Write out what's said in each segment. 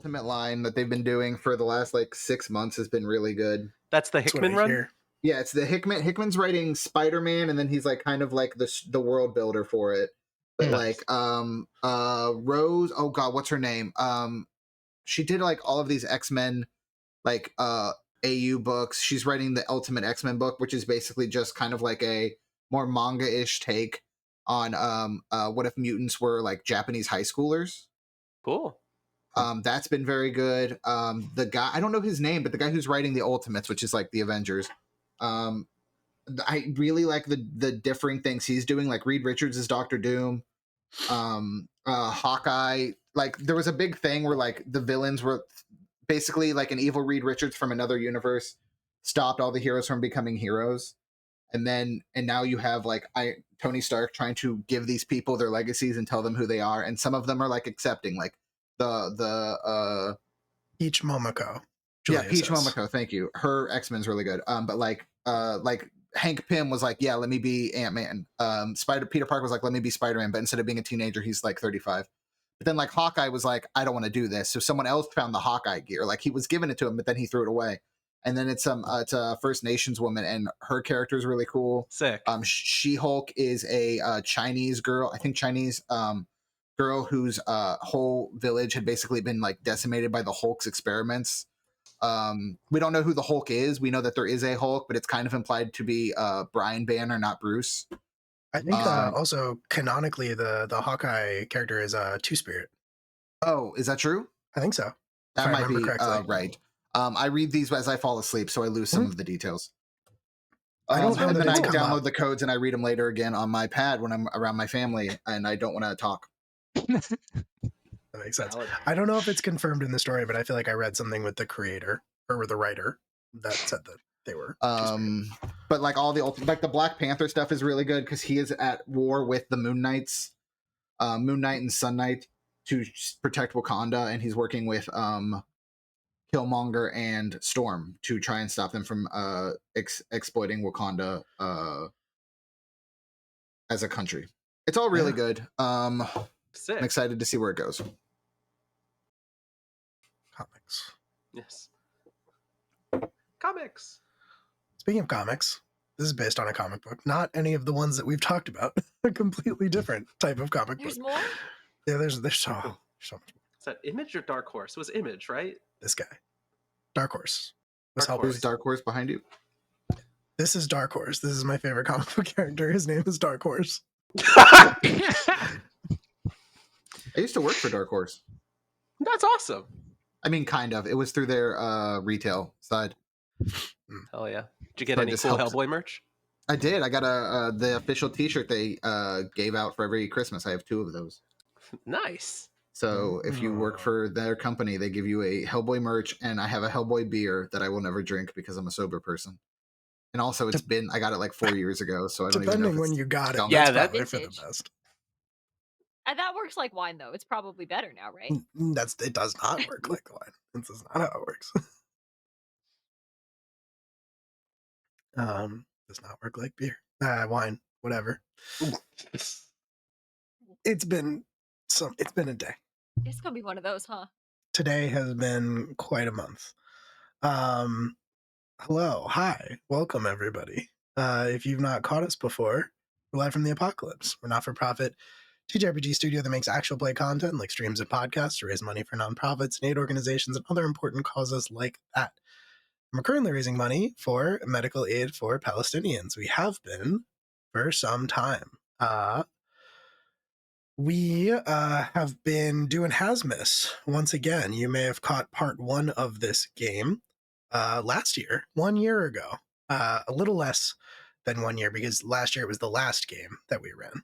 Ultimate line that they've been doing for the last like 6 months has been really good. That's the That's what Hickman I run? hear. Yeah, it's the Hickman. Hickman's writing Spider-Man, and then he's like kind of like the world builder for it. But Nice. Rose, oh god, what's her name? She did like all of these X-Men like AU books. She's writing the Ultimate X-Men book, which is basically just kind of like a more manga-ish take on what if mutants were like Japanese high schoolers. Cool. That's been very good. The guy, I don't know his name, but the guy who's writing the Ultimates, which is like the Avengers, I really like the differing things he's doing. Like Reed Richards is Doctor Doom. Hawkeye. Like there was a big thing where like the villains were basically like an evil Reed Richards from another universe stopped all the heroes from becoming heroes. And now you have like Tony Stark trying to give these people their legacies and tell them who they are, and some of them are like accepting, like the Peach Momoko. Peach Momoko, thank you. Her X-Men's really good. But like Hank Pym was like, yeah, let me be Ant-Man. Peter Parker was like, let me be Spider-Man, but instead of being a teenager, he's like 35. But then like Hawkeye was like, I don't want to do this. So someone else found the Hawkeye gear. Like he was giving it to him, but then he threw it away. And then it's a First Nations woman, and her character is really cool. Sick. She-Hulk is a Chinese girl, I think Chinese girl whose whole village had basically been like decimated by the Hulk's experiments. We don't know who the Hulk is. We know that there is a Hulk, but it's kind of implied to be Brian Banner, not Bruce. I think also canonically the Hawkeye character is Two-Spirit. Oh, is that true? I think so. That might be right. I read these as I fall asleep, so I lose some of the details. And then I download the codes and I read them later again on my pad when I'm around my family and I don't want to talk. That makes sense. I don't know if it's confirmed in the story, but I feel like I read something with the creator or with the writer that said that they were. But like all the Black Panther stuff is really good because he is at war with the Moon Knights, Moon Knight and Sun Knight, to protect Wakanda, and he's working with Killmonger and Storm to try and stop them from exploiting Wakanda as a country. It's all really good. Sick. I'm excited to see where it goes. Comics. Yes. Comics. Speaking of comics, this is based on a comic book. Not any of the ones that we've talked about. A completely different type of comic book. There's more? Yeah, there's so much more. Is that Image or Dark Horse? It was Image, right? This guy. Dark Horse. Who's Dark Horse behind you? This is Dark Horse. This is my favorite comic book character. His name is Dark Horse. I used to work for Dark Horse. That's awesome. I mean, kind of. It was through their retail side. Hell yeah. Did you get any cool Hellboy merch? I did. I got the official t-shirt they gave out for every Christmas. I have 2 of those. Nice. So if you work for their company, they give you a Hellboy merch, and I have a Hellboy beer that I will never drink because I'm a sober person. And also, I got it like 4 years ago, so I don't even know if when you got it. Yeah, that's probably for the best. That works like wine, though. It's probably better now, right? It does not work like wine. This is not how it works. Does not work like beer. Wine, whatever. It's been a day. It's gonna be one of those, huh? Today has been quite a month. Hello, hi, welcome everybody. If you've not caught us before, we're live from the apocalypse. We're not for profit TTRPG studio that makes actual play content like streams and podcasts to raise money for nonprofits and aid organizations and other important causes like that. We're currently raising money for medical aid for Palestinians. We have been for some time. We have been doing Haz-Mas once again. You may have caught part 1 of this game last year, 1 year ago. A little less than 1 year because last year it was the last game that we ran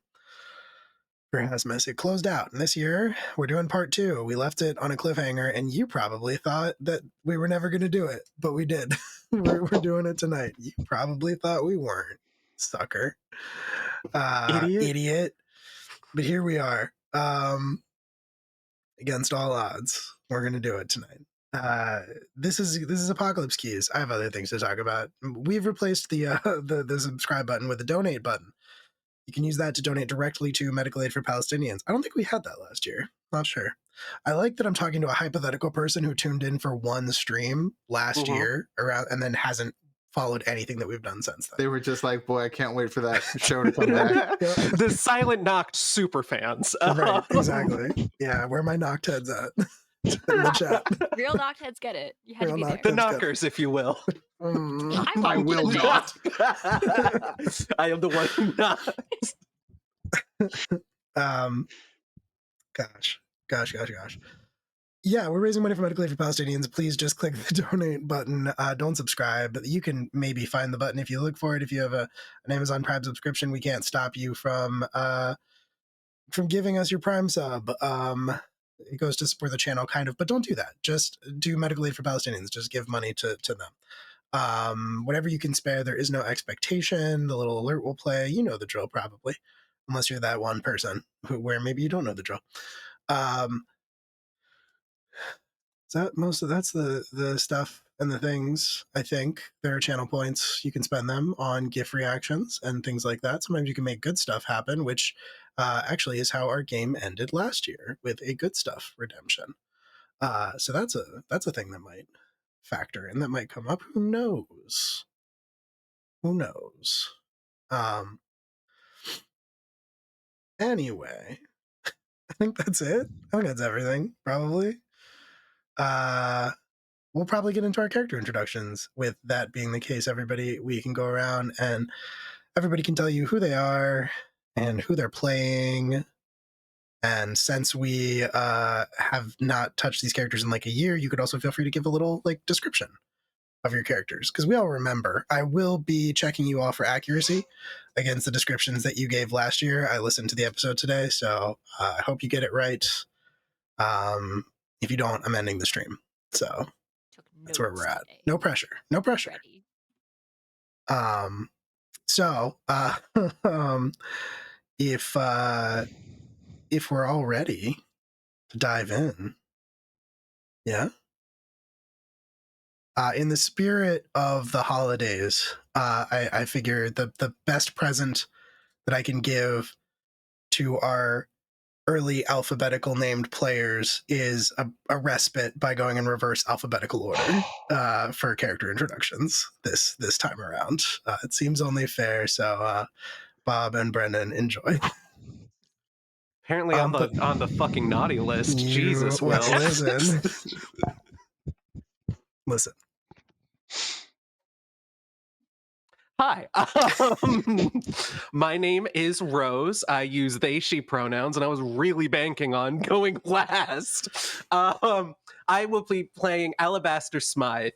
for Haz-Mas. It closed out, and this year we're doing part 2. We left it on a cliffhanger, and you probably thought that we were never going to do it, but we did. we're doing it tonight. You probably thought we weren't, sucker. Idiot. But here we are. Against all odds, we're going to do it tonight. This is Apocalypse Keys. I have other things to talk about. We've replaced the subscribe button with the donate button. You can use that to donate directly to medical aid for Palestinians. I don't think we had that last year. Not sure. I like that I'm talking to a hypothetical person who tuned in for one stream last year around and then hasn't followed anything that we've done since then. They were just like, boy, I can't wait for that show to come back. The silent Nacht super fans. Right, exactly. Yeah, where are my Nacht heads at? In the chat. Real Nacht heads get it. You had Real to be Nacht there. The knockers, if you will. I will not. I am the one who knocks. Gosh. Yeah, we're raising money for medical aid for Palestinians. Please just click the donate button. Don't subscribe. You can maybe find the button if you look for it. If you have an Amazon Prime subscription, we can't stop you from giving us your Prime sub. It goes to support the channel, kind of, but don't do that. Just do medical aid for Palestinians. Just give money to them. Whatever you can spare. There is no expectation. The little alert will play. You know the drill, probably, unless you're that one person where maybe you don't know the drill. That's the stuff and the things. I think there are channel points. You can spend them on GIF reactions and things like that. Sometimes you can make good stuff happen, which actually is how our game ended last year, with a good stuff redemption. So that's a thing that might factor in, that might come up. Who knows? Anyway, I think that's it. I think that's everything, probably. We'll probably get into our character introductions. With that being the case, we can go around and everybody can tell you who they are and who they're playing. And since we have not touched these characters in like a year, you could also feel free to give a little like description of your characters, because we all remember. I will be checking you all for accuracy against the descriptions that you gave last year. I listened to the episode today, so I hope you get it right. If you don't, I'm ending the stream. So that's where we're at. Today. No pressure. Ready. If we're all ready to dive in, yeah. In the spirit of the holidays, I figure the best present that I can give to our early alphabetical named players is a respite by going in reverse alphabetical order for character introductions this time around. It seems only fair, so Bob and Brendan, enjoy. Apparently on the fucking naughty list. Jesus, Will. Listen. Hi, my name is Rose. I use they, she pronouns, and I was really banking on going last. I will be playing Alabaster Smythe.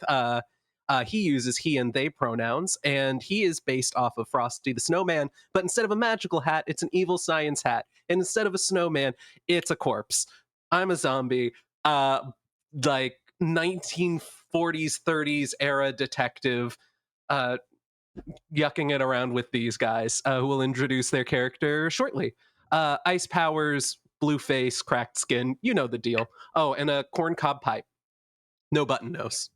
He uses he and they pronouns, and he is based off of Frosty the Snowman, but instead of a magical hat, it's an evil science hat. And instead of a snowman, it's a corpse. I'm a zombie, like 1940s, 30s era detective, yucking it around with these guys, who will introduce their character shortly. Ice powers, blue face, cracked skin, you know the deal. Oh, and a corncob pipe. No button nose.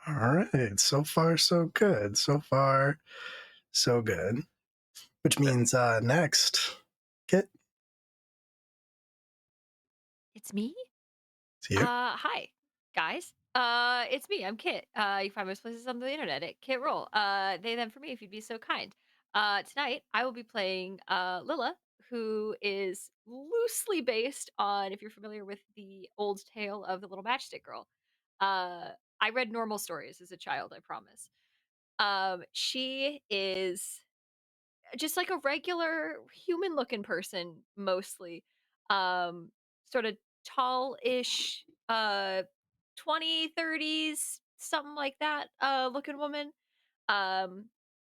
All right. So far, so good. Which means next, Kit. It's me? It's you. Hi, guys. It's me. I'm Kit. You can find most places on the internet at Kit Roll. They, them for me, if you'd be so kind. Tonight, I will be playing Lila, who is loosely based on, if you're familiar with the old tale of the little matchstick girl. I read normal stories as a child, I promise. She is just like a regular human looking person, mostly. Sort of tall-ish, 20s, 30s, something like that, looking woman.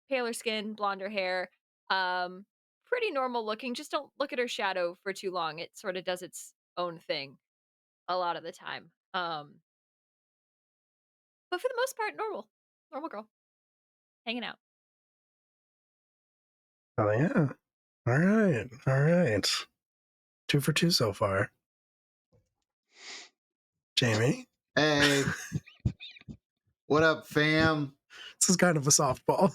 Paler skin, blonder hair. Pretty normal looking. Just don't look at her shadow for too long. It sort of does its own thing a lot of the time. But for the most part, normal girl, hanging out. Oh yeah. All right. 2 for 2 so far. Jamie. Hey. What up, fam? This is kind of a softball.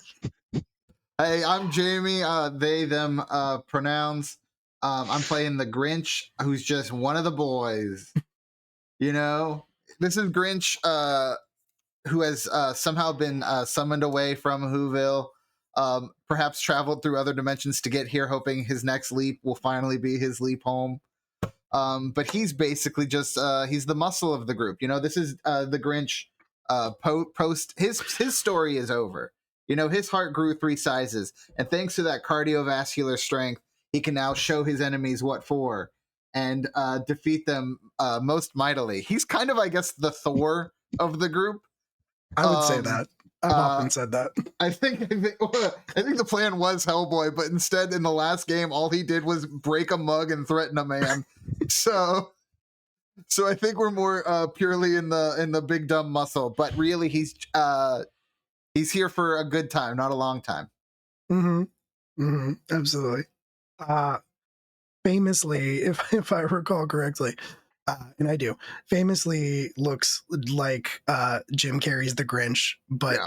Hey, I'm Jamie. They, them pronouns. I'm playing the Grinch, who's just one of the boys. You know, this is Grinch, who has somehow been summoned away from Whoville, perhaps traveled through other dimensions to get here, hoping his next leap will finally be his leap home. But he's basically just he's the muscle of the group. You know, this is the Grinch post his story is over. You know, his heart grew 3 sizes, and thanks to that cardiovascular strength, he can now show his enemies what for and defeat them most mightily. He's kind of, I guess, the Thor of the group. I would say that. I've often said that. I think the plan was Hellboy, but instead, in the last game, all he did was break a mug and threaten a man. So I think we're more purely in the big dumb muscle, but really he's here for a good time, not a long time. Absolutely. Famously, if I recall correctly, and I do, famously looks like Jim Carrey's The Grinch, but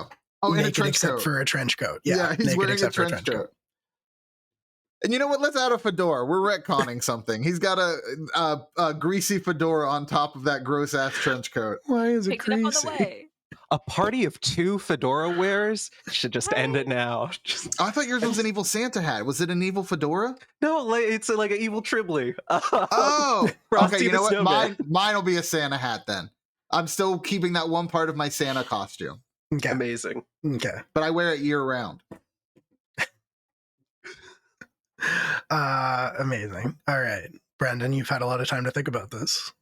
naked except for a trench coat. Yeah, he's wearing a trench coat. And you know what? Let's add a fedora. We're retconning something. He's got a greasy fedora on top of that gross ass trench coat. Why is it Picked it up on the greasy? way. A party of 2 fedora wearers should just end it now. I thought yours was an evil Santa hat. Was it an evil fedora? No, like, it's like an evil Tribbley. Oh, Frosty okay. You the know what? Snowman. Mine will be a Santa hat then. I'm still keeping that one part of my Santa costume. Okay. Amazing. Okay. But I wear it year round. Amazing. All right. Brendan, you've had a lot of time to think about this.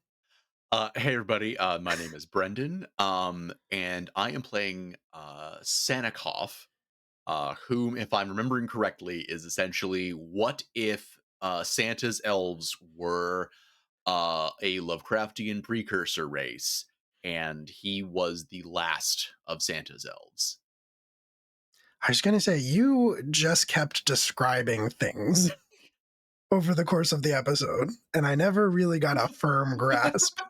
Hey everybody, my name is Brendan, and I am playing Sanikov, whom, if I'm remembering correctly, is essentially what if Santa's elves were a Lovecraftian precursor race, and he was the last of Santa's elves. I was going to say, you just kept describing things over the course of the episode, and I never really got a firm grasp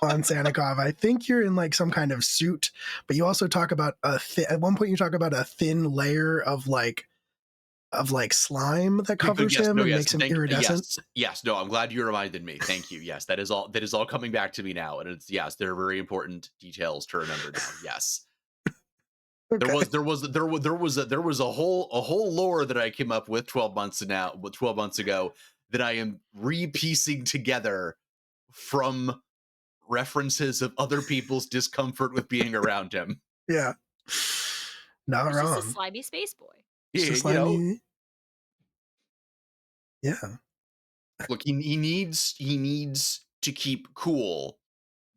on Sanikov. I think you're in like some kind of suit, but you also talk about at one point you talk about a thin layer of like slime that covers him and makes him iridescent. Yes, no, I'm glad you reminded me. Thank you. Yes, that is all coming back to me now, and it's there are very important details to remember now. Yes. Okay. There was a whole lore that I came up with 12 months ago that I am repiecing together from references of other people's discomfort with being around him. Yeah. Not wrong. Just a slimy space boy. Yeah, slimy... Yeah. Look, he needs to keep cool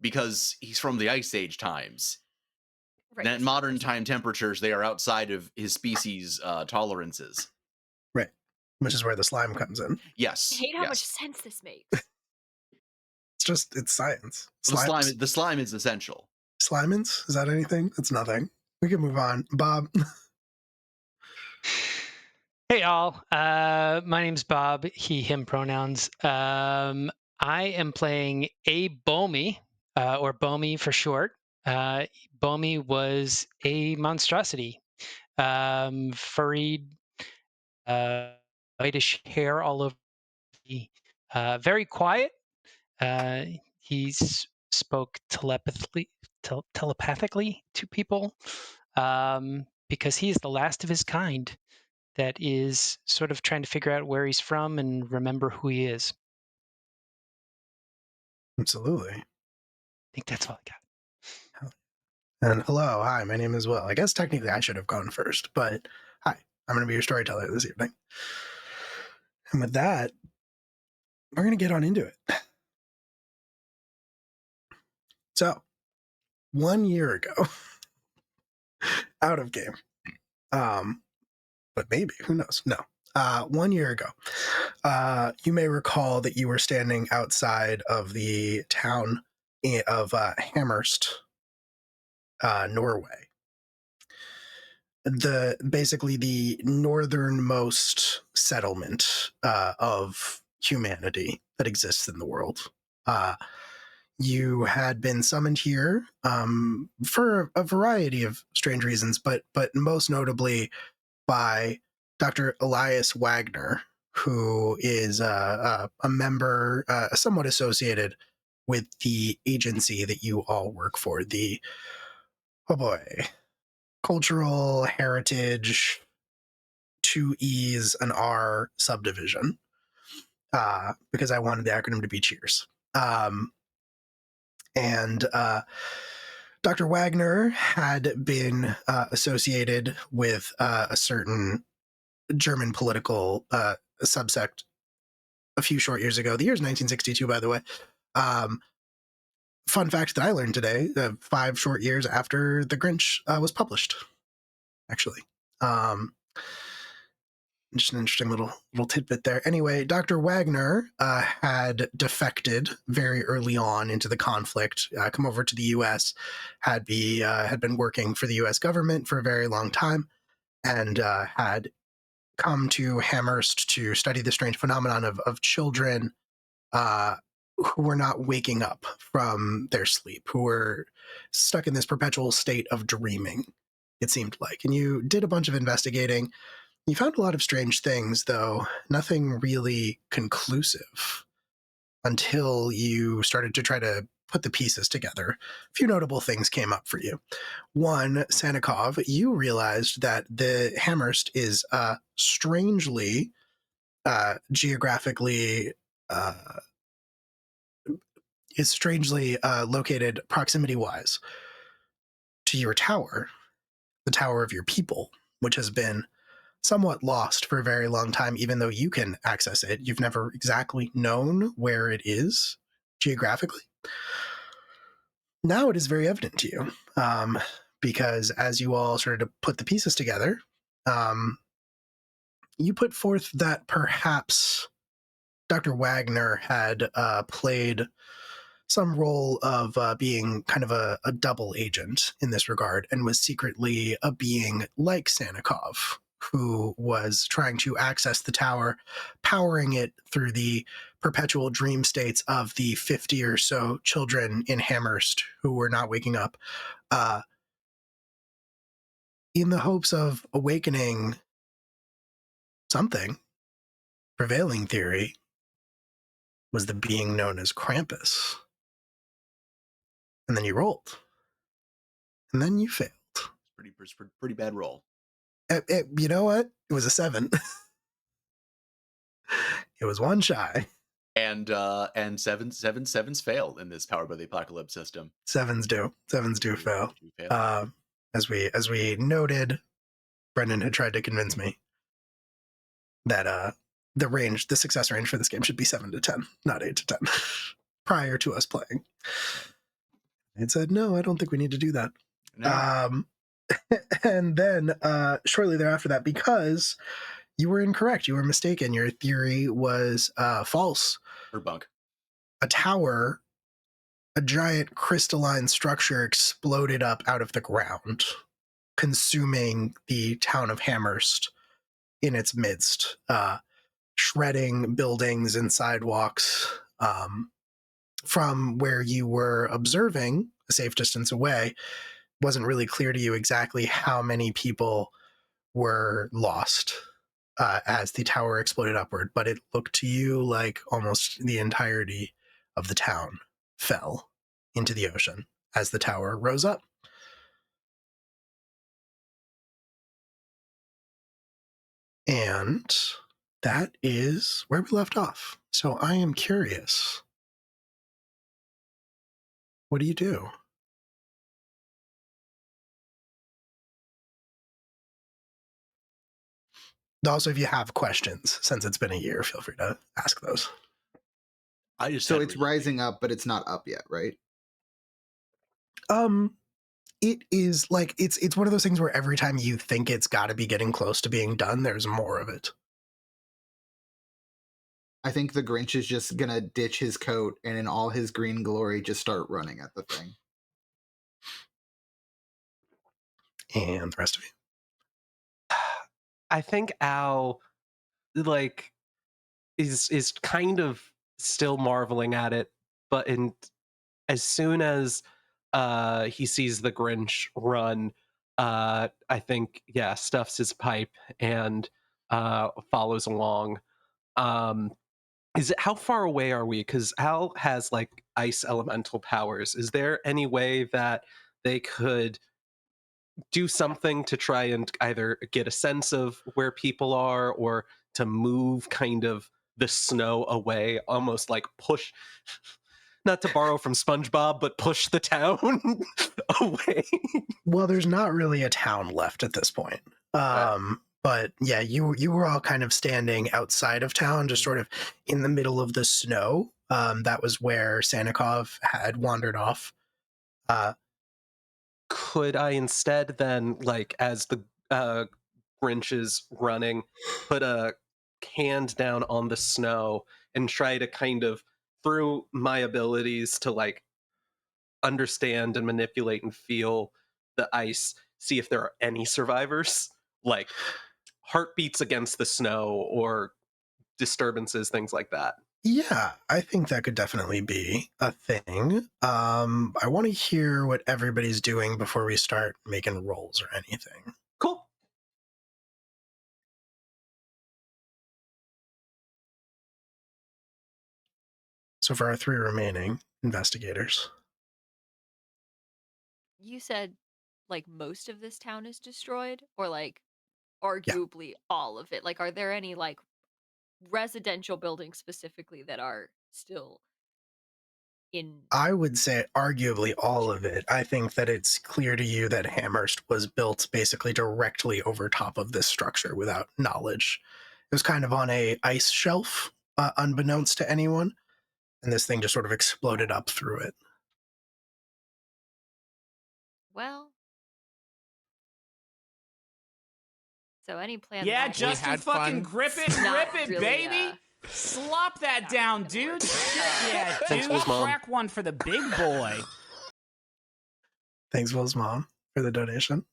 because he's from the Ice Age times. Right. At modern time temperatures, they are outside of his species' tolerances. Right. Which is where the slime comes in. Yes. I hate how much sense this makes. It's science. The slime is essential. Slimans? Is that anything? It's nothing. We can move on. Bob. Hey, all. My name's Bob. He, him pronouns. I am playing a Bomi, or Bomi for short. Bomi was a monstrosity. Furried, whitish hair all over the, very quiet. He spoke telepathically to people, because he is the last of his kind that is sort of trying to figure out where he's from and remember who he is. Absolutely. I think that's all I got. And hello, hi, my name is Will. I guess technically I should have gone first, but hi, I'm going to be your storyteller this evening. And with that, we're going to get on into it. So, 1 year ago, out of game, but maybe, who knows? No. 1 year ago, you may recall that you were standing outside of the town of Hammerst, Norway. Basically the northernmost settlement of humanity that exists in the world. You had been summoned here for a variety of strange reasons, but most notably by Dr. Elias Wagner, who is a member, somewhat associated with the agency that you all work for, the, oh boy, Cultural Heritage 2E's an R subdivision, because I wanted the acronym to be Cheers. And Dr. Wagner had been associated with a certain German political subsect a few short years ago. The year is 1962, by the way. Fun fact that I learned today, 5 short years after The Grinch was published, actually. Just an interesting little tidbit there. Anyway, Dr. Wagner had defected very early on into the conflict, come over to the U.S., had been working for the U.S. government for a very long time, and had come to Amherst to study the strange phenomenon of children who were not waking up from their sleep, who were stuck in this perpetual state of dreaming, it seemed like. And you did a bunch of investigating. You found a lot of strange things, though nothing really conclusive until you started to try to put the pieces together. A few notable things came up for you. One, Sanikov, you realized that the Amherst is strangely geographically located proximity-wise to your tower, the tower of your people, which has been somewhat lost for a very long time. Even though you can access it, you've never exactly known where it is geographically. Now it is very evident to you, because as you all started to put the pieces together, you put forth that perhaps Dr. Wagner had played some role of being kind of a double agent in this regard, and was secretly a being like Sanikov, who was trying to access the tower, powering it through the perpetual dream states of the 50 or so children in Amherst who were not waking up, in the hopes of awakening something. Prevailing theory was the being known as Krampus. And then you rolled. And then you failed. Pretty bad roll. You know what? It was a 7. It was 1 shy. And sevens fail in this Powered by the Apocalypse system. Sevens do fail. As we noted, Brendan had tried to convince me that the success range for this game should be 7 to 10, not 8 to 10, prior to us playing. It said, no, I don't think we need to do that. No. And then shortly thereafter that, because you were incorrect, you were mistaken, your theory was false. Or bunk. A tower, a giant crystalline structure, exploded up out of the ground, consuming the town of Amherst in its midst, shredding buildings and sidewalks. From where you were observing, a safe distance away, wasn't really clear to you exactly how many people were lost as the tower exploded upward, but it looked to you like almost the entirety of the town fell into the ocean as the tower rose up. And that is where we left off. So I am curious. What do you do? Also, if you have questions, since it's been a year, feel free to ask those. So it's rising up, but it's not up yet, right? It is like it's one of those things where every time you think it's got to be getting close to being done, there's more of it. I think the Grinch is just gonna ditch his coat and in all his green glory just start running at the thing. And the rest of you. I think Al is kind of still marveling at it, but as soon as he sees the Grinch run, I think stuffs his pipe and follows along. Um, is it how far away are we? Because Al has like ice elemental powers. Is there any way that they could do something to try and either get a sense of where people are or to move kind of the snow away, almost like push, not to borrow from SpongeBob, but push the town away? Well, there's not really a town left at this point. But yeah, you were all kind of standing outside of town, just sort of in the middle of the snow. That was where Sanikov had wandered off. Could I instead then, like, as the Grinch is running, put a hand down on the snow and try to kind of, through my abilities to like understand and manipulate and feel the ice, see if there are any survivors, like heartbeats against the snow or disturbances, things like that. Yeah, I think that could definitely be a thing. I want to hear what everybody's doing before we start making rolls or anything. Cool. So for our 3 remaining investigators, You said like most of this town is destroyed, or like arguably all of it. Like, are there any like residential buildings specifically that are still in? I would say arguably all of it. I think that it's clear to you that Hammerst was built basically directly over top of this structure without knowledge. It was kind of on a ice shelf, unbeknownst to anyone, and this thing just sort of exploded up through it. Well, so any plan Yeah, that I Justin, had fucking fun. grip it, Not rip it, really, baby. Slop that not down, really gonna work. dude. Yeah, Thanks, dude. Will's mom. Crack one for the big boy. Thanks, Will's mom, for the donation.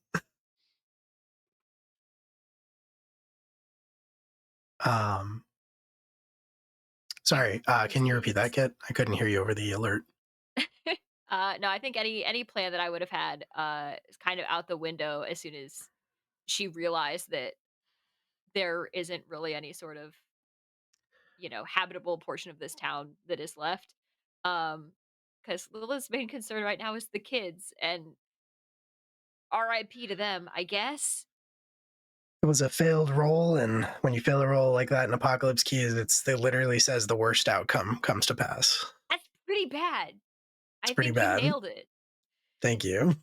Sorry, can you repeat that, Kit? I couldn't hear you over the alert. No, I think any plan that I would have had is kind of out the window as soon as she realized that there isn't really any sort of, habitable portion of this town that is left. Because Lila's main concern right now is the kids, and RIP to them, I guess. It was a failed roll, and when you fail a roll like that in Apocalypse Keys, it literally says the worst outcome comes to pass. That's pretty bad. It's I pretty think bad. you nailed it. Thank you.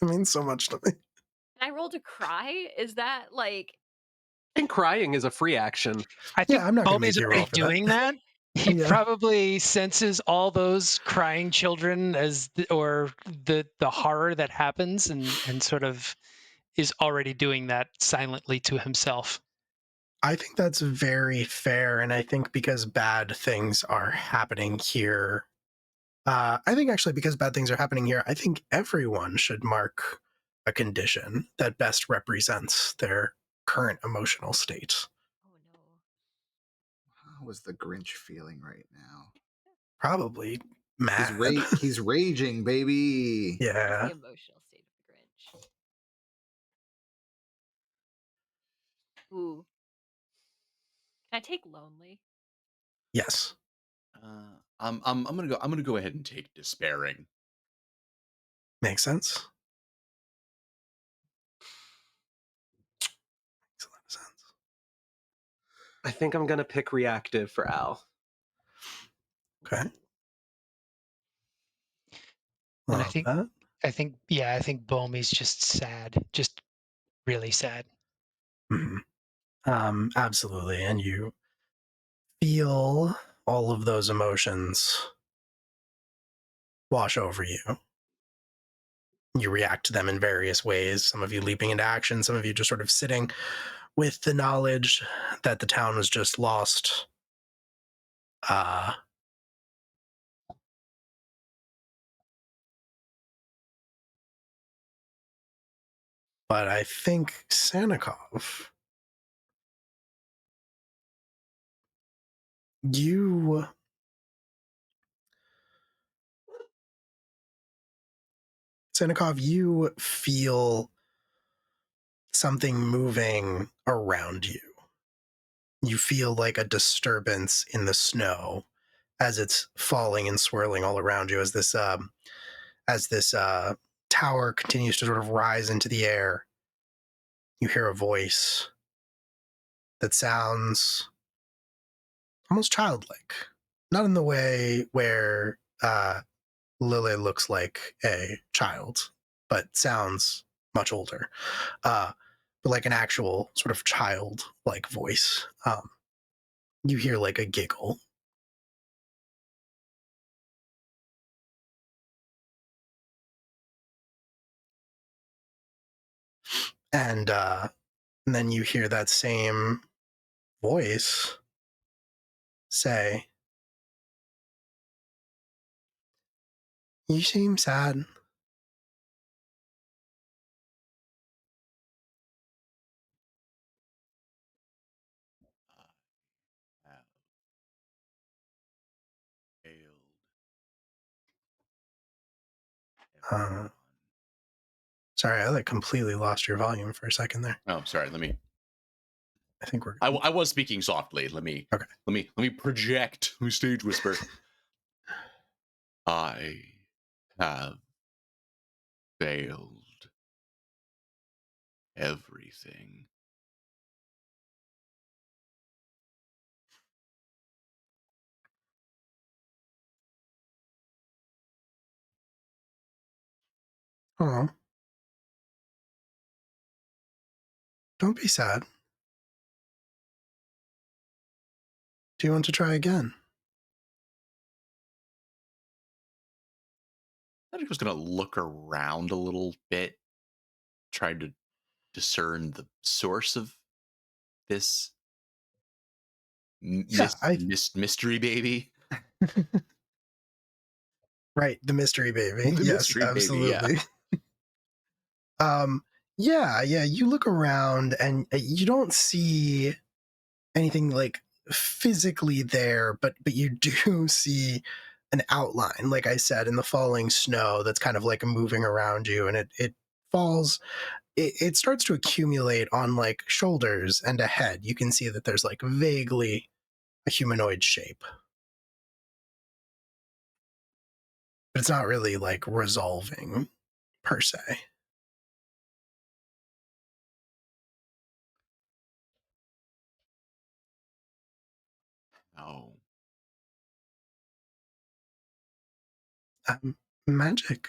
It means so much to me. And I rolled a cry. Is that like? I think crying is a free action. I think I'm not gonna make Bowman's you roll already for that. doing that. He Yeah. probably senses all those crying children or the horror that happens, and sort of is already doing that silently to himself. I think that's very fair, and I think because bad things are happening here, I think actually because bad things are happening here, I think everyone should mark a condition that best represents their current emotional state. Oh no. How was the Grinch feeling right now? Probably mad. He's raging, baby. What's Yeah. the emotional state of the Grinch? Ooh. Can I take lonely? Yes. I'm gonna go ahead and take despairing. Makes sense. Makes a lot of sense. I think I'm gonna pick reactive for Al. Okay. And I Love think that. I think Bomey's just sad, just really sad. Mhm. Absolutely. And you feel all of those emotions wash over you. You react to them in various ways. Some of you leaping into action, some of you just sort of sitting with the knowledge that the town was just lost. But I think Sanikov, you feel something moving around you. you feel like a disturbance in the snow as it's falling and swirling all around you as this tower continues to sort of rise into the air. You hear a voice that sounds almost childlike, not in the way where Lily looks like a child, but sounds much older, but like an actual sort of child-like voice. You hear like a giggle. And then you hear that same voice say, "You seem sad." Have failed everyone. Sorry, I like completely lost your volume for a second there. Oh, sorry. I think we're I was speaking softly. Let me project. Let me stage whisper. I have failed everything. Oh, don't be sad. Do you want to try again? I think I was gonna look around a little bit, trying to discern the source of this Yeah, mystery baby. right, the mystery baby. The Yes, mystery baby, yeah. absolutely. Yeah, you look around and you don't see anything like physically there, but you do see an outline, like I said, in the falling snow that's kind of like moving around you, and it falls. It starts to accumulate on like shoulders and a head. You can see that there's like vaguely a humanoid shape, but it's not really like resolving per se. Oh, Magic.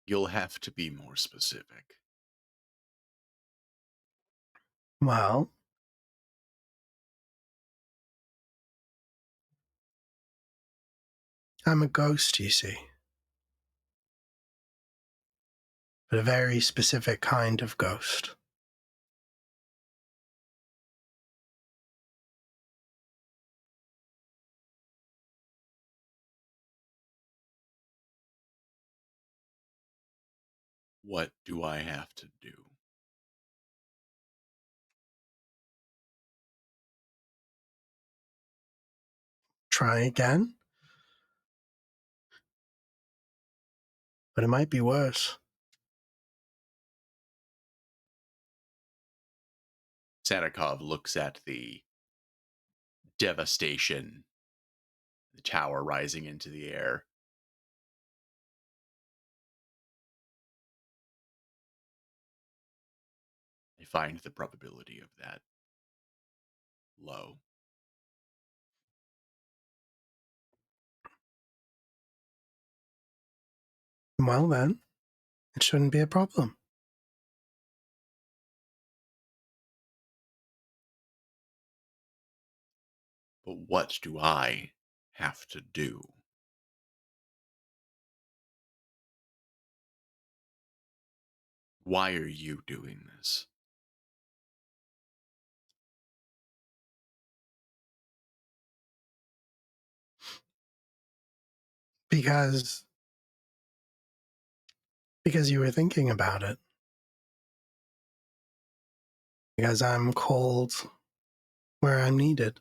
you'll have to be more specific. Well, I'm a ghost, you see, but a very specific kind of ghost. What do I have to do? Try again, but it might be worse. Sanikov looks at the devastation, the tower rising into the air. I find the probability of that low. Well, then, it shouldn't be a problem. But what do I have to do? Why are you doing this? Because you were thinking about it. Because I'm cold where I'm needed.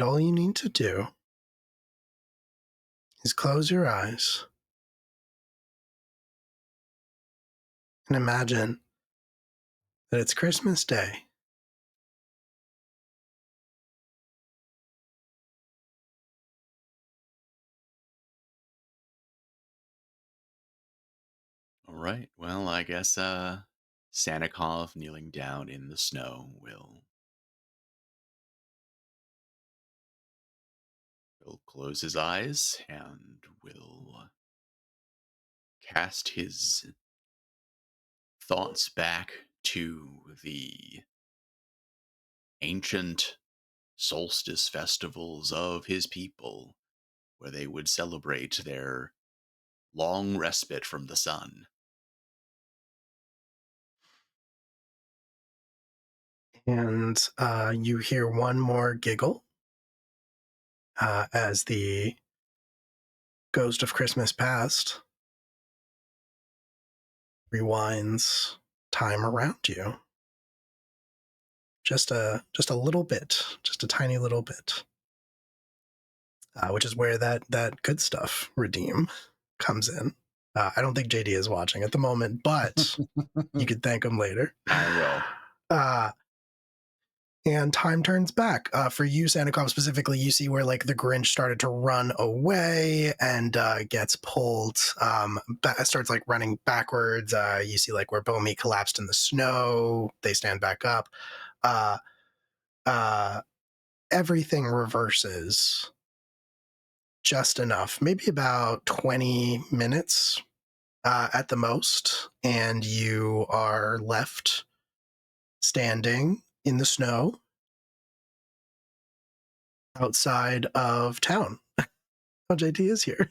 all you need to do is close your eyes and imagine that it's Christmas Day. All right. Well, I guess Sanikov kneeling down in the snow will close his eyes and will cast his thoughts back to the ancient solstice festivals of his people, where they would celebrate their long respite from the sun. And you hear one more giggle as the ghost of Christmas past rewinds time around you. Just a little bit, just a tiny little bit. Which is where that good stuff redeem comes in. I don't think JD is watching at the moment, but you could thank him later. I will. And time turns back. For you, Sanikov specifically, you see where like the Grinch started to run away and gets pulled, starts like running backwards. You see like where Bomi collapsed in the snow. They stand back up. Everything reverses just enough, maybe about 20 minutes at the most, and you are left standing in the snow outside of town. Oh, JD is here.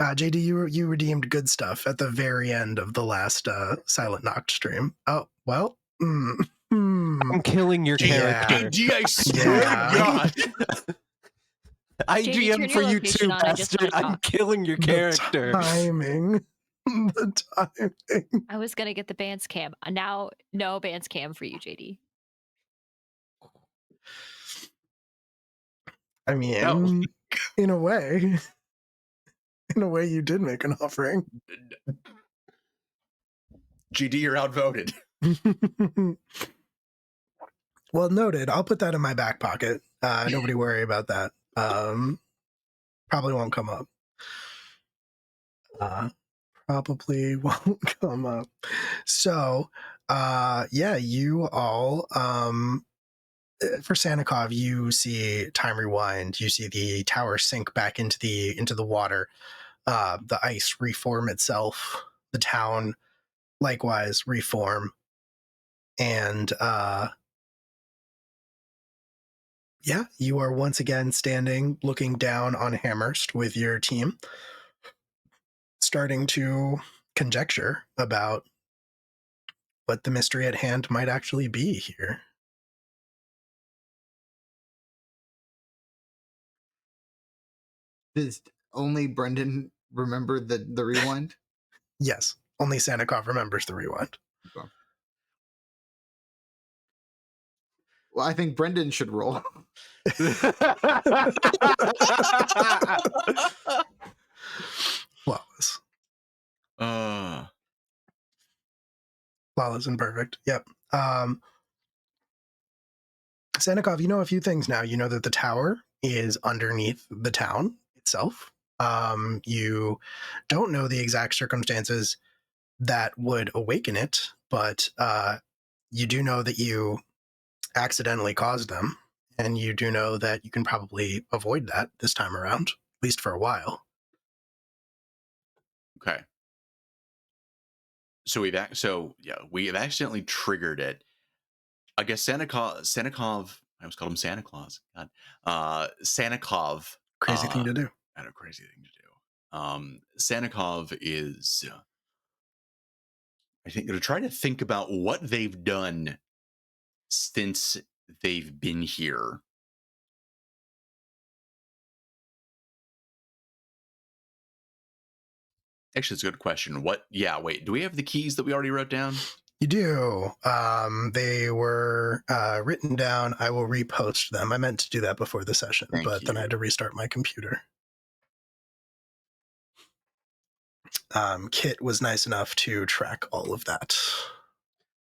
JD, you redeemed good stuff at the very end of the last Silent Nacht stream. Oh, well. I'm killing your character. JD, I swear to God. I JD, turn GM your for you location too, on, I just bastard. wanna I'm talk. killing your character. The timing. The timing. I was gonna get the Band's cam. Now, no Band's cam for you, JD. I mean, No. in a way, you did make an offering. GD, you're outvoted. Well, noted. I'll put that in my back pocket. Nobody worry about that. Probably won't come up. Probably won't come up. So, yeah, you all, for Sanikov, you see time rewind. You see the tower sink back into the water. The ice reform itself. The town likewise reform. And yeah, you are once again standing, looking down on Hammerst with your team, starting to conjecture about what the mystery at hand might actually be here. Does only Brendan remember the rewind? Yes, only Sanikov remembers the rewind. Okay. Well, I think Brendan should roll. Flawless. Flawless and perfect. Yep. Sanikov, you know a few things now. You know that the tower is underneath the town itself. You don't know the exact circumstances that would awaken it, but you do know that you accidentally caused them, and you do know that you can probably avoid that this time around, at least for a while. Okay. So we have accidentally triggered it. I guess Sanikov, I almost called him Santa Claus. God. Sanikov. Crazy thing to do. And a crazy thing to do. Sanikov is, I think, going to try to think about what they've done since they've been here. Actually, it's a good question. Wait, do we have the keys that we already wrote down? You do. They were written down. I will repost them. I meant to do that before the session, Thank but then I you. had to restart my computer. Kit was nice enough to track all of that.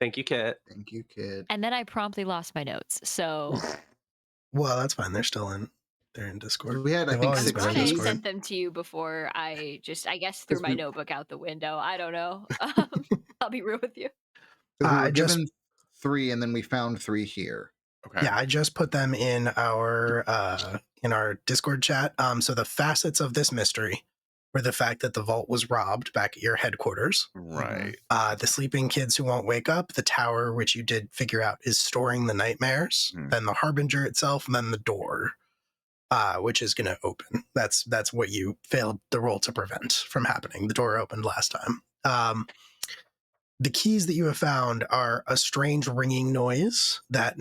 Thank you, Kit. Thank you, kid. And then I promptly lost my notes. So Well, that's fine. They're still in. They're in Discord. We had, I They've think, always I'm been in glad I Discord. sent them to you before I guess threw 'Cause my we- notebook out the window. I don't know. I'll be real with you. 'Cause we were I just- given 3, and then we found 3 here. Okay. Yeah, I just put them in our Discord chat. So the facets of this mystery were the fact that the vault was robbed back at your headquarters. Right. The sleeping kids who won't wake up, the tower, which you did figure out is storing the nightmares, then the harbinger itself, and then the door, which is going to open. That's what you failed the roll to prevent from happening. The door opened last time. The keys that you have found are a strange ringing noise that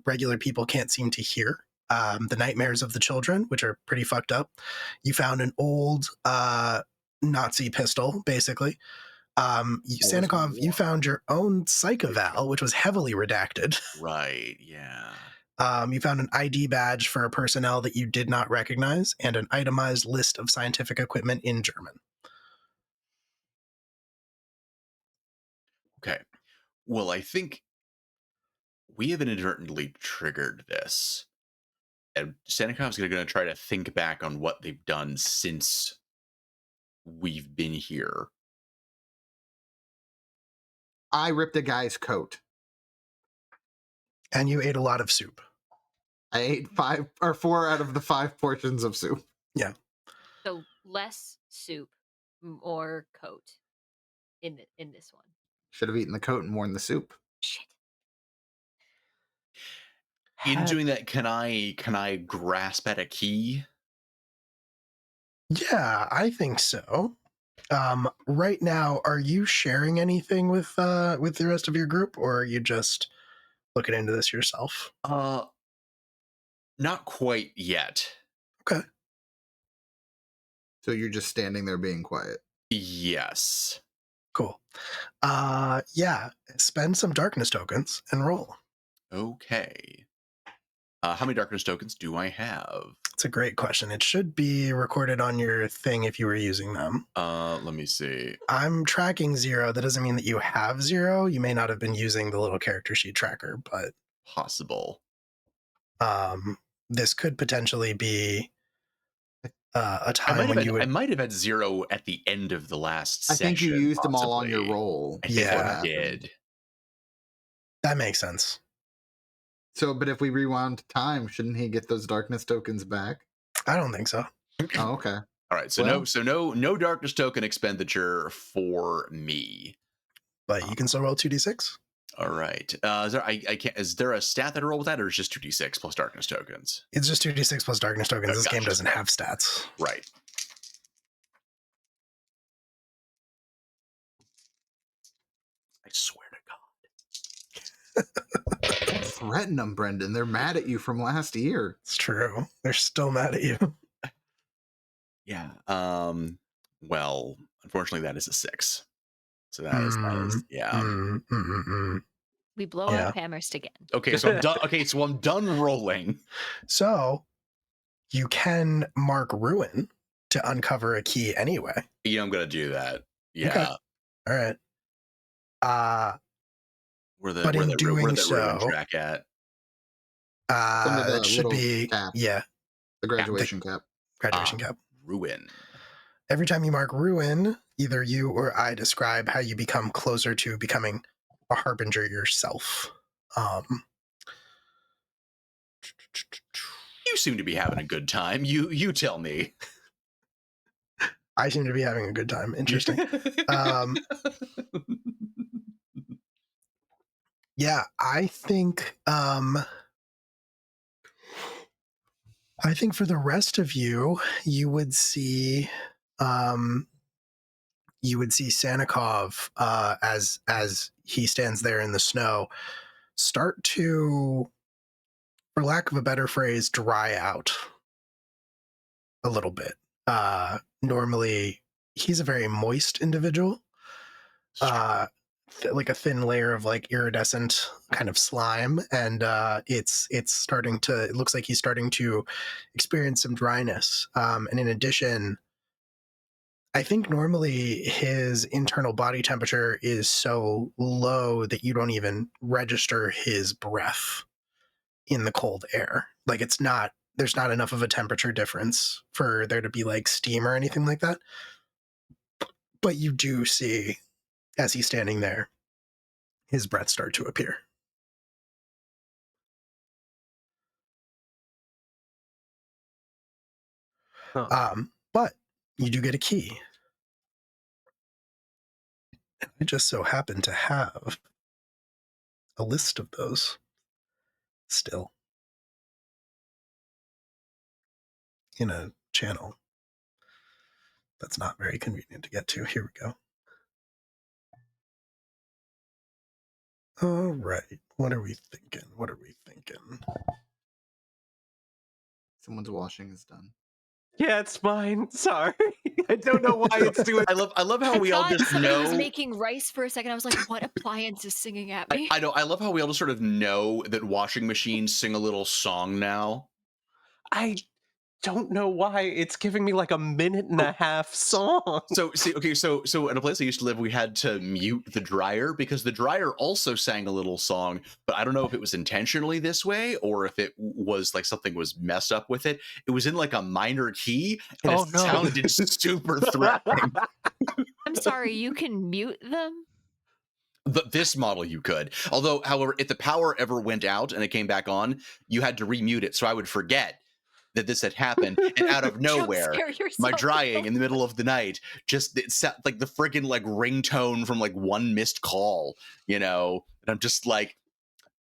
regular people can't seem to hear. The nightmares of the children, which are pretty fucked up. You found an old Nazi pistol, basically. Sanikov, you found your own psychoval, which was heavily redacted. Right. Yeah. You found an ID badge for a personnel that you did not recognize, and an itemized list of scientific equipment in German. Okay. Well, I think we have inadvertently triggered this. And Sanikov's going to try to think back on what they've done since we've been here. I ripped a guy's coat. And you ate a lot of soup. I ate 4 out of the 5 portions of soup. So less soup, more coat in this one. Should have eaten the coat and worn the soup. Shit. In doing that, can I grasp at a key? Yeah, I think so. Right now, are you sharing anything with the rest of your group, or are you just looking into this yourself? Not quite yet. Okay. So you're just standing there being quiet. Yes. Cool. Yeah, spend some darkness tokens and roll. Okay. How many darkness tokens do I have? It's a great question. It should be recorded on your thing if you were using them. Let me see. I'm tracking 0. That doesn't mean that you have 0. You may not have been using the little character sheet tracker, but Possible. this could potentially be a time when you would. I might have had 0 at the end of the last I session. think you used them all on your possibly. roll. I think Yeah. I did. That makes sense. So, but if we rewound time, shouldn't he get those darkness tokens back? I don't think so. Oh, okay. All right. So Well- no darkness token expenditure for me. But you can still roll 2d6. All right. Is there a stat that I roll with that, or is it just 2d6 plus darkness tokens? It's just 2d6 plus darkness tokens. Oh, This game gotcha. doesn't have stats. Right. I swear to God. Don't threaten them, Brendan. They're mad at you from last year. It's true. They're still mad at you. Yeah. Well, unfortunately, that is a 6. So that is yeah. We blow Yeah. up Amherst again. Okay, so I'm done. Okay, so I'm done rolling. So you can mark ruin to uncover a key anyway. Yeah, I'm gonna do that. Yeah. Okay. All right. Where the But where in the, doing where the ruin so- track at? Under the That should little be cap. yeah, The graduation cap. graduation cap. Ruin. Every time you mark ruin, either you or I describe how you become closer to becoming a harbinger yourself. You seem to be having a good time. You tell me. I seem to be having a good time. Interesting. Yeah, I think for the rest of you, you would see Sanikov as he stands there in the snow start to, for lack of a better phrase, dry out a little bit. Normally he's a very moist individual. like a thin layer of like iridescent kind of slime, and it's starting to. It looks like he's starting to experience some dryness. And in addition, I think normally his internal body temperature is so low that you don't even register his breath in the cold air. Like it's not. There's not enough of a temperature difference for there to be like steam or anything like that. But you do see, as he's standing there, his breath start to appear. But you do get a key. And I just so happen to have a list of those still in a channel that's not very convenient to get to. Here we go. All right. What are we thinking? Someone's washing is done. Yeah, it's mine. Sorry. I don't know why it's doing. I love how I we all thought just somebody was know. making rice for a second. I was like, what appliance is singing at me? I know. I love how we all just sort of know that washing machines sing a little song now. I don't know why it's giving me like a minute and a half song. So see, okay, so at a place I used to live, we had to mute the dryer because the dryer also sang a little song, but I don't know if it was intentionally this way or if it was like something was messed up with it. It was in like a minor key and Oh, it no. sounded super threatening. I'm sorry, you can mute them? This model you could. Although, however, if the power ever went out and it came back on, you had to remute it. So I would forget that this had happened, and out of Jump nowhere, scare yourself. my drying in the middle of the night just it sounded like the friggin' like ringtone from like one missed call, you know. And I'm just like,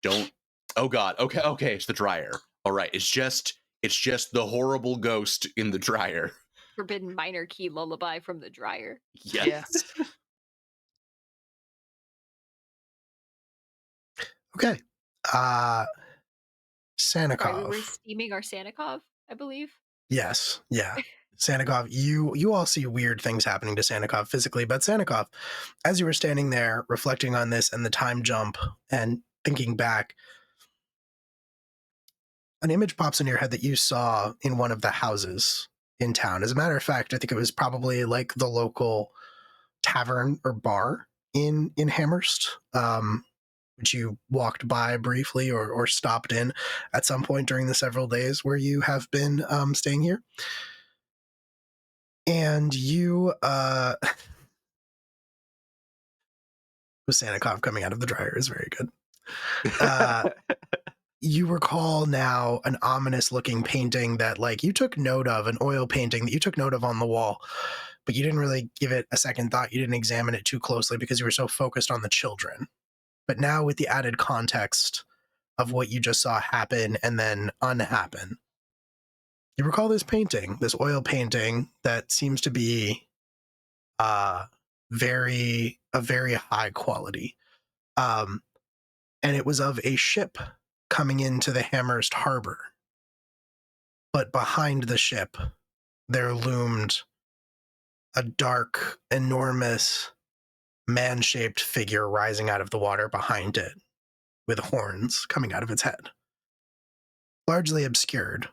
don't. Oh God. Okay. It's the dryer. All right. It's just the horrible ghost in the dryer. Forbidden minor key lullaby from the dryer. Yes. Okay. Sanikov. Sorry, we were steaming our Sanikov, I believe. Yes. Yeah. Sanikov, you all see weird things happening to Sanikov physically, but Sanikov, as you were standing there reflecting on this and the time jump and thinking back, an image pops in your head that you saw in one of the houses in town. As a matter of fact, I think it was probably like the local tavern or bar in Amherst, which you walked by briefly or stopped in at some point during the several days where you have been staying here. And you, with Sanikov coming out of the dryer is very good. You recall now an ominous looking painting that like you took note of, an oil painting that you took note of on the wall, but you didn't really give it a second thought. You didn't examine it too closely because you were so focused on the children. But now with the added context of what you just saw happen and then unhappen, you recall this painting, this oil painting that seems to be very high quality. And it was of a ship coming into the Amherst harbor. But behind the ship, there loomed a dark, enormous, man-shaped figure rising out of the water behind it, with horns coming out of its head. Largely obscured,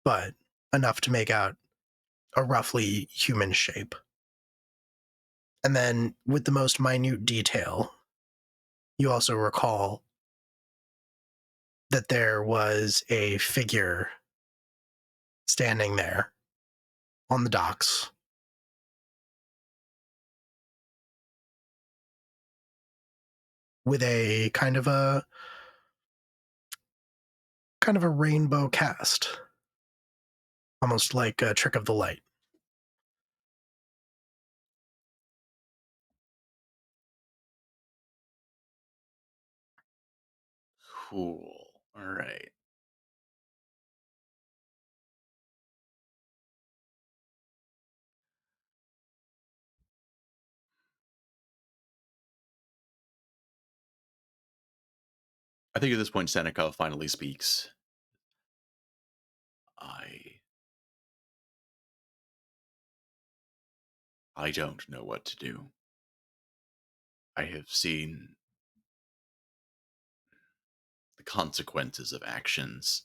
but enough to make out a roughly human shape. And then, with the most minute detail, you also recall that there was a figure standing there on the docks with a kind of a rainbow cast, almost like a trick of the light. Cool. All right. I think at this point, Seneca finally speaks. I don't know what to do. I have seen the consequences of actions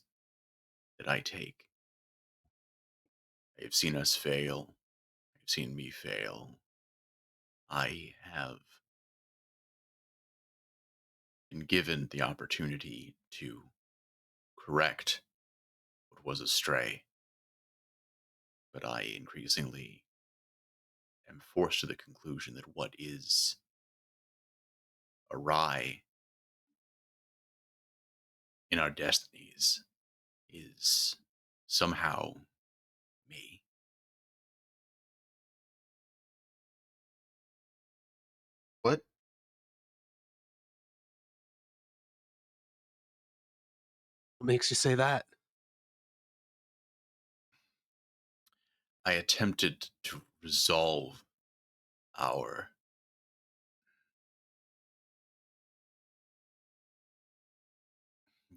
that I take. I have seen us fail. I've seen me fail. I have been given the opportunity to correct what was astray, but I increasingly am forced to the conclusion that what is awry in our destinies is somehow me. What? What makes you say that? I attempted to resolve our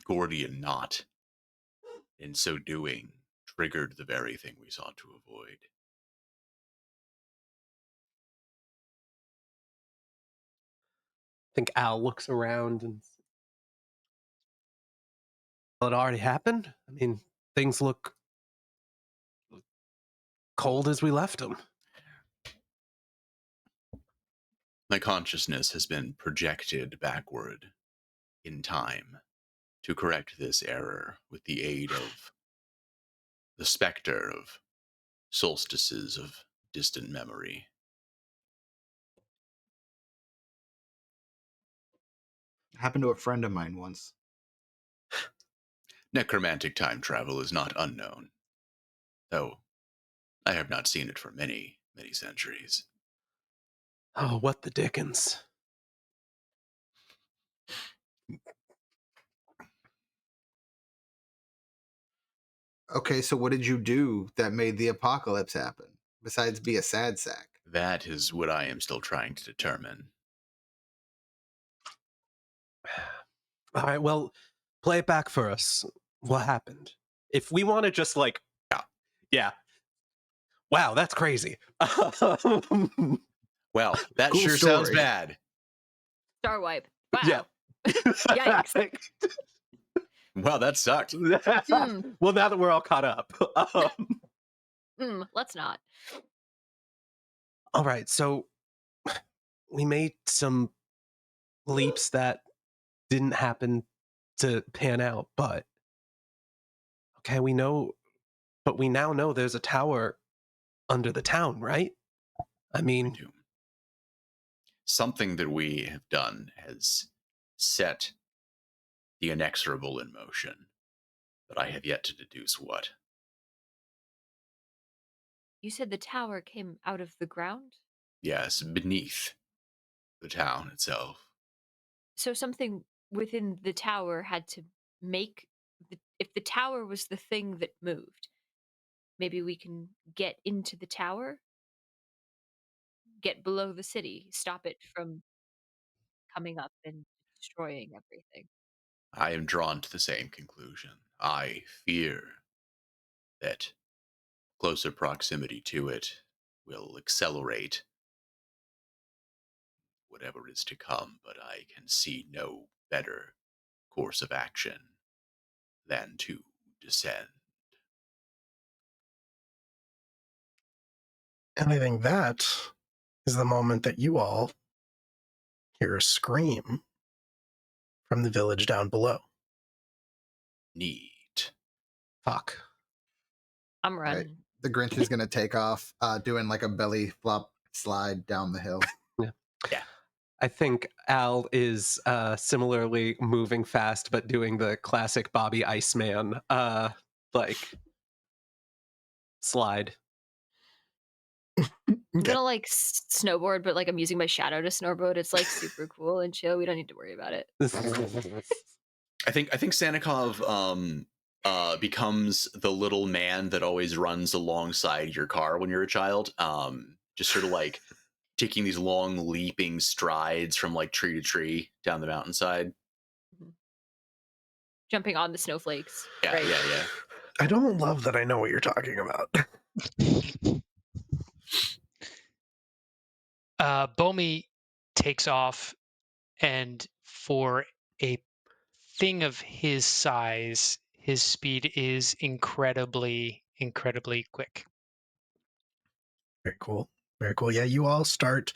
Gordian knot. In so doing, triggered the very thing we sought to avoid. I think Al looks around and well, it already happened. I mean, things look cold as we left them. My consciousness has been projected backward in time to correct this error with the aid of the specter of solstices of distant memory. Happened to a friend of mine once. Necromantic time travel is not unknown, though I have not seen it for many, many centuries. Oh, what the dickens. Okay, so what did you do that made the apocalypse happen? Besides be a sad sack. That is what I am still trying to determine. All right, well, play it back for us. What happened? If we want to just like, yeah. Wow, that's crazy. Well, that Cool sure sounds story. bad. Star wipe. Wow. Yeah. Yikes. Well, that sucked. Well, now that we're all caught up. Let's not. All right, so we made some leaps that didn't happen to pan out, but okay, we now know there's a tower under the town, right? I mean, Something that we have done has set the inexorable in motion, but I have yet to deduce what. You said the tower came out of the ground? Yes, beneath the town itself. So something within the tower had to make if the tower was the thing that moved, maybe we can get into the tower, get below the city, stop it from coming up and destroying everything. I am drawn to the same conclusion. I fear that closer proximity to it will accelerate whatever is to come, but I can see no better course of action than to descend. And I think that is the moment that you all hear a scream from the village down below. Neat. fuck. I'm running. The Grinch is gonna take off, doing like a belly flop slide down the hill. Yeah. I think Al is similarly moving fast, but doing the classic Bobby Iceman like slide. I'm gonna like snowboard, but like I'm using my shadow to snowboard. It's like super cool and chill. We don't need to worry about it. I think Sanikov becomes the little man that always runs alongside your car when you're a child. Just sort of like taking these long leaping strides from like tree to tree down the mountainside. Jumping on the snowflakes. Yeah, right? yeah. I don't love that I know what you're talking about. Bomi takes off, and for a thing of his size, his speed is incredibly, incredibly quick. Very cool. Very cool. Yeah, you all start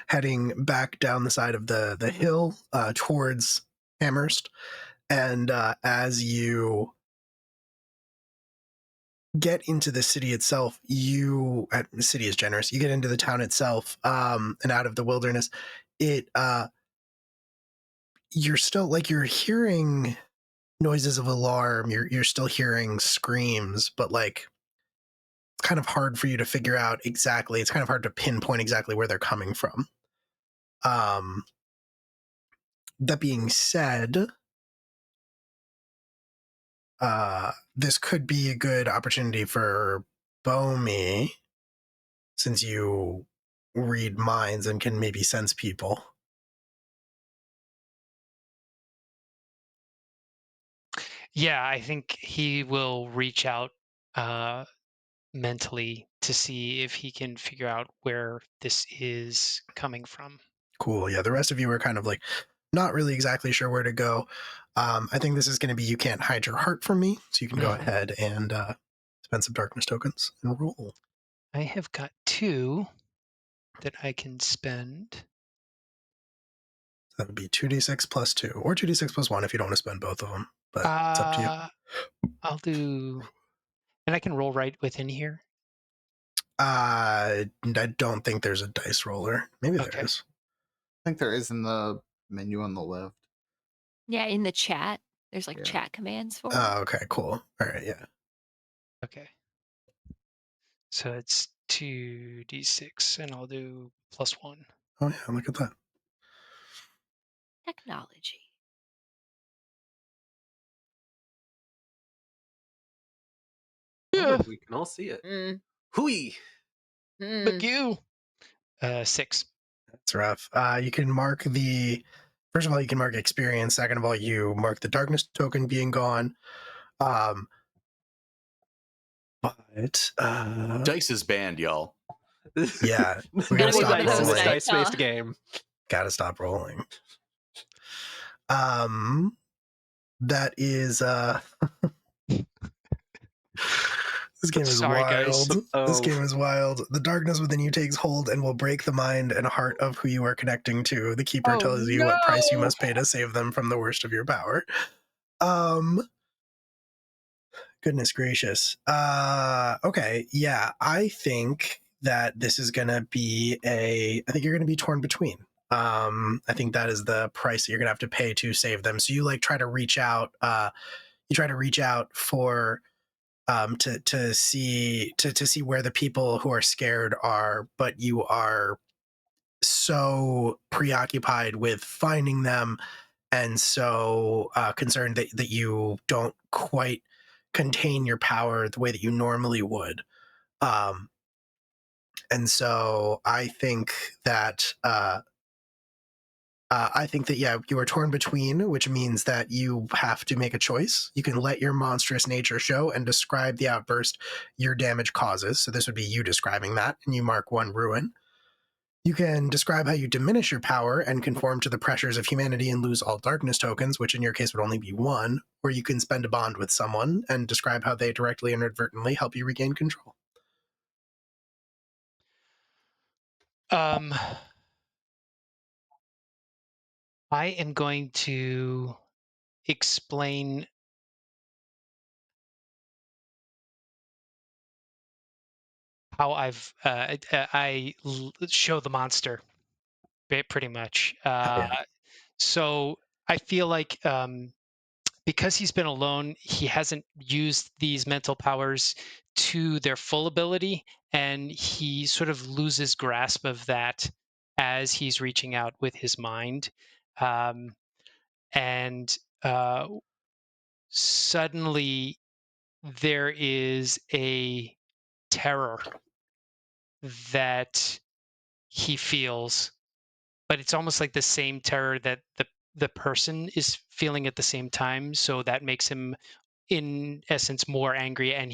heading back down the side of the hill towards Amherst. And as you get into the city itself, the city is generous. You get into the town itself and out of the wilderness. You're still like you're hearing noises of alarm. You're still hearing screams, but like it's kind of hard for you to figure out exactly. It's kind of hard to pinpoint exactly where they're coming from. That being said, this could be a good opportunity for Bomi, since you read minds and can maybe sense people. Yeah, I think he will reach out mentally to see if he can figure out where this is coming from. Cool. Yeah, the rest of you are kind of like not really exactly sure where to go. I think this is going to be you can't hide your heart from me, so you can go ahead and spend some darkness tokens and roll. I have got 2 that I can spend. That would be 2d6 plus 2, or 2d6 plus 1 if you don't want to spend both of them. But it's up to you. I'll do, and I can roll right within here. I don't think there's a dice roller. Maybe Okay. there is. I think there is in the menu on the left. Yeah, in the chat, there's like Yeah. chat commands for it. Oh, okay, cool. All right, yeah. Okay. So it's 2d6, and I'll do plus 1. Oh yeah, look at that. Technology. Oh, we can all see it. Hui. But you, 6. That's rough. You can mark first of all, you can mark experience. Second of all, you mark the darkness token being gone. But Dice is banned, y'all. yeah, we Gotta gotta be stop one of those rolling. nights, Dice-based huh? game. Gotta stop rolling. That is this game is Sorry, wild. guys. This game is wild. The darkness within you takes hold and will break the mind and heart of who you are connecting to. The keeper tells you what price you must pay to save them from the worst of your power. Goodness gracious. Okay, yeah, I think that this is gonna be I think you're gonna be torn between. I think that is the price that you're gonna have to pay to save them. So you like try to reach out, for to see where the people who are scared are, but you are so preoccupied with finding them and so concerned that you don't quite contain your power the way that you normally would. And so I think that yeah, you are torn between, which means that you have to make a choice. You can let your monstrous nature show and describe the outburst your damage causes. So this would be you describing that, and you mark 1 ruin. You can describe how you diminish your power and conform to the pressures of humanity and lose all darkness tokens, which in your case would only be 1, or you can spend a bond with someone and describe how they directly and inadvertently help you regain control. I am going to explain how I show the monster, pretty much. So I feel like because he's been alone, he hasn't used these mental powers to their full ability, and he sort of loses grasp of that as he's reaching out with his mind. And suddenly there is a terror that he feels, but it's almost like the same terror that the person is feeling at the same time. So that makes him, in essence, more angry, and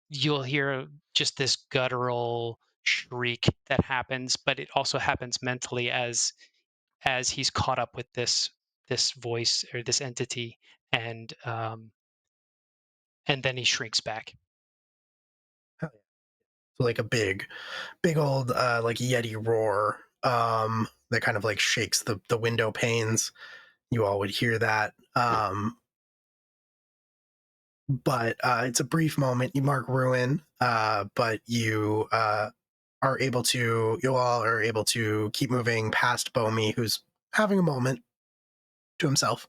you'll hear just this guttural shriek that happens, but it also happens mentally as he's caught up with this voice or this entity, and then he shrinks back. So like a big old like Yeti roar that kind of like shakes the window panes. You all would hear that. But it's a brief moment. You mark ruin, but you all are able to keep moving past Bomi, who's having a moment to himself.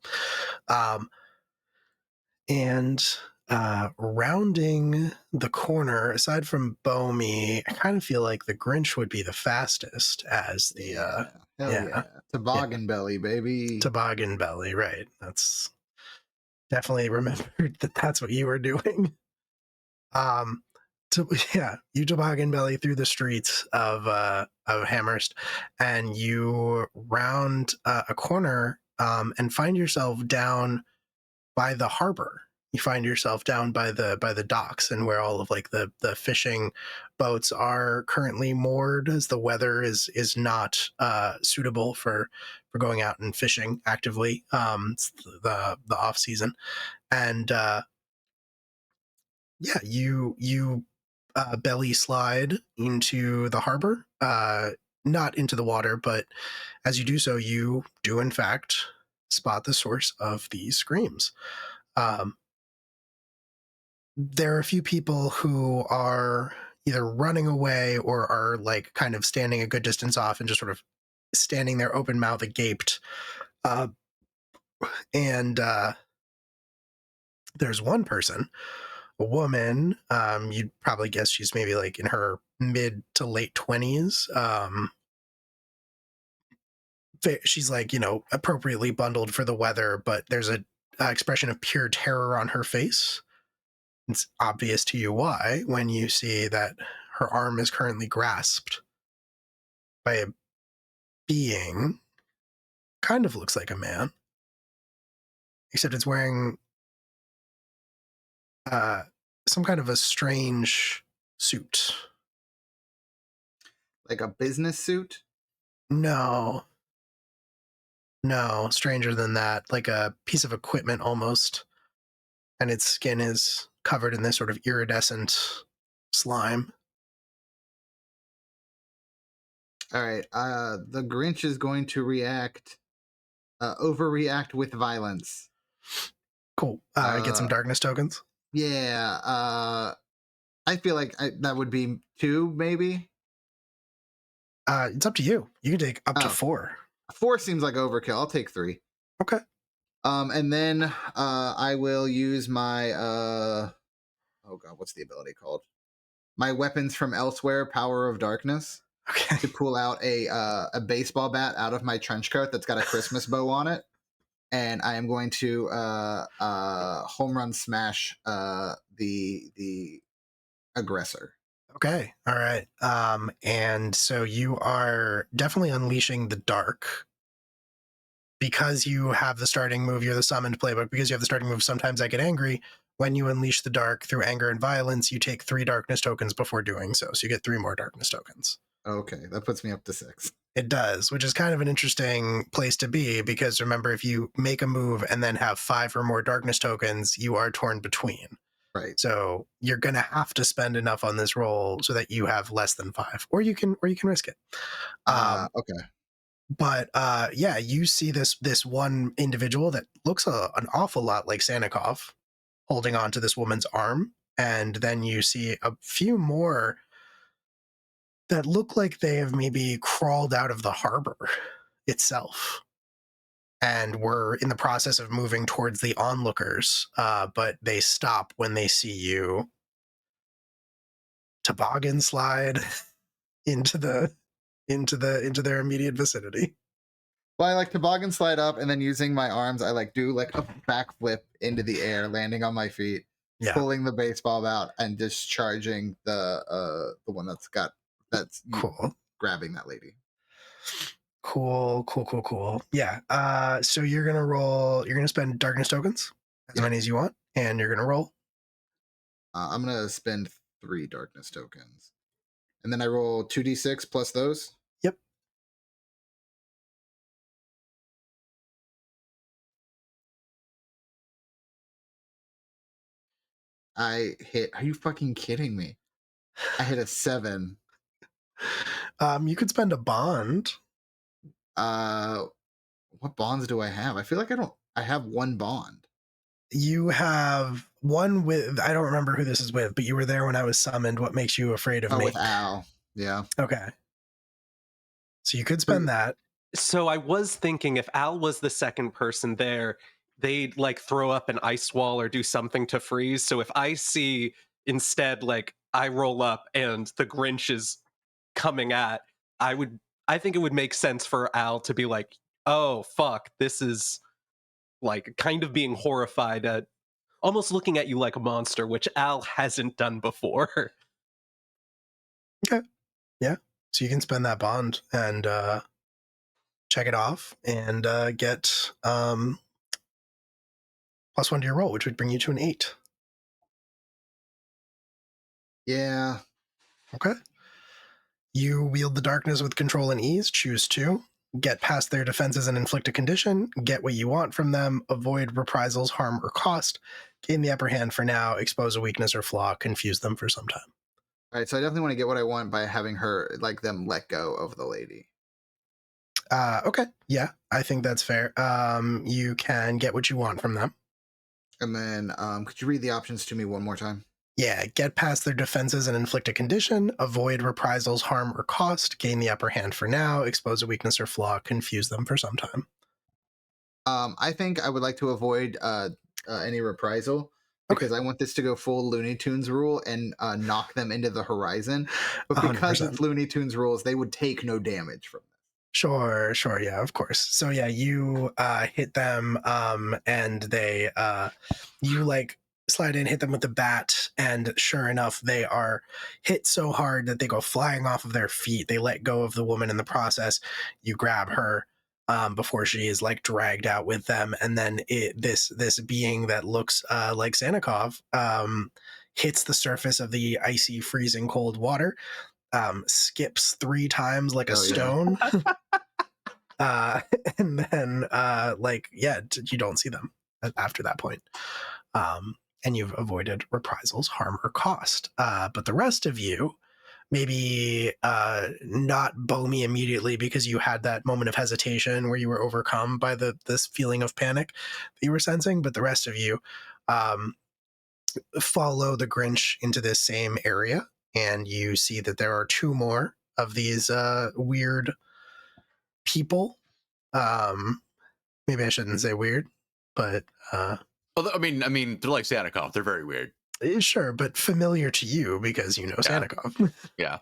And rounding the corner, aside from Bomi, I kind of feel like the Grinch would be the fastest as the Toboggan belly, baby. Toboggan belly, right? That's definitely remembered that's what you were doing. You toboggan belly through the streets of Amherst, and you round a corner and find yourself down by the harbor. You find yourself down by the docks, and where all of like the fishing boats are currently moored, as the weather is not suitable for going out and fishing actively. It's the off season, and you belly slide into the harbor, not into the water, but as you do so, you do in fact spot the source of these screams. There are a few people who are either running away or are like kind of standing a good distance off and just sort of standing there open mouth agaped. And there's one person, a woman. You'd probably guess she's maybe like in her mid to late 20s. She's like, appropriately bundled for the weather, but there's a expression of pure terror on her face. It's obvious to you why when you see that her arm is currently grasped by a being, kind of looks like a man, except it's wearing some kind of a strange suit. Like a business suit? No, stranger than that. Like a piece of equipment almost, and its skin is covered in this sort of iridescent slime. All right. The Grinch is going to overreact with violence. Cool. Get some darkness tokens. Yeah. I feel like that would be 2, maybe. It's up to you. You can take up to 4. 4 seems like overkill. I'll take 3. Okay. And then I will use my oh god, what's the ability called? My weapons from elsewhere, power of darkness. Okay. To pull out a baseball bat out of my trench coat that's got a Christmas bow on it, and I am going to home run smash the aggressor. Okay. All right. And so you are definitely unleashing the dark because you have the starting move. You're the summoned playbook because you have the starting move. Sometimes I get angry. When you unleash the dark through anger and violence, you take 3 darkness tokens before doing so. So you get 3 more darkness tokens. Okay, that puts me up to 6. It does, which is kind of an interesting place to be because remember, if you make a move and then have 5 or more darkness tokens, you are torn between. Right. So you're going to have to spend enough on this roll so that you have less than 5, or you can risk it. Okay. But yeah, you see this one individual that looks an awful lot like Sanikov holding on to this woman's arm, and then you see a few more that look like they have maybe crawled out of the harbor itself and were in the process of moving towards the onlookers, but they stop when they see you toboggan slide into their immediate vicinity. Well, I like toboggan slide up, and then using my arms, I like do like a backflip into the air, landing on my feet, pulling the baseball out, and discharging the one that's cool, grabbing that lady. Cool. Yeah. So you're gonna spend darkness tokens, as many as you want, and you're gonna roll. I'm gonna spend 3 darkness tokens, And then I roll 2d6 plus those. Yep. I hit. Are you fucking kidding me? I hit a 7. You could spend a bond. What bonds do I have? I feel like I have one bond. You have one with, I don't remember who this is with, but you were there when I was summoned. What makes you afraid of me? With Al. Yeah. Okay. So you could spend that. So I was thinking if Al was the second person there, they'd like throw up an ice wall or do something to freeze. So if I see instead, like I roll up and the Grinch is coming at, I think it would make sense for Al to be like, oh fuck, this is like kind of being horrified at almost looking at you like a monster, which Al hasn't done before. Okay. Yeah. So you can spend that bond and check it off and get +1 to your roll, which would bring you to an 8. Yeah. Okay. You wield the darkness with control and ease. Choose 2. Get past their defenses and inflict a condition. Get what you want from them. Avoid reprisals, harm, or cost. Gain the upper hand for now. Expose a weakness or flaw. Confuse them for some time. All right. So I definitely want to get what I want by having her, like, them let go of the lady. Okay. Yeah, I think that's fair. You can get what you want from them. And then, could you read the options to me one more time? Yeah, get past their defenses and inflict a condition, avoid reprisals, harm, or cost, gain the upper hand for now, expose a weakness or flaw, confuse them for some time. I think I would like to avoid any reprisal because I want this to go full Looney Tunes rule and knock them into the horizon. But because 100%. it's Looney Tunes rules, they would take no damage from this. Sure, yeah, of course. So yeah, you hit them and they you like slide in, hit them with the bat, and sure enough, they are hit so hard that they go flying off of their feet. They let go of the woman in the process. You grab her before she is like dragged out with them, and then this being that looks like Sanikov hits the surface of the icy, freezing cold water, skips 3 times like a stone. And then you don't see them after that point. And you've avoided reprisals, harm, or cost. But the rest of you, maybe not bow me immediately because you had that moment of hesitation where you were overcome by this feeling of panic that you were sensing. But the rest of you follow the Grinch into this same area, and you see that there are 2 more of these weird people. Maybe I shouldn't say weird, but well, I mean, they're like Sanikov. They're very weird. Sure, but familiar to you because you know Sanikov. Yeah.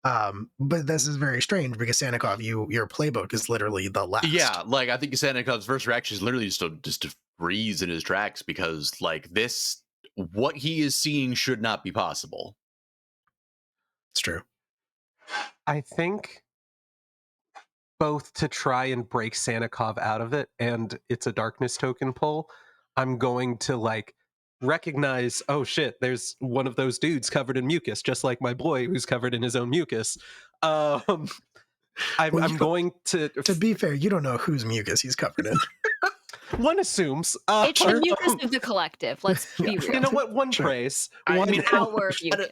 But this is very strange because Sanikov, your playbook is literally the last. Yeah, like I think Sanikov's first reaction is literally just to freeze in his tracks because like what he is seeing should not be possible. It's true. I think both to try and break Sanikov out of it, and it's a darkness token pull, I'm going to like recognize, oh shit, there's one of those dudes covered in mucus, just like my boy who's covered in his own mucus. I'm going to be fair, you don't know whose mucus he's covered in. One assumes. It's the mucus of the collective. Let's be real. You know what? One praise. I mean, our mucus.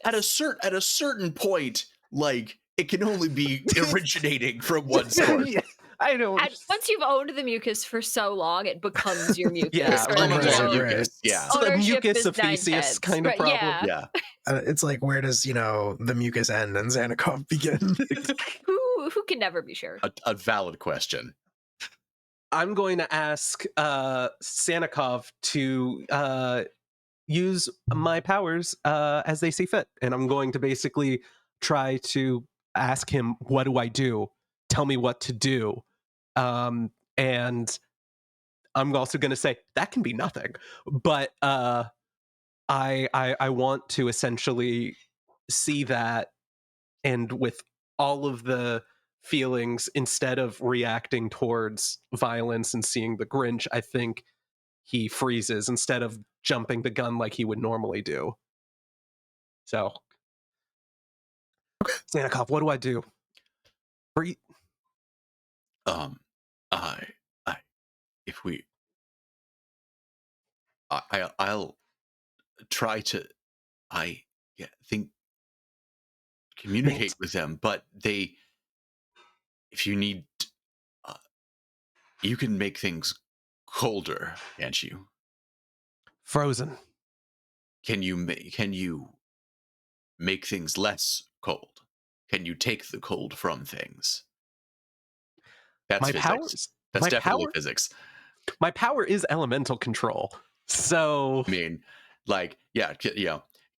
at a certain point, like it can only be originating from one source. Yeah, I don't. Once you've owned the mucus for so long, it becomes your mucus. Yeah, mucus. Yeah, it's the Ownership mucus is of Theseus kind of problem. Yeah. It's like, where does the mucus end and Sanikov begin? Who can never be sure? A valid question. I'm going to ask Sanikov to use my powers as they see fit. And I'm going to basically try to ask him, what do I do? Tell me what to do. And I'm also going to say, that can be nothing. But I want to essentially see that, and with all of the feelings, instead of reacting towards violence and seeing the Grinch, I think he freezes instead of jumping the gun like he would normally do. So Sanikov, what do I do? Breathe. I, if we, I'll try to, think communicate with them, but if you need, you can make things colder, can't you? Frozen. Can you make things less cold? Can you take the cold from things? That's My physics. powers. That's my definitely power. physics. My power is elemental control. So I mean,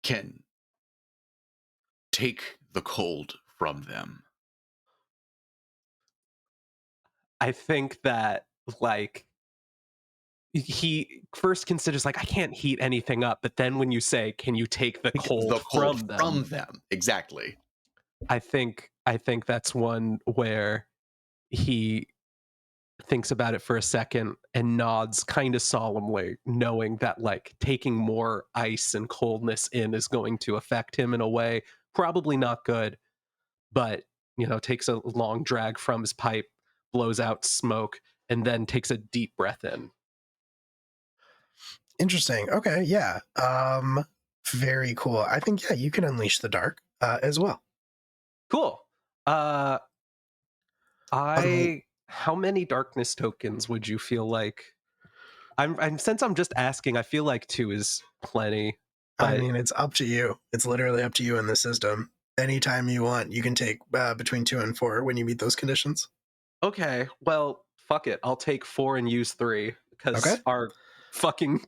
can take the cold from them. I think that like he first considers like I can't heat anything up, but then when you say, "Can you take the cold, The cold from them?" from them. Exactly. I think that's one where he thinks about it for a second and nods kind of solemnly, knowing that like taking more ice and coldness in is going to affect him in a way probably not good, but takes a long drag from his pipe, blows out smoke, and then takes a deep breath in. Interesting. Okay, yeah. Very cool. I think you can unleash the dark as well. Cool. How many darkness tokens would you feel like? I'm since I'm just asking, I feel like 2 is plenty. I But mean, it's up to you. It's literally up to you in the system. Anytime you want, you can take between 2 and 4 when you meet those conditions. okay, well, fuck it. I'll take 4 and use 3 because Okay. our fucking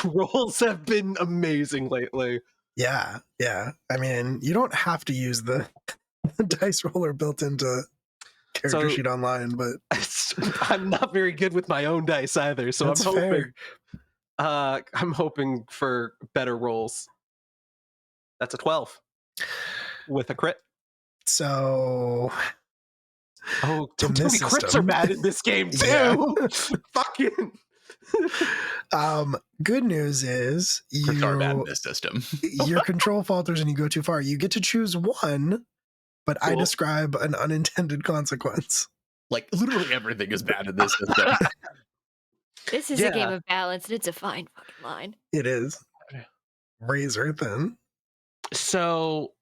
rolls have been amazing lately. Yeah. I mean, you don't have to use the dice roller built into character sheet online, but I'm not very good with my own dice either, so that's I'm hoping fair. I'm hoping for better rolls. That's a 12 with a crit. So Oh, in don't tell me this crits system- are bad in this game too. Yeah. Fucking. Good news is Crits are bad in this system. your control falters and you go too far. You get to choose one, but I Cool. describe an unintended consequence. Like literally everything is bad in this system. This is a game Yeah. of balance, and it's a fine fucking line. It is razor thin. So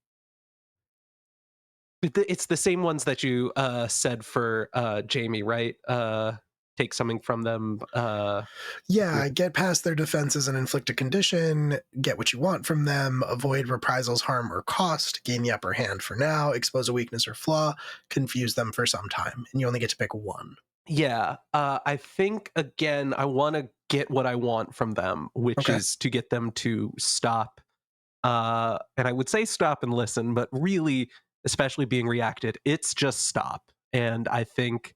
it's the same ones that you said for Jamie, right? Take something from them. Yeah, get past their defenses and inflict a condition, get what you want from them, avoid reprisals, harm, or cost, gain the upper hand for now, expose a weakness or flaw, confuse them for some time. And you only get to pick one. Yeah, I think again, I want to get what I want from them, which is to get them to stop. And I would say stop and listen, but really, especially being reacted, it's just stop. And I think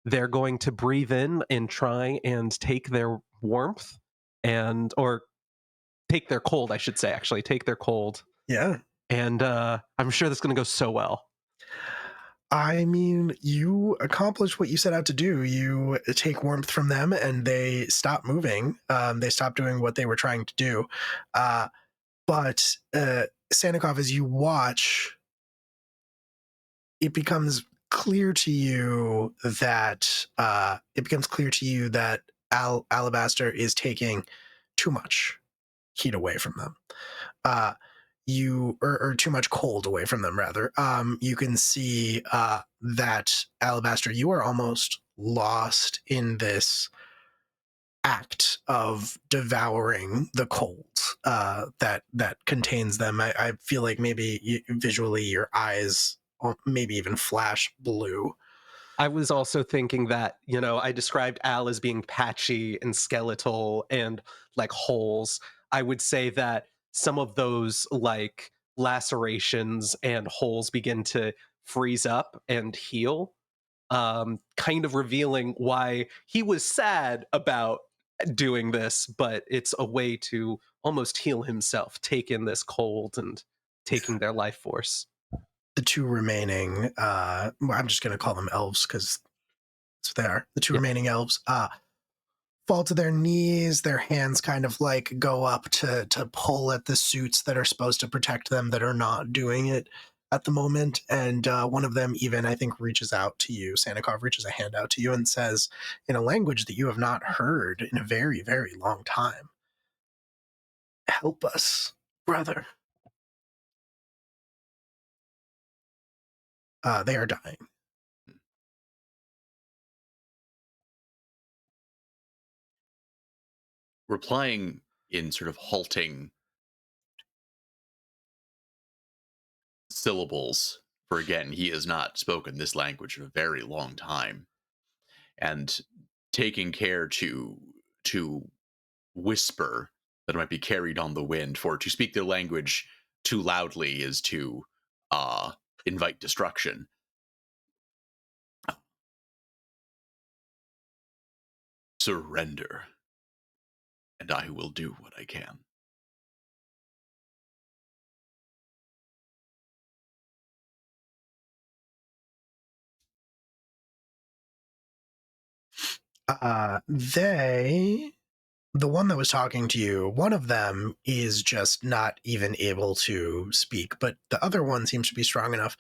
they're going to breathe in and try and take their warmth or take their cold, I should say, actually take their cold. Yeah. And I'm sure that's going to go so well. I mean, you accomplish what you set out to do. You take warmth from them and they stop moving. They stop doing what they were trying to do. But Sanikov, as you watch, it becomes clear to you that Alabaster is taking too much heat away from them. Or too much cold away from them, rather. You can see that Alabaster, you are almost lost in this act of devouring the cold that contains them. I feel like maybe visually your eyes maybe even flash blue. I was also thinking that, I described Al as being patchy and skeletal and like holes. I would say that some of those like lacerations and holes begin to freeze up and heal, kind of revealing why he was sad about doing this, but it's a way to almost heal himself, take in this cold and taking their life force. The two remaining, I'm just going to call them elves because that's what they are. The two remaining elves fall to their knees. Their hands kind of like go up to pull at the suits that are supposed to protect them that are not doing it. at the moment, and one of them even, I think, reaches out to you. Sanikov reaches a hand out to you and says, in a language that you have not heard in a very, very long time, "Help us, brother. They are dying." Replying in sort of halting syllables, for again, he has not spoken this language in a very long time, and taking care to whisper that it might be carried on the wind, for to speak their language too loudly is to invite destruction. Surrender, and I will do what I can. The one that was talking to you, one of them is just not even able to speak, but the other one seems to be strong enough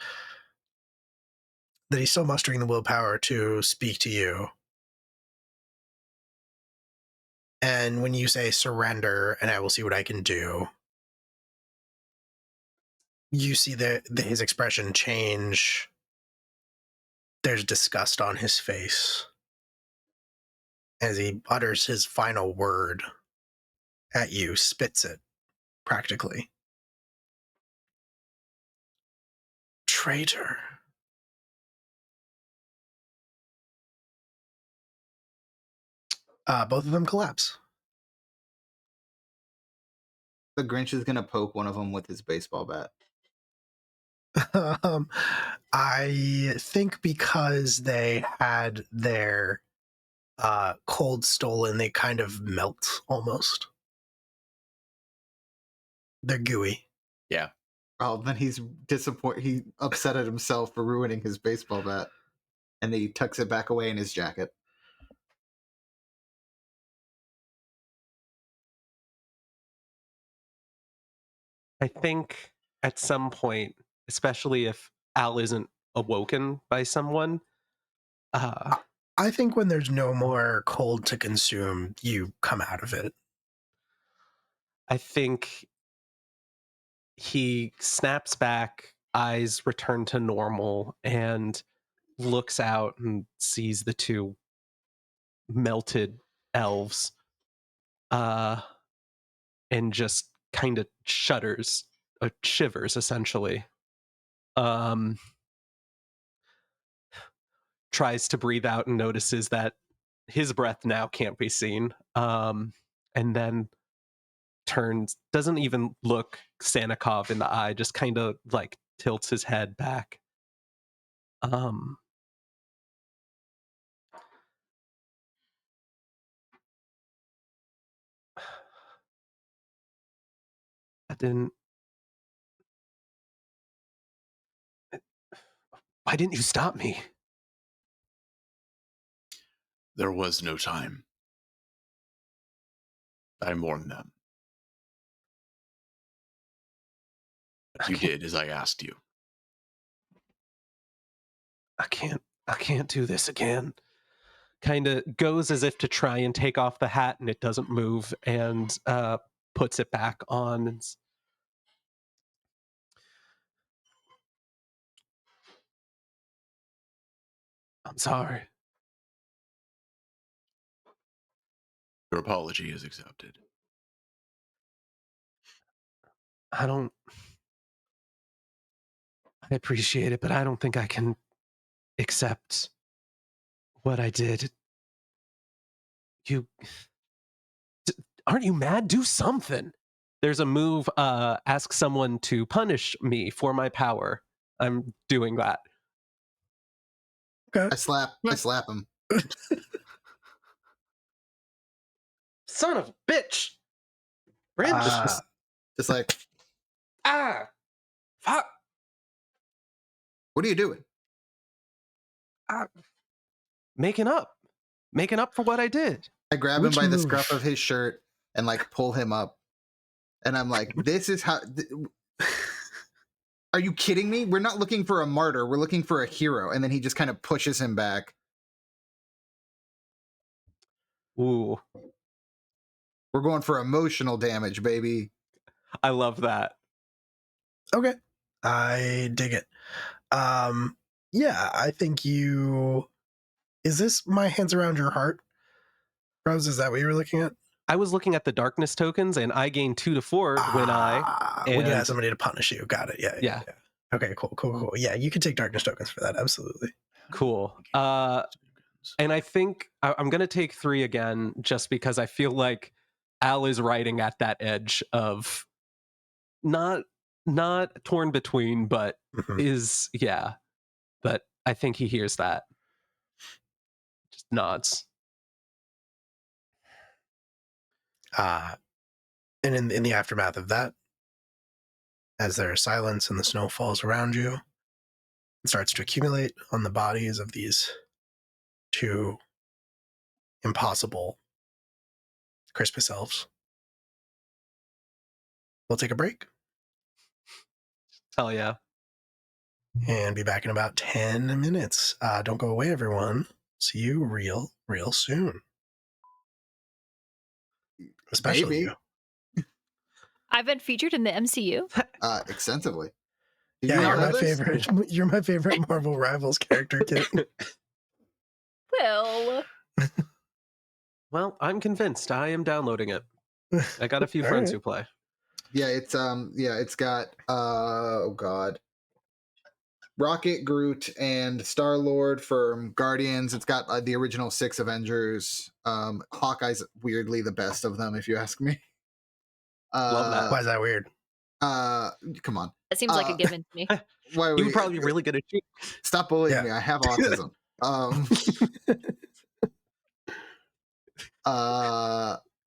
that he's still mustering the willpower to speak to you. And when you say surrender and I will see what I can do, you see his expression change. There's disgust on his face as he utters his final word at you, spits it, practically. Traitor. Both of them collapse. The Grinch is gonna poke one of them with his baseball bat. I think because they had their cold stolen, they kind of melt almost. They're gooey. Yeah. Oh, then he's disappointed. He upset at himself for ruining his baseball bat, and then he tucks it back away in his jacket. I think at some point, especially if Al isn't awoken by someone, I think when there's no more cold to consume, you come out of it. I think he snaps back, eyes return to normal, and looks out and sees the two melted elves, and just kind of shudders, shivers essentially. Tries to breathe out and notices that his breath now can't be seen, and then turns, doesn't even look Sanikov in the eye, just kind of like tilts his head back. I didn't. Why didn't you stop me? There was no time. I mourned them. But you did as I asked you. I can't do this again. Kind of goes as if to try and take off the hat, and it doesn't move, and puts it back on. I'm sorry. Your apology is accepted. I appreciate it, but I don't think I can accept what I did. Aren't you mad? Do something. There's a move, ask someone to punish me for my power. I'm doing that. Okay. I slap him. Son of a bitch. Bridge. Just like, Fuck. what are you doing? Making up for what I did. I grab Which him by the move? scruff of his shirt and like pull him up, and I'm like, "This is how." Are you kidding me? We're not looking for a martyr. We're looking for a hero. And then he just kind of pushes him back. Ooh, We're going for emotional damage, baby. I love that. Okay. I dig it. Yeah, I think you... Is this My Hands Around Your Heart? Rose, is that what you were looking at? I was looking at the darkness tokens, and I gained 2 to 4 when When you and- have somebody to punish you. Got it. Yeah. Okay, cool. Yeah, you can take darkness tokens for that. Absolutely. Cool. And I think I'm going to take 3 again, just because I feel like Al is riding at that edge of not torn between, but Mhm. But I think he hears that. Just nods. And in the aftermath of that, as there is silence and the snow falls around you, it starts to accumulate on the bodies of these 2 impossible Crispus elves. We'll take a break Hell yeah. and be back in about 10 minutes. Don't go away, everyone. See you real soon. Especially Maybe. you. I've been featured in the MCU. Extensively. Did Yeah, you you're not know my this? favorite. You're my favorite Marvel Rivals character, Kit. Well, Well, I'm convinced. I am downloading it. I got a few All friends right. who play. Yeah, it's got oh god. Rocket, Groot, and Star-Lord from Guardians. It's got the original 6 Avengers. Hawkeye's weirdly the best of them, if you ask me. Love that. Why is that weird? Come on. that seems like a given to me. Why He we, would probably be really good at shooting. stop bullying Yeah. me. I have autism.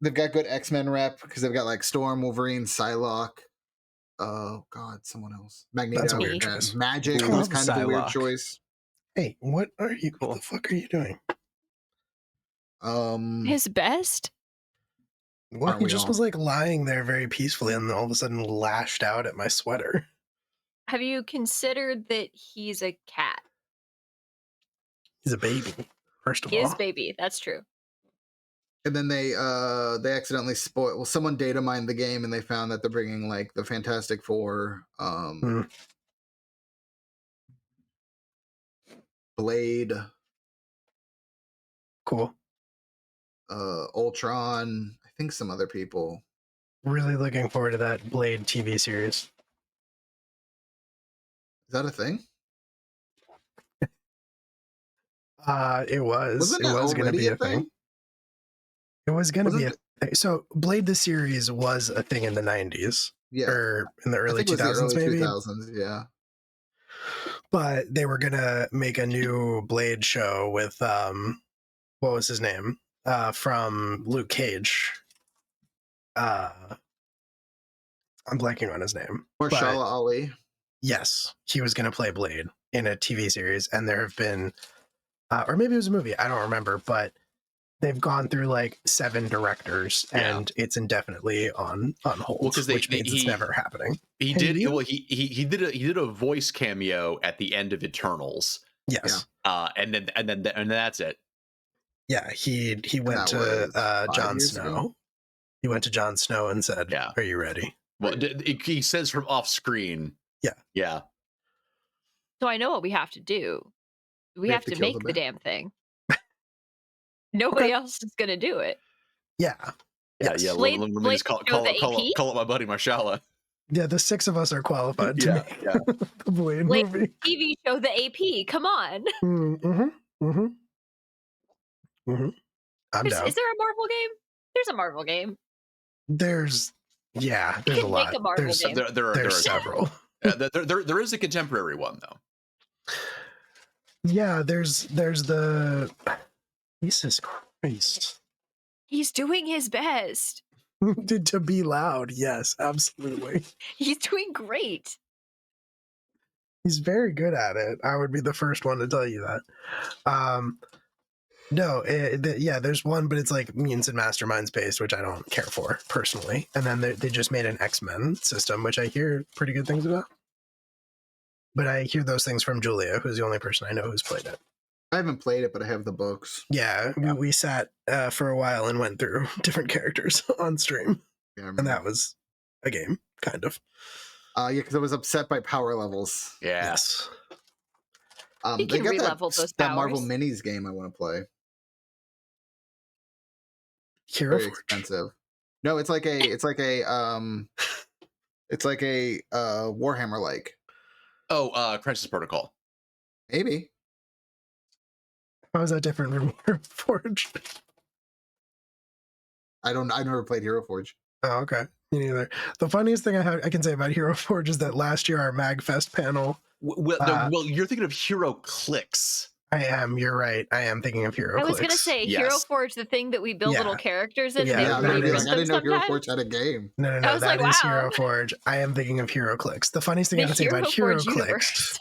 They've got good X-Men rep because they've got like Storm, Wolverine, Psylocke. Oh god, someone else. Magneto. That's a weird and choice. Magic Ooh, was kind of a weird Psylocke. choice. Hey, what are you? Cool. What the fuck are you doing? His best? Well, Aren't he we just all? was like lying there very peacefully, and all of a sudden lashed out at my sweater. Have you considered that he's a cat? He's a baby. First of He all, is baby. That's true. And then they accidentally spoiled. Well, someone data mined the game and they found that they're bringing like the Fantastic Four, Blade, cool. Ultron. I think some other people. Really looking forward to that Blade TV series. Is that a thing? It was. Wasn't It that was going to already be a a thing. It was going to be a Wasn't thing. So Blade the series was a thing in the 90s Yeah, or in the I early think it was 2000s the early maybe. 2000s. Yeah. But they were going to make a new Blade show with what was his name? From Luke Cage. I'm blanking on his name. Or but Shala Ali. yes, he was going to play Blade in a TV series, and there have been, or maybe it was a movie, I don't remember, but they've gone through like 7 directors, and it's indefinitely on hold, Well, 'cause which means it's never happening. He Hey, did. you? Well, he did a voice cameo at the end of Eternals. Yes. And then that's it. Yeah, he went that was to 5 Jon years Snow. ago? He went to Jon Snow and said, Yeah. "Are you ready?" Well, he says from off screen. Yeah. So I know what we have to do. We have to kill make the the bat. damn thing. Nobody Okay. else is going to do it. Yeah. Yeah. Yes. Yeah. Blade- Let me Blade just call show the up my buddy Marshala. Yeah, the 6 of us are qualified to Yeah. make Yeah. the Blade Blade- movie. TV show the AP. Come on. I'm down. Is there a Marvel game? There's a Marvel game. There's You a can lot. make a Marvel There's game. There are there's several. several. There is a contemporary one though. Yeah, there's the Jesus Christ. He's doing his best. To be loud, yes, absolutely. He's doing great. He's very good at it. I would be the first one to tell you that. No, there's one, but it's like Mutants and Masterminds based, which I don't care for personally. And then they just made an X-Men system, which I hear pretty good things about. but I hear those things from Julia, who's the only person I know who's played it. I haven't played it, but I have the books. Yeah, we sat for a while and went through different characters on stream, Yeah, I and remember. that was a game, kind of. Yeah, because I was upset by power levels. Yeah. Yes. You They can got re-level those that Marvel powers. Minis game I want to play. Hero Very Forge. expensive. No, it's like a Warhammer like. Oh, Crisis Protocol. Maybe. How is that different from Hero Forge? I've never played Hero Forge. Oh, okay. Me neither. The funniest thing I can say about Hero Forge is that last year our MagFest panel. Well, you're thinking of Hero Clicks. You're right. I am thinking of Hero I was Clicks. gonna say Yes. Hero Forge, the thing that we build Yeah. little characters in. Yeah, and Yeah, they that I is- resist them didn't know Hero sometimes. Forge had a game. No, I was that like, is wow. Hero Forge. I am thinking of Hero Clicks. The funniest thing I The can say about Hero Forge Clicks universe.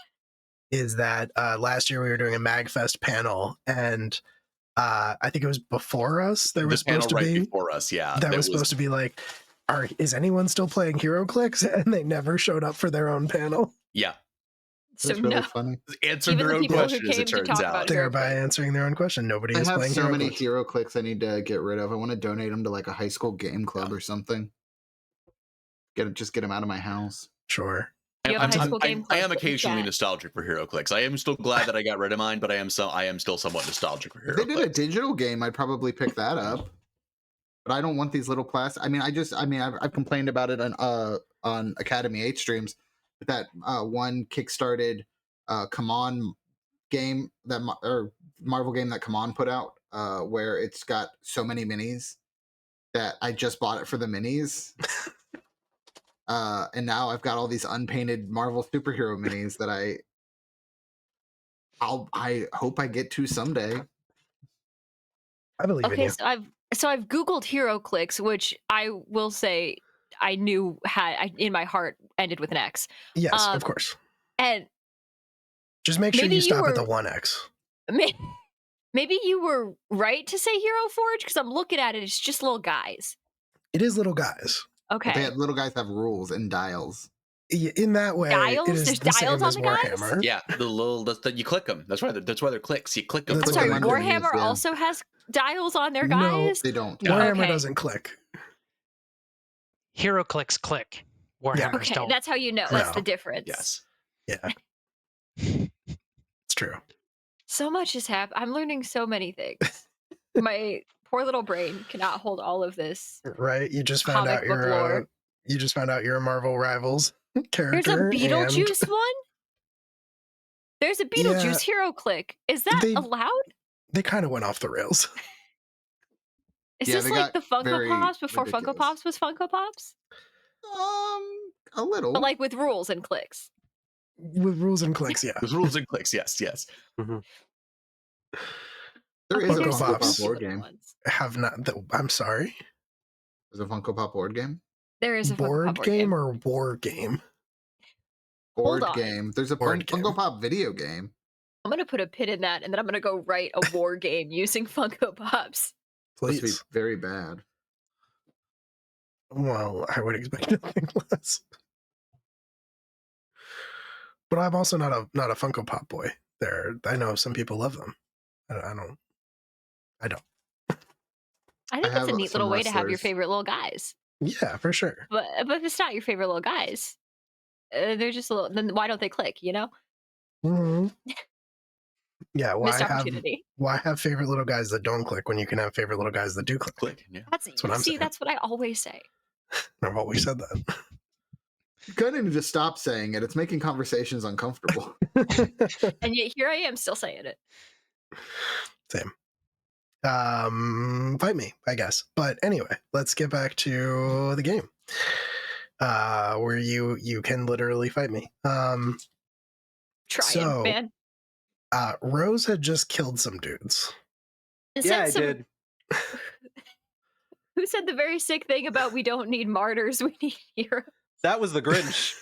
is that last year we were doing a MagFest panel, and I think it was before us. There was The panel supposed to right be before us, yeah. that was supposed to be like, is anyone still playing Hero Clicks? And they never showed up for their own panel. Yeah. So That's really no, funny. Answered Even their the own people who question, as came it to turns talk out. about it. Hero Thereby Clicks. answering their own question. Nobody I is have playing so Hero many Clicks. Hero Clicks I need to get rid of. I want to donate them to like a high school game club or something. Just get them out of my house. Sure. You have a high school game I club am in the occasionally chat. nostalgic for Hero Clicks. I am still glad that I got rid of mine, but I am still somewhat nostalgic for If Hero they did a Clicks. digital game, I'd probably pick that up. But I don't want these little plastic. I've complained about it on Academy 8 streams. But that one kickstarted Come On game or Marvel game that Come On put out, where it's got so many minis that I just bought it for the minis. And now I've got all these unpainted Marvel superhero minis that I hope I get to someday. I believe in Okay, you. so I've Googled Hero Clicks, which I will say I knew in my heart ended with an X. Yes, of course. And Just make sure maybe you you stop at the were- 1X. maybe you were right to say Hero Forge because I'm looking at it. It's just little guys. It is little guys. But Okay. little guys have rules and dials. In that way, Dials? it is There's the same dials on as the guys? Warhammer. Yeah, you click them. That's why they're clicks. You click them. That's I'm what sorry, I'm underneath, Warhammer yeah. also has dials on their No. guys? They don't. Warhammer Okay. doesn't click. Hero clicks click. Warhammers Okay, don't. that's how you know. That's No. the difference. Yes. Yeah. It's true. So much has happened. I'm learning so many things. My poor little brain cannot hold all of this. Right? You just found Comic out book lore. you just found out you're a Marvel Rivals There's character. a Beetlejuice one? There's a Beetlejuice Yeah. Hero Click. Is that They- allowed? They kind of went off the rails. Is Yeah, this they like the got Funko very Pops before Funko ridiculous. Pops was Funko Pops? A little. But like with rules and clicks. With rules and clicks, yeah. There's rules and clicks. Yes, yes. there Okay, is a Funko there's Funko Pops. Pop some board cute game. ones. Have not. I'm sorry. There's a Funko Pop board game. There is a Funko Board Pop board game or war game? Board on. game. There's a Board Funko game. Pop video game. I'm gonna put a pin in that, and then I'm gonna go write a war game using Funko Pops. Must be Please. very bad. Well, I would expect nothing less. But I'm also not a Funko Pop boy. I know some people love them. I don't. I think I it's a have neat some little way to have your wrestlers. favorite little guys. Yeah, for sure. But if it's not your favorite little guys, they're just a little. Then why don't they click? You know, Mhm. Yeah, missed opportunity. why have favorite little guys that don't click when you can have favorite little guys that do click? Click. Yeah. That's what I'm see, saying. that's what I always say. I've always said that. You kind of need to stop saying it. It's making conversations uncomfortable. And yet here I am still saying it. Same. Fight me, I guess. But anyway, let's get back to the game. Where you can literally fight me. Trying, So- man. Rose had just killed some dudes. And Yeah, I said some- did. Who said the very sick thing about we don't need martyrs, we need heroes? That was the Grinch.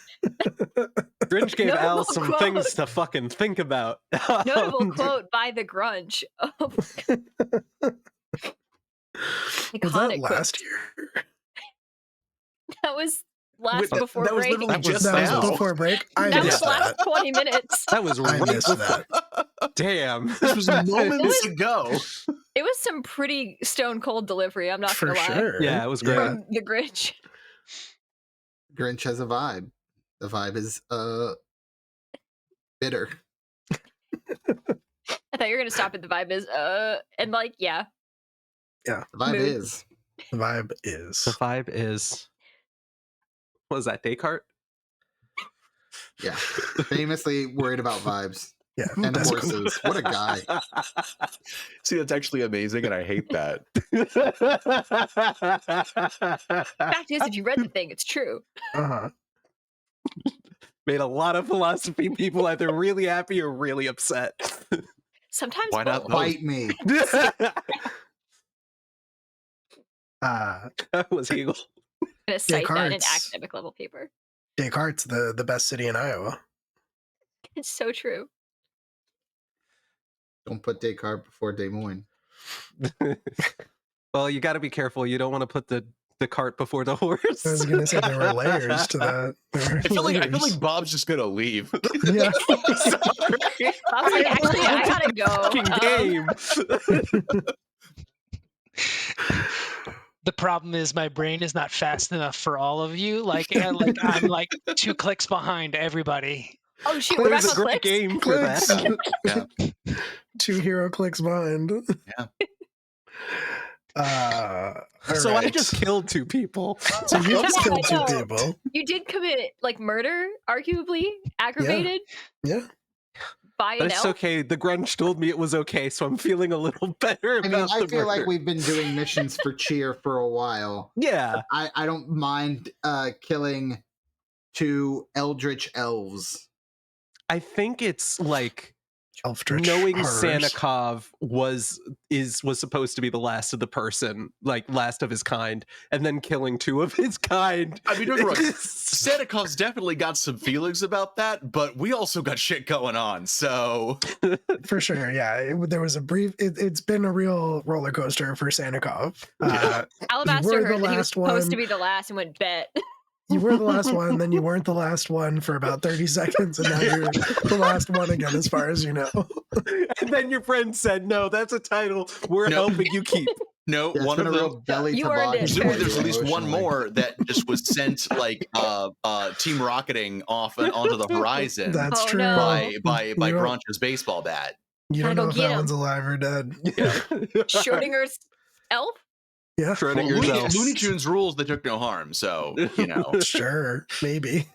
Grinch gave Notable Al some quote. things to fucking think about. Notable quote by the Grunge. Oh, Was that iconic quote. last year? That was last That before was break. literally That was- just That now. was before break. I That was missed the last that. 20 minutes. That was I right missed before. that. Damn. This was moments ago. It was some pretty stone cold delivery, I'm not For gonna lie. sure. Yeah, it was great. From the Grinch. Grinch has a vibe. The vibe is bitter. I thought you were gonna stop at the vibe is and like yeah. The vibe Mood. is. The vibe is. The vibe is. What was that, Descartes? Yeah. Famously worried about vibes. Yeah. And that's horses. What a guy. See, that's actually amazing, and I hate that. Fact is, if you read the thing, it's true. Uh-huh. Made a lot of philosophy people either really happy or really upset. Sometimes Why not both. both? Bite me. That was Hegel. I'm gonna cite that in Descartes. academic level paper. Descartes, the best city in Iowa. It's so true. Don't put Descartes before Des Moines. Well, you got to be careful. You don't want to put the cart before the horse. I was gonna say there were layers to that. There were I feel layers. like Bob's just gonna leave. Yeah. I was like, actually, I gotta go. Fucking game. The problem is my brain is not fast enough for all of you. I'm like 2 clicks behind everybody. Oh shoot, we're back There's a on great clicks. game for Clicks. that. Yeah. 2 hero clicks behind. Yeah. So I alright. just killed 2 people. So you just Yeah, killed I 2 know. people. You did commit like murder, arguably aggravated Yeah. by But an it's elf. okay. The Grunge told me it was okay, so I'm feeling a little better I about mean, I the feel like murder. we've been doing missions for cheer for a while. Yeah. I don't mind killing 2 eldritch elves. I think it's like Elfdritch knowing horrors. Sanikov was supposed to be the last of the person, like last of his kind, and then killing 2 of his kind. I mean, don't get me wrong. Sanikov's definitely got some feelings about that, but we also got shit going on. So For sure, yeah. There was a brief. It's been a real roller coaster for Sanikov. Alabaster were the heard that he was last supposed one. to be the last and went bet. You were the last one, then you weren't the last one for about 30 seconds, and now you're the last one again, as far as you know. And then your friend said, "No, that's a title we're No. helping you keep." no, Yeah, it's one been of a them. real belly You to earned bottom. it. Presumably, there's at least one emotionally. more that just was sent like team rocketing off and onto the horizon That's Oh, true. no. by You don't- Grancha's baseball bat. You Gotta don't know go if get that him. one's alive or dead. Schrodinger's elf? Yeah, Well, Schrodinger's Looney, elf. Looney Tunes rules, they took no harm, so you know. sure, maybe.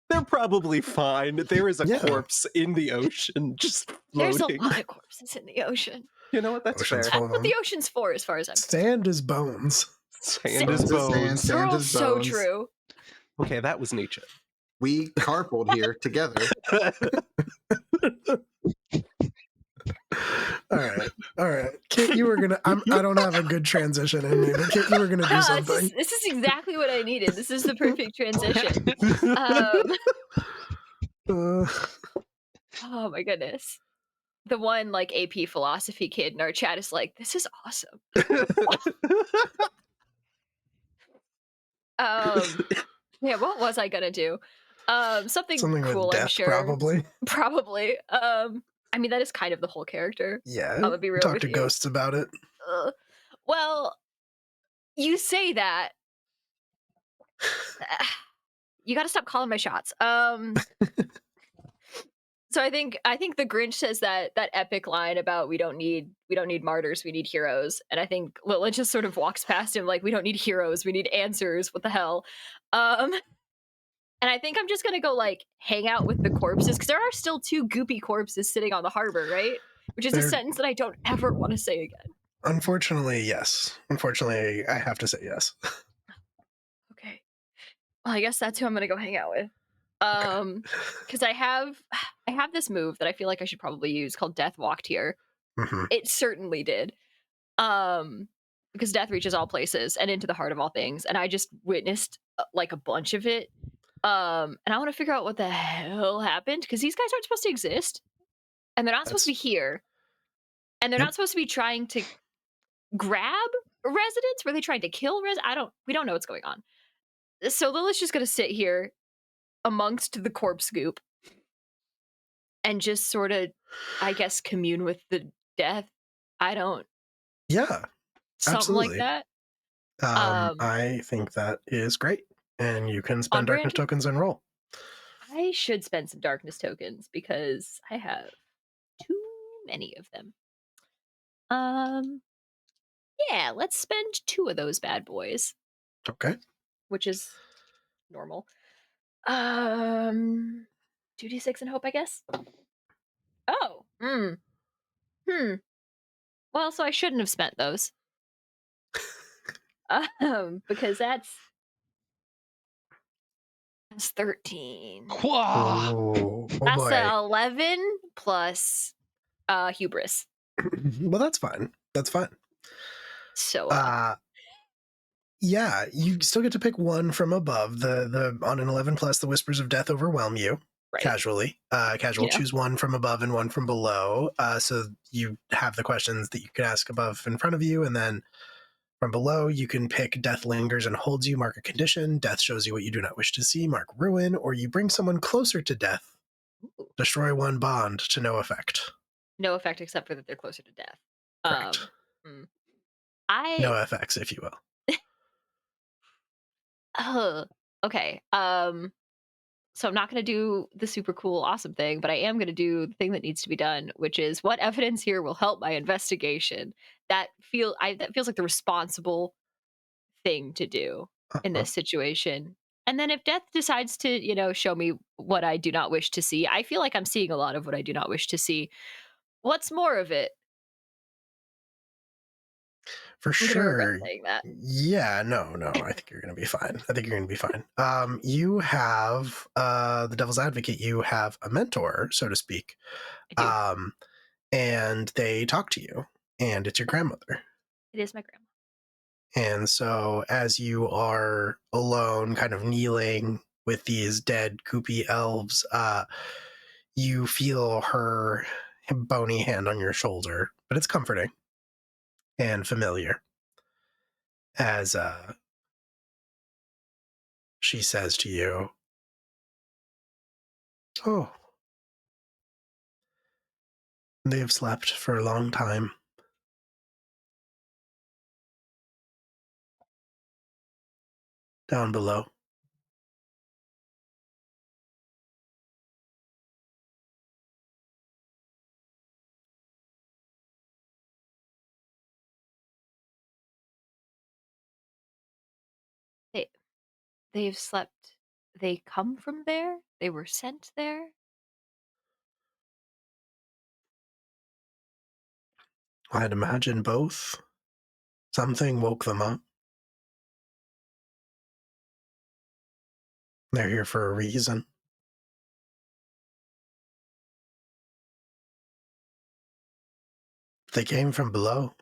They're probably fine. There is a Yeah. corpse in the ocean just There's a floating. lot of corpses in the ocean. You know what? That's Ocean's fair. full That's of what them. the ocean's for, as far as I'm Sand is bones. Sand is Bones is sand, bones. sand They're all is so bones. true. Okay, that was Nietzsche. We carpooled here together. All right. Kit, you were gonna. I don't have a good transition in me, but Kit, you were gonna do No, something. this is exactly what I needed. This is the perfect transition. Oh my goodness. The one like AP philosophy kid in our chat is like, this is awesome. Yeah, what was I gonna do? Something Something cool, with I'm death, sure. probably. Probably. I mean, that is kind of the whole character. Yeah. I'm gonna be real Talk with to you. ghosts about it. Well, you say that. You got to stop calling my shots. So I think the Grinch says that epic line about we don't need martyrs, we need heroes, and I think Lilith just sort of walks past him like we don't need heroes, we need answers. What the hell? And I think I'm just gonna go like hang out with the corpses because there are still 2 goopy corpses sitting on the harbor, right? Which is a They're- sentence that I don't ever want to say again. Unfortunately, yes. Unfortunately, I have to say yes. Okay. Well, I guess that's who I'm gonna go hang out with. Because I have this move that I feel like I should probably use called Death Walked here. Mhm. It certainly did. Because death reaches all places and into the heart of all things, and I just witnessed like a bunch of it. And I want to figure out what the hell happened because these guys aren't supposed to exist, and they're not supposed to be here, and they're Yep. not supposed to be trying to grab residents. Were they trying to kill we don't know what's going on. So Lilith's just gonna sit here amongst the corpse goop and just sort of, I guess, commune with the death. I don't, Yeah, something like absolutely. that. Um, I think that is great. And you can on spend darkness brand. tokens and roll. I should spend some darkness tokens because I have too many of them. Yeah, let's spend 2 of those bad boys, Okay. which is normal. 2d6 and hope, I guess. Oh, well, so I shouldn't have spent those. Because that's 13. Whoa. Oh That's boy. 11 plus hubris. Well, that's fine. That's fine. So Yeah, you still get to pick one from above. The on an 11 plus, the whispers of death overwhelm you. right. Casually. Casual, Yeah. choose one from above and one from below. So you have the questions that you can ask above in front of you, and then from below, you can pick death lingers and holds you, mark a condition. Death shows you what you do not wish to see, mark ruin, or you bring someone closer to death. Ooh. Destroy one bond to no effect. No effect except for that they're closer to death. Correct. I No effects, if you will. okay. So I'm not going to do the super cool, awesome thing, but I am going to do the thing that needs to be done, which is what evidence here will help my investigation. That feels like the responsible thing to do in Uh-huh. this situation. And then if death decides to, show me what I do not wish to see, I feel like I'm seeing a lot of what I do not wish to see. What's more of it? For I'm gonna regret sure. saying that. Yeah, no. I think you're going to be fine. You have the devil's advocate. You have a mentor, so to speak. I do. And they talk to you, and it's your grandmother. It is my grandma. And so as you are alone, kind of kneeling with these dead Koopy elves, you feel her bony hand on your shoulder, but it's comforting and familiar as she says to you, "Oh, they have slept for a long time. Down below." They've slept. They come from there? They were sent there? I'd imagine both. Something woke them up. They're here for a reason. They came from below.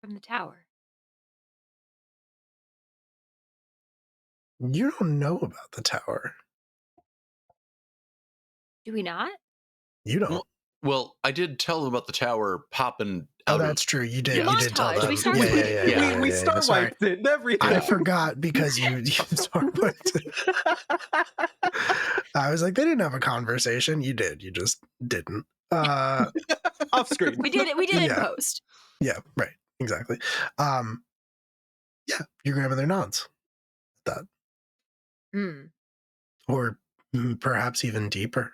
From the tower. You don't know about the tower. Do we not? You don't. Well, I did tell them about the tower popping Oh, out that's of. true. You did. We You did tell montage. them. We start yeah, with yeah, it. yeah, yeah, yeah, we yeah, star sorry. wiped it and everything. I forgot because you star wiped it. I was like, they didn't have a conversation. You did. You just didn't. Off screen. We did it. We did it in Yeah. post. Yeah, right. Exactly. Yeah, your grandmother nods. That. Hmm. Or perhaps even deeper.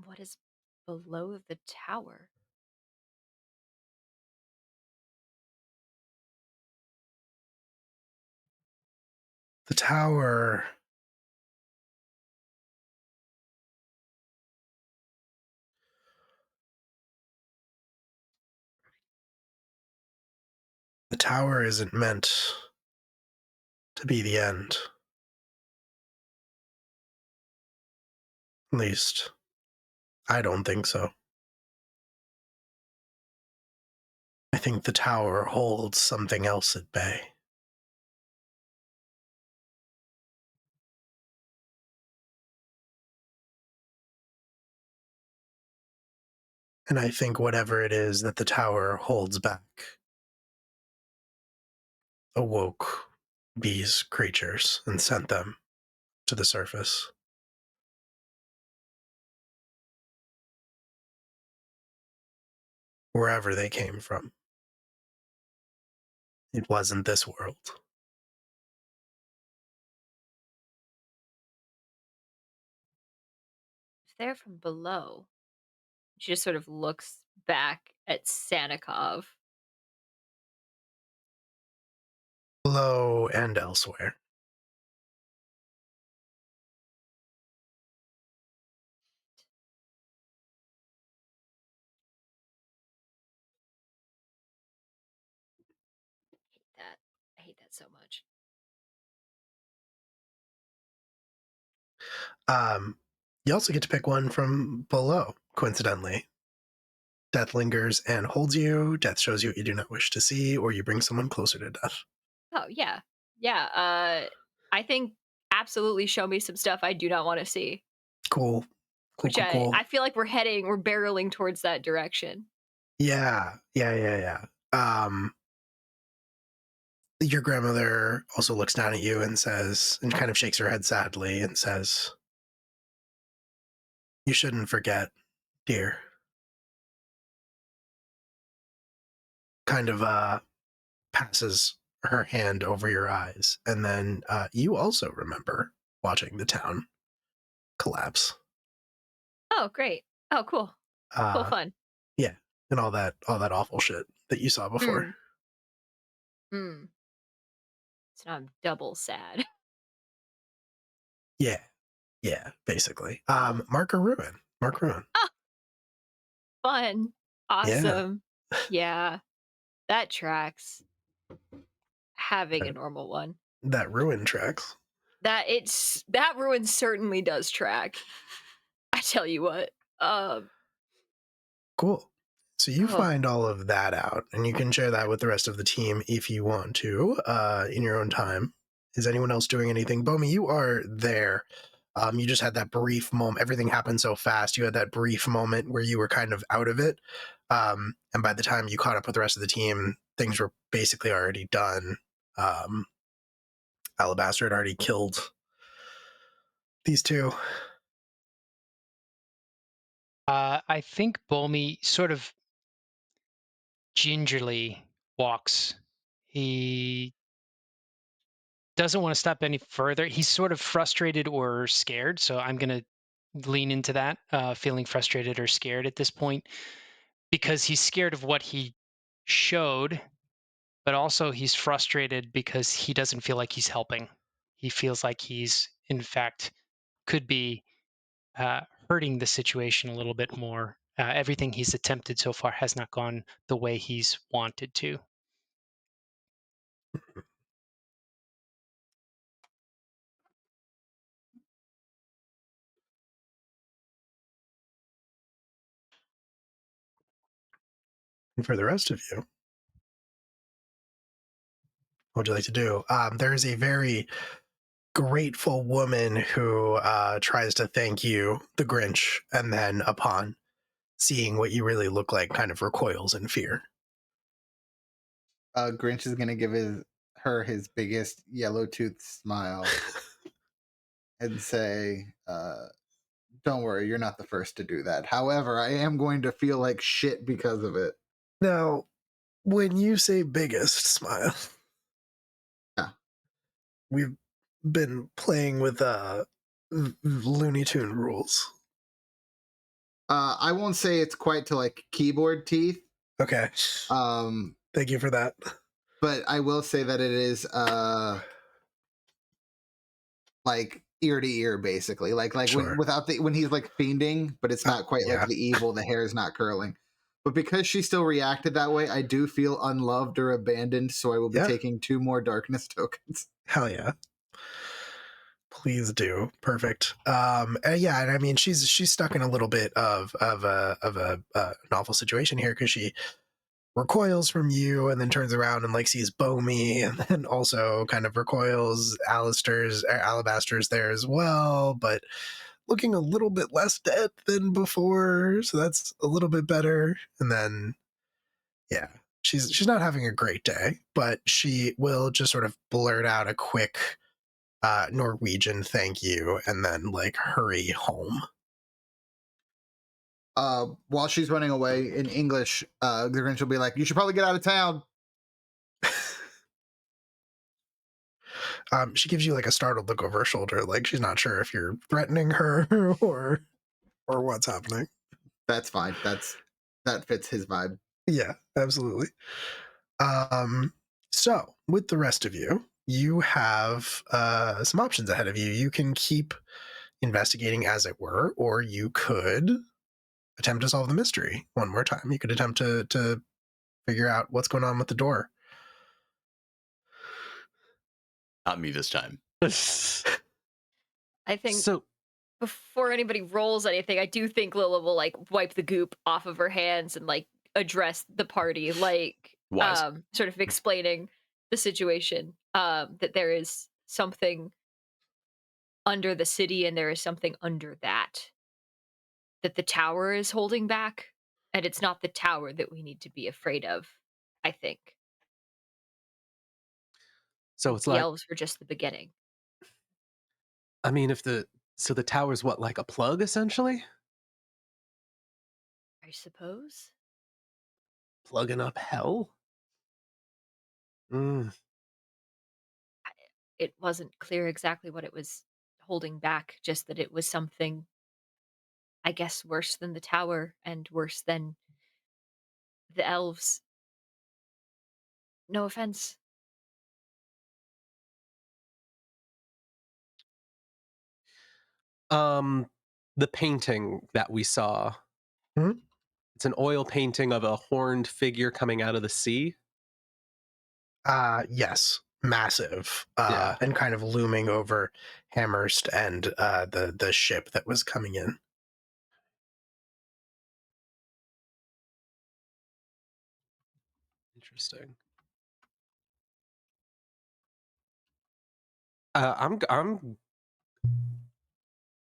What is below the tower? The tower. The tower isn't meant to be the end. At least, I don't think so. I think the tower holds something else at bay. And I think whatever it is that the tower holds back awoke these creatures and sent them to the surface. Wherever they came from. It wasn't this world. If they're from below, she just sort of looks back at Sanikov. Below and elsewhere. That I hate that so much. You also get to pick one from below, coincidentally. Death lingers and holds you. Death shows you what you do not wish to see, or you bring someone closer to death. Oh yeah, yeah. I think absolutely show me some stuff I do not want to see. Cool. Which I feel like we're barreling towards that direction. Yeah. Your grandmother also looks down at you and says, and kind of shakes her head sadly and says, "You shouldn't forget, dear." Kind of passes her hand over your eyes, and then you also remember watching the town collapse. Oh, great. Oh, cool. Cool fun. Yeah, and all that awful shit that you saw before. So now I'm double sad. Yeah, basically. Mark Ruin. Oh, fun. Awesome. Yeah, that tracks. Having a normal one. That ruin tracks. That ruin certainly does track. I tell you what. Cool. So you find all of that out, and you can share that with the rest of the team if you want to, in your own time. Is anyone else doing anything? Bomi, you are there. You just had that brief moment. Everything happened so fast. You had that brief moment where you were kind of out of it. And by the time you caught up with the rest of the team, things were basically already done. Alabaster had already killed these two. I think Bomi sort of gingerly walks. He doesn't want to step any further. He's sort of frustrated or scared, so I'm going to lean into that, feeling frustrated or scared at this point, because he's scared of what he showed, but also he's frustrated because he doesn't feel like he's helping. He feels like he's, in fact, could be hurting the situation a little bit more. Everything he's attempted so far has not gone the way he's wanted to. And for the rest of you, what would you like to do? There's a very grateful woman who tries to thank you, the Grinch, and then upon seeing what you really look like, kind of recoils in fear. Grinch is gonna give her his biggest yellow tooth smile and say, "Don't worry, you're not the first to do that. However, I am going to feel like shit because of it." Now, when you say biggest smile, yeah, we've been playing with Looney Tune rules. I won't say it's quite to like keyboard teeth. Okay. Thank you for that. But I will say that it is like ear to ear, basically. Like Sure. when he's like fiending, but it's not quite like the evil. The hair is not curling. But because she still reacted that way, I do feel unloved or abandoned. So I will be taking 2 more darkness tokens. Hell yeah. Please do. Perfect. And I mean, she's stuck in a little bit of an awful situation here because she recoils from you and then turns around and like sees Bomi and then also kind of recoils. Alabaster's there as well, but looking a little bit less dead than before, so that's a little bit better. And then, yeah, she's not having a great day, but she will just sort of blurt out a quick Norwegian thank you and then like hurry home. While she's running away in English, the Grinch will be like, "You should probably get out of town." She gives you like a startled look over her shoulder, like she's not sure if you're threatening her or what's happening. That's fine. That fits his vibe. Yeah, absolutely. So with the rest of you, you have some options ahead of you. You can keep investigating, as it were, or you could attempt to solve the mystery one more time. You could attempt to figure out what's going on with the door. Not me this time. I think So before anybody rolls anything, I do think Lila will like wipe the goop off of her hands and like address the party, like Wise. sort of explaining the situation, that there is something under the city and there is something under that the tower is holding back, and it's not the tower that we need to be afraid of, I think. so it's The like, elves were just the beginning. I mean, the tower's what, like a plug essentially? I suppose. Plugging up hell? Mm. It wasn't clear exactly what it was holding back, just that it was something, I guess, worse than the tower and worse than the elves. No offense. The painting that we saw. Hmm? It's an oil painting of a horned figure coming out of the sea. Yes, massive, Yeah. and kind of looming over Hammerst and the ship that was coming in. Interesting. I'm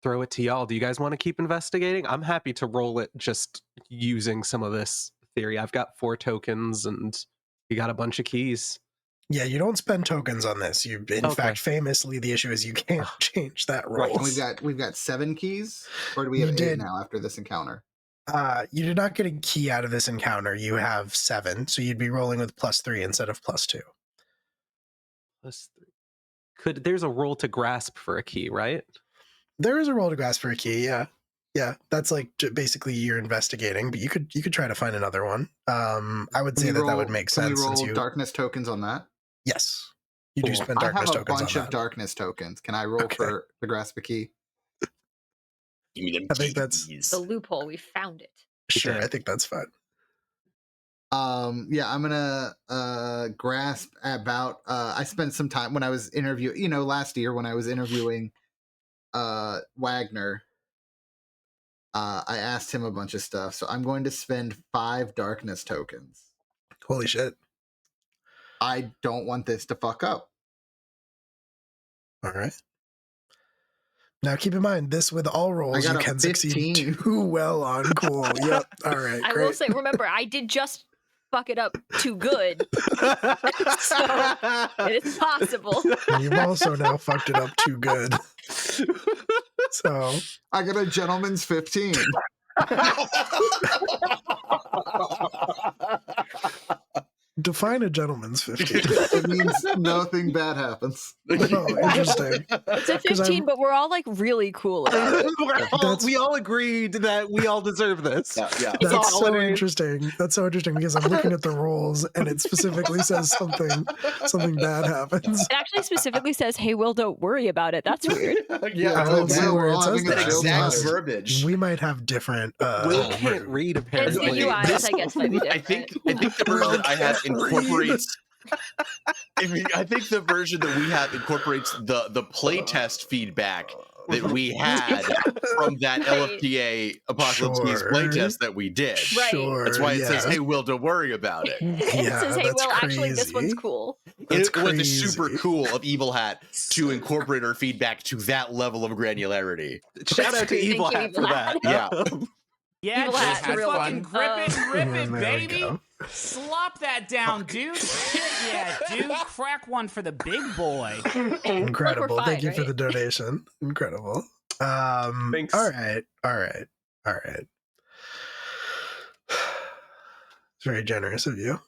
throw it to y'all. Do you guys want to keep investigating? I'm happy to roll it just using some of this theory. I've got 4 tokens and you got a bunch of keys. Yeah, you don't spend tokens on this. You, in Okay. fact, famously, the issue is you can't change that roll. Right. And we've got 7 keys, or do we You have 8 did. now after this encounter? You did not get a key out of this encounter. You have 7, so you'd be rolling with +3 instead of +2. +3. There's a roll to grasp for a key, right? There is a roll to grasp for a key. Yeah. That's like basically you're investigating, but you could try to find another one. I would say that would make sense. Can we roll since you darkness tokens on that? Yes, you do Cool. spend I darkness have a tokens bunch on of that. darkness tokens. Can I roll Okay. for the grasp a key? Give me them I think that's- keys. The loophole, we found it. Sure, Okay. I think that's fine. Yeah, I'm gonna grasp about I spent some time when I was interviewing, last year when I was interviewing Wagner. I asked him a bunch of stuff, so I'm going to spend 5 darkness tokens. Holy shit. I don't want this to fuck up. All right. Now keep in mind, this with all rolls, got you a can 15. succeed too well on. Cool. Yep. All right. I Great. will say, remember, I did just fuck it up too good. So it is possible. And you've also now fucked it up too good. So I got a gentleman's 15. define a gentleman's 15. It means nothing bad happens. Oh, interesting. It's a 'Cause 15, but we're all like really cool about it. We all agreed that we all deserve this. Yeah. That's all so it is. interesting. That's so interesting because I'm looking at the rules and it specifically says something bad happens. It actually specifically says, "Hey, Will, don't worry about it." That's weird. Yeah, I don't that- see where it says having a that. that chill exact time. verbiage. We might have different. Will can't read It's apparently. the UIs, I guess, might be I different. think the version that I have incorporates. I think the version that we have incorporates the playtest feedback that we had from that Right. LFTA Apocalypse Keys Sure. playtest that we did. Right. Sure. That's why it says, yeah. "Hey, Will, don't worry about it." It Yeah, says, hey, that's Will, actually, this one's crazy. cool. That's It was super crazy. cool of Evil Hat to incorporate our feedback to that level of granularity. Shout out to Thank Evil you, Hat Evil for Hat. that. Yeah. Yeah, Evil just Hat, have real fucking one. grip it and rip And it, there we baby. go. Slop that down, dude. Yeah, dude, crack one for the big boy. Incredible. fine, Thank you for right? the donation. Incredible. Thanks. All right. It's very generous of you.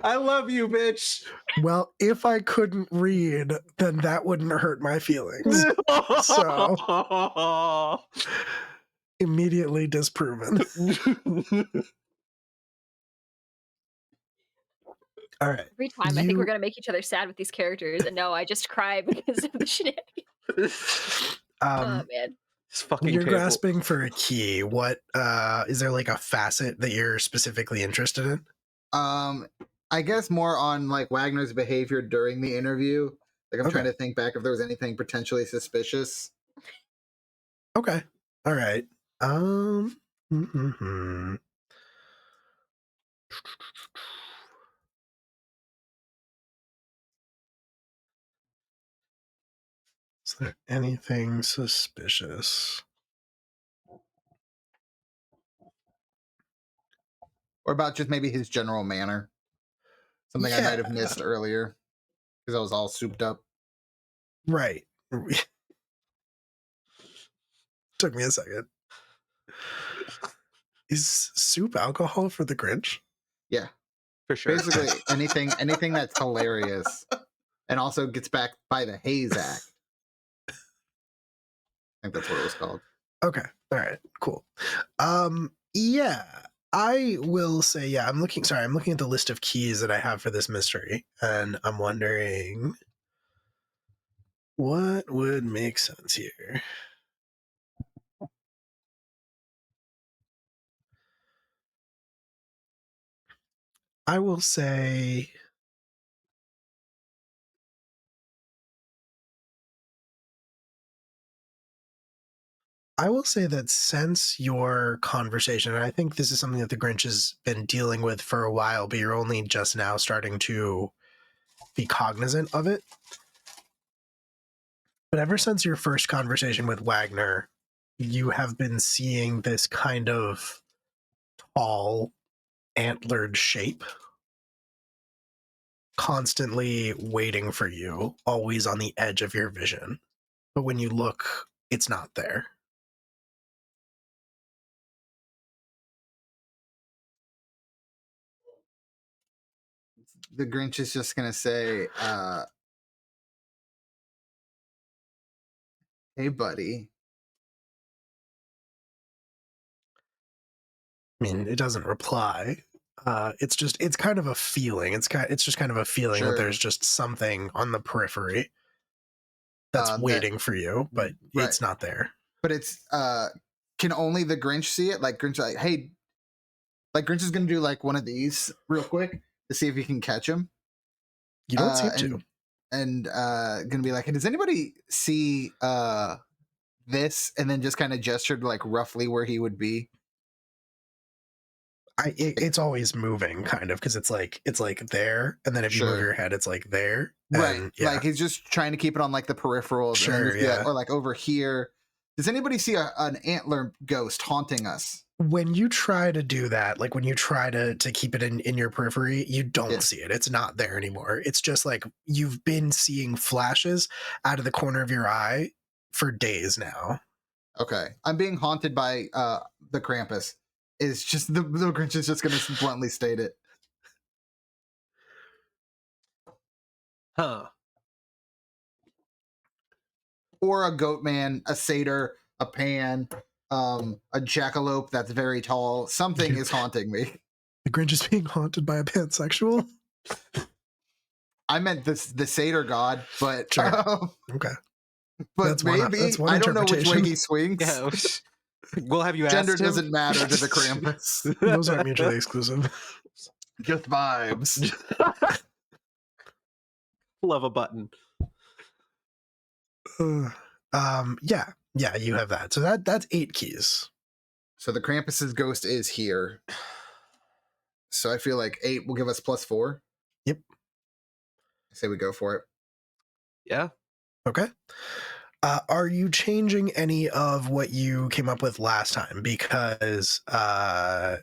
I love you, bitch. Well, if I couldn't read, then that wouldn't hurt my feelings. So immediately disproven. All right. Every time I think we're going to make each other sad with these characters, and no, I just cry because of the shenanigans. Oh, man. It's fucking You're painful. grasping for a key. What is there like a facet that you're specifically interested in? I guess more on like Wagner's behavior during the interview. Like I'm Okay. trying to think back if there was anything potentially suspicious. Okay. All right. mhm. Is there anything suspicious? Or about just maybe his general manner. Something I might have missed earlier because I was all souped up. Right. Took me a second. Is soup alcohol for the Grinch? Yeah. For sure. Basically anything that's hilarious and also gets back by the Hayes Act. I think that's what it was called. Okay. All right. Cool. Yeah. I will say, yeah, I'm looking at the list of keys that I have for this mystery, and I'm wondering what would make sense here. I will say that since your conversation, and I think this is something that the Grinch has been dealing with for a while, but you're only just now starting to be cognizant of it. But ever since your first conversation with Wagner, you have been seeing this kind of tall, antlered shape constantly waiting for you, always on the edge of your vision. But when you look, it's not there. The Grinch is just gonna say, hey buddy. I mean, it doesn't reply. It's kind of a feeling. It's just kind of a feeling Sure. that there's just something on the periphery that's waiting for you, but Right. it's not there. But it's can only the Grinch see it? Like Grinch like, hey, like Grinch is gonna do like one of these real quick to see if he can catch him. You don't seem to. And gonna be like, hey, does anybody see this? And then just kind of gestured like roughly where he would be. It's always moving, kind of, because it's like there, and then if you move Sure. your head, it's like there. Right. And, yeah. Like he's just trying to keep it on like the peripherals. Sure, and then just be yeah. like, or like over here. Does anybody see an antler ghost haunting us? When you try to do that, like when you try to keep it in your periphery, you don't Yeah. see it. It's not there anymore. It's just like you've been seeing flashes out of the corner of your eye for days now. Okay. I'm being haunted by the Krampus. Is just the Grinch is just going to bluntly state it. Huh. Or a goat man, a satyr, a pan, a jackalope that's very tall. Something is haunting me. The Grinch is being haunted by a pansexual? I meant the satyr god, but Sure. Okay. but That's one I don't know which way interpretation. he swings. Yeah. We'll have you ask Gender him. doesn't matter to the Krampus. Those aren't mutually exclusive. Just vibes. Love a button. Yeah, you have that. So that's 8 keys. So the Krampus's ghost is here. So I feel like 8 will give us +4. Yep. I say we go for it. Yeah. Okay. Are you changing any of what you came up with last time? Because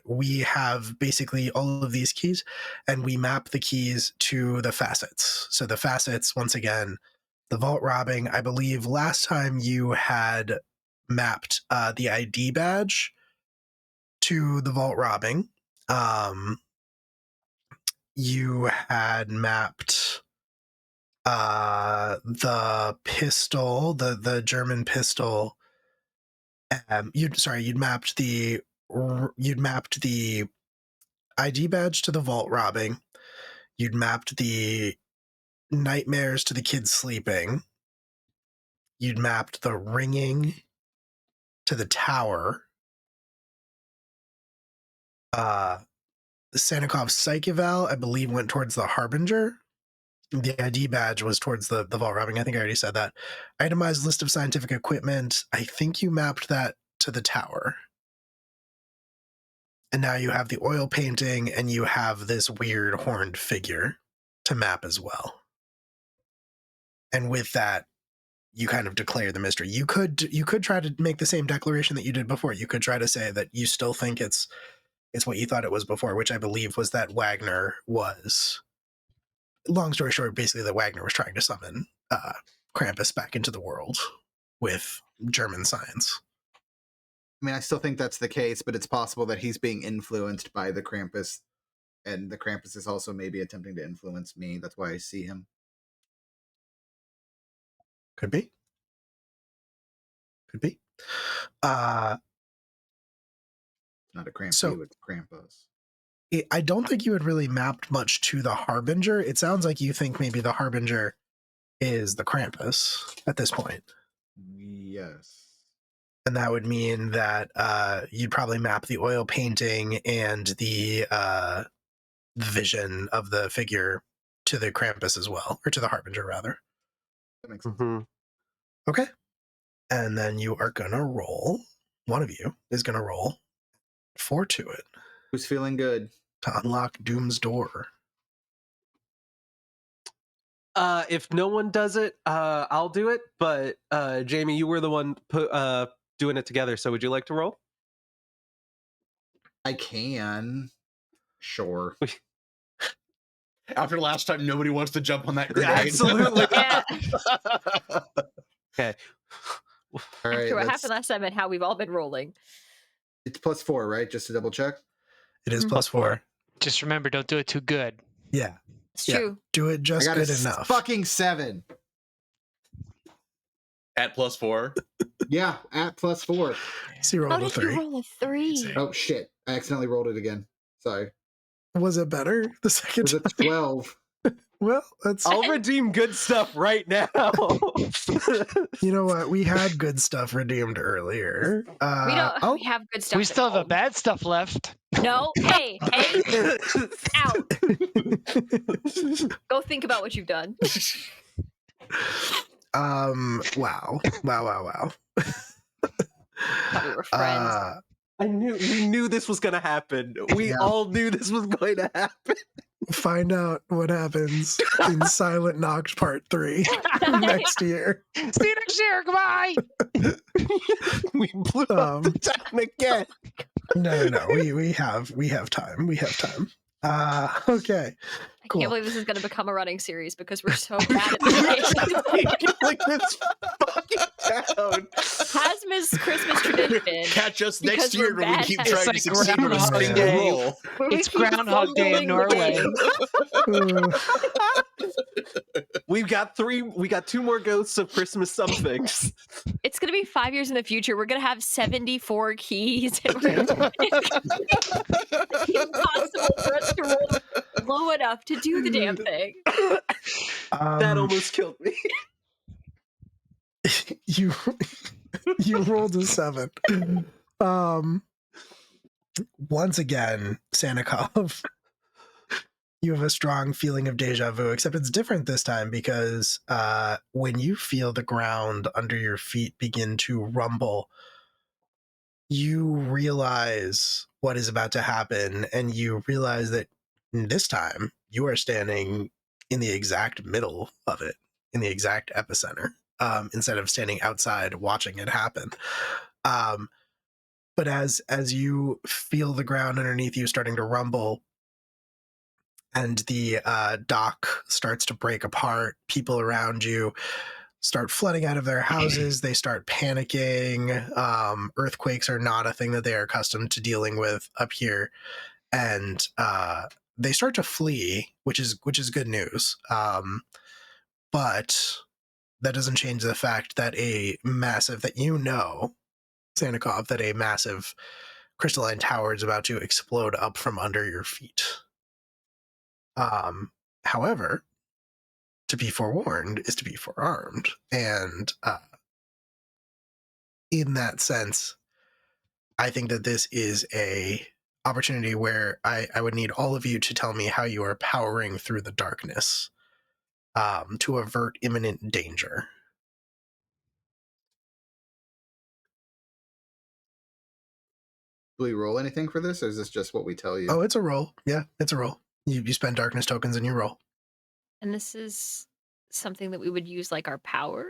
we have basically all of these keys, and we map the keys to the facets. So the facets, once again, the vault robbing, I believe last time you had mapped the ID badge to the vault robbing. You had mapped the pistol, the German pistol. You'd mapped the ID badge to the vault robbing. You'd mapped the nightmares to the kids sleeping. You'd mapped the ringing to the tower. The Sanikov psych eval, I believe, went towards the Harbinger. The ID badge was towards the vault robbing. I think I already said that. Itemized list of scientific equipment. I think you mapped that to the tower. And now you have the oil painting, and you have this weird horned figure to map as well. And with that, you kind of declare the mystery. You could try to make the same declaration that you did before. You could try to say that you still think it's what you thought it was before, which I believe was that Wagner was. Long story short, basically that Wagner was trying to summon Krampus back into the world with German science. I mean, I still think that's the case, but it's possible that he's being influenced by the Krampus, and the Krampus is also maybe attempting to influence me. That's why I see him. Could be. Not a Krampus, So- it's Krampus. I don't think you had really mapped much to the Harbinger. It sounds like you think maybe the Harbinger is the Krampus at this point. Yes. And that would mean that you'd probably map the oil painting and the vision of the figure to the Krampus as well, or to the Harbinger, rather. That makes sense. Mhm. Okay. And then you are going to roll. One of you is going to roll 4 to it Who's feeling good? to unlock Doom's door. If no one does it, I'll do it. But Jamie, you were the one doing it together. So would you like to roll? I can. Sure. After last time, nobody wants to jump on that grenade. Absolutely. Yeah. Okay. All right. After what let's- happened last time and how we've all been rolling. It's +4, right? Just to double check. It is Mhm. +4. Just remember, don't do it too good. Yeah. It's Yeah. true. Do it I just got good a enough. fucking 7. At +4. Yeah, at +4. So you How rolled a did 3. you roll a 3? Oh shit! I accidentally rolled it again. Sorry. Was it better the It second was a time? 12. Well, that's I'll redeem good stuff right now. you know what? We had good stuff redeemed earlier. We don't. Oh, We have good stuff. We at still have the home. bad stuff left. No. Hey. Out. Go think about what you've done. wow. Thought we were friends. we knew this was gonna happen. We Yeah. all knew this was going to happen. Find out what happens in Silent Nacht Part 3 next year. See you next year. Goodbye. We blew up the town again. No. We have time. Okay. I cool. can't believe this is going to become a running series because we're so bad at this game. Like this fucking town. Haz-Mas Christmas tradition. Catch us Because next year we're when we bad keep at trying It's to like succeed with a Groundhog single Day. roll. where we It's keep Groundhog Day in fumbling the Norway. game. We got 2 more ghosts of Christmas somethings. It's going to be 5 years in the future. We're going to have 74 keys. And it's impossible for us to roll low enough to do the damn thing. That almost killed me. you rolled a 7. Once again, Sanikov, you have a strong feeling of deja vu, except it's different this time because when you feel the ground under your feet begin to rumble, you realize what is about to happen, and you realize that this time you are standing in the exact middle of it, in the exact epicenter, instead of standing outside watching it happen. But as you feel the ground underneath you starting to rumble, and the dock starts to break apart, people around you start flooding out of their houses. They start panicking. Earthquakes are not a thing that they are accustomed to dealing with up here, and they start to flee, which is good news. But that doesn't change the fact that Sanikov, that a massive crystalline tower is about to explode up from under your feet. However, to be forewarned is to be forearmed, and in that sense, I think that this is a opportunity where I would need all of you to tell me how you are powering through the darkness to avert imminent danger. Do we roll anything for this, or is this just what we tell you? Oh, it's a roll. Yeah, it's a roll. You spend darkness tokens and you roll. And this is something that we would use like our power?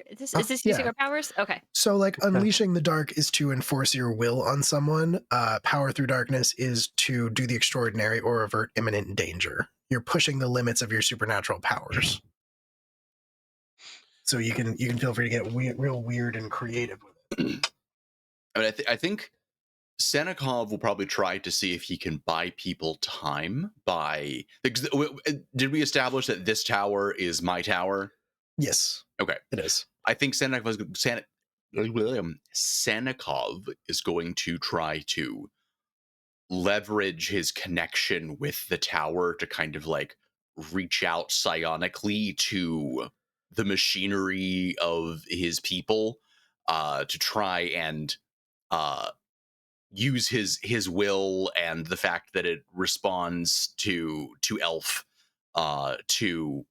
Is Oh, this yeah. using our powers? Okay. So, like, unleashing the dark is to enforce your will on someone. Power through darkness is to do the extraordinary or avert imminent danger. You're pushing the limits of your supernatural powers. So you can feel free to get real weird and creative with it. I mean, I think Sanikov will probably try to see if he can buy people time by. Did we establish that this tower is my tower? Yes. Okay. It is. I think Sanikov is going to try to leverage his connection with the tower to kind of like reach out psionically to the machinery of his people to try and use his will and the fact that it responds to elf to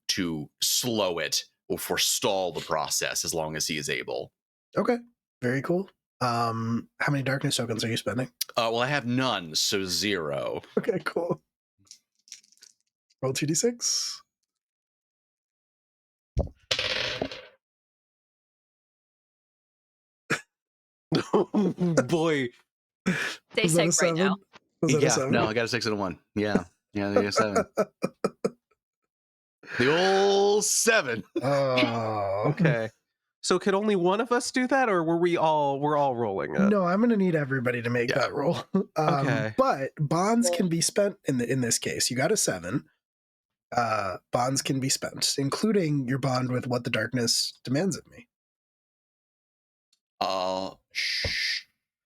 slow it or forestall the process as long as he is able. Okay. Very cool. How many darkness tokens are you spending? Well, I have none, so 0. Okay, cool. Roll 2d6. Oh boy. Stay Was that a safe right 7? now. Was that a Yeah, 7? no, I got a 6 and a 1. Yeah, I got a 7. The old 7. Oh. Okay. So could only one of us do that, or we're all rolling it? No, I'm going to need everybody to make that roll. Okay. But bonds can be spent in this case. You got a 7. Bonds can be spent, including your bond with what the darkness demands of me. Well,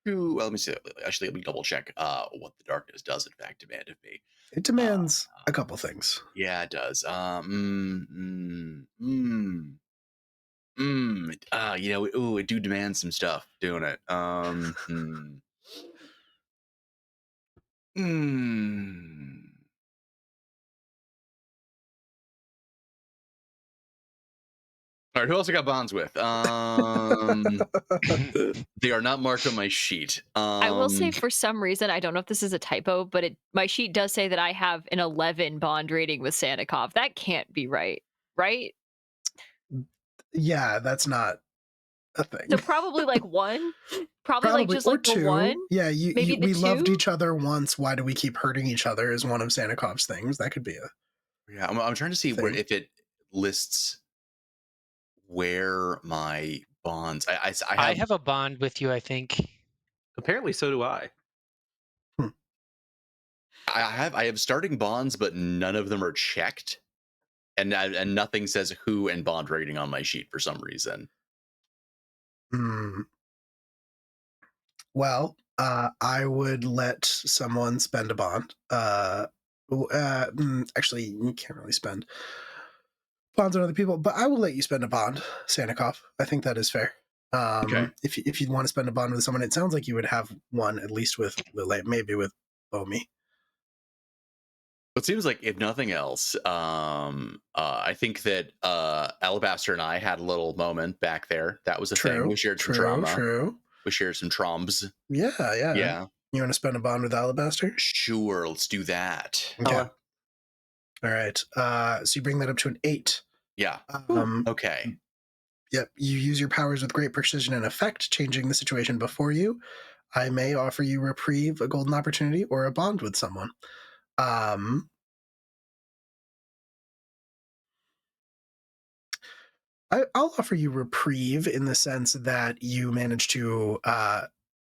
let me see. Actually, let me double check what the darkness does in fact demand of me. It demands a couple things. Yeah, it does. It do demand some stuff, doing it. All right, who else I got bonds with? They are not marked on my sheet. I will say, for some reason, I don't know if this is a typo, but my sheet does say that I have an 11 bond rating with Sanikov. That can't be right, right? Yeah, that's not a thing. So probably like 1, probably like just or like the 2. 1. Yeah, maybe the we loved 2? each other once. Why do we keep hurting each other? Is one of Sanikov's things. That could be a. Yeah, I'm trying to see thing. where if it lists where my bonds. I have a bond with you, I think. Apparently, so do I. I have starting bonds, but none of them are checked, and nothing says who and bond rating on my sheet for some reason. Well, I would let someone spend a bond. Actually, you can't really spend bonds on other people, but I will let you spend a bond, Sanikov. I think that is fair. Okay. If you want to spend a bond with someone, it sounds like you would have one at least with Lele, maybe with Omi. It seems like, if nothing else, I think that Alabaster and I had a little moment back there. That was a thing. We shared some trauma. True. We shared some trombs. Yeah. Yeah. You want to spend a bond with Alabaster? Sure, let's do that. Okay. All right. So you bring that up to an 8. Yeah. Okay. Yep. You use your powers with great precision and effect, changing the situation before you. I may offer you reprieve, a golden opportunity, or a bond with someone. I'll offer you reprieve in the sense that you manage to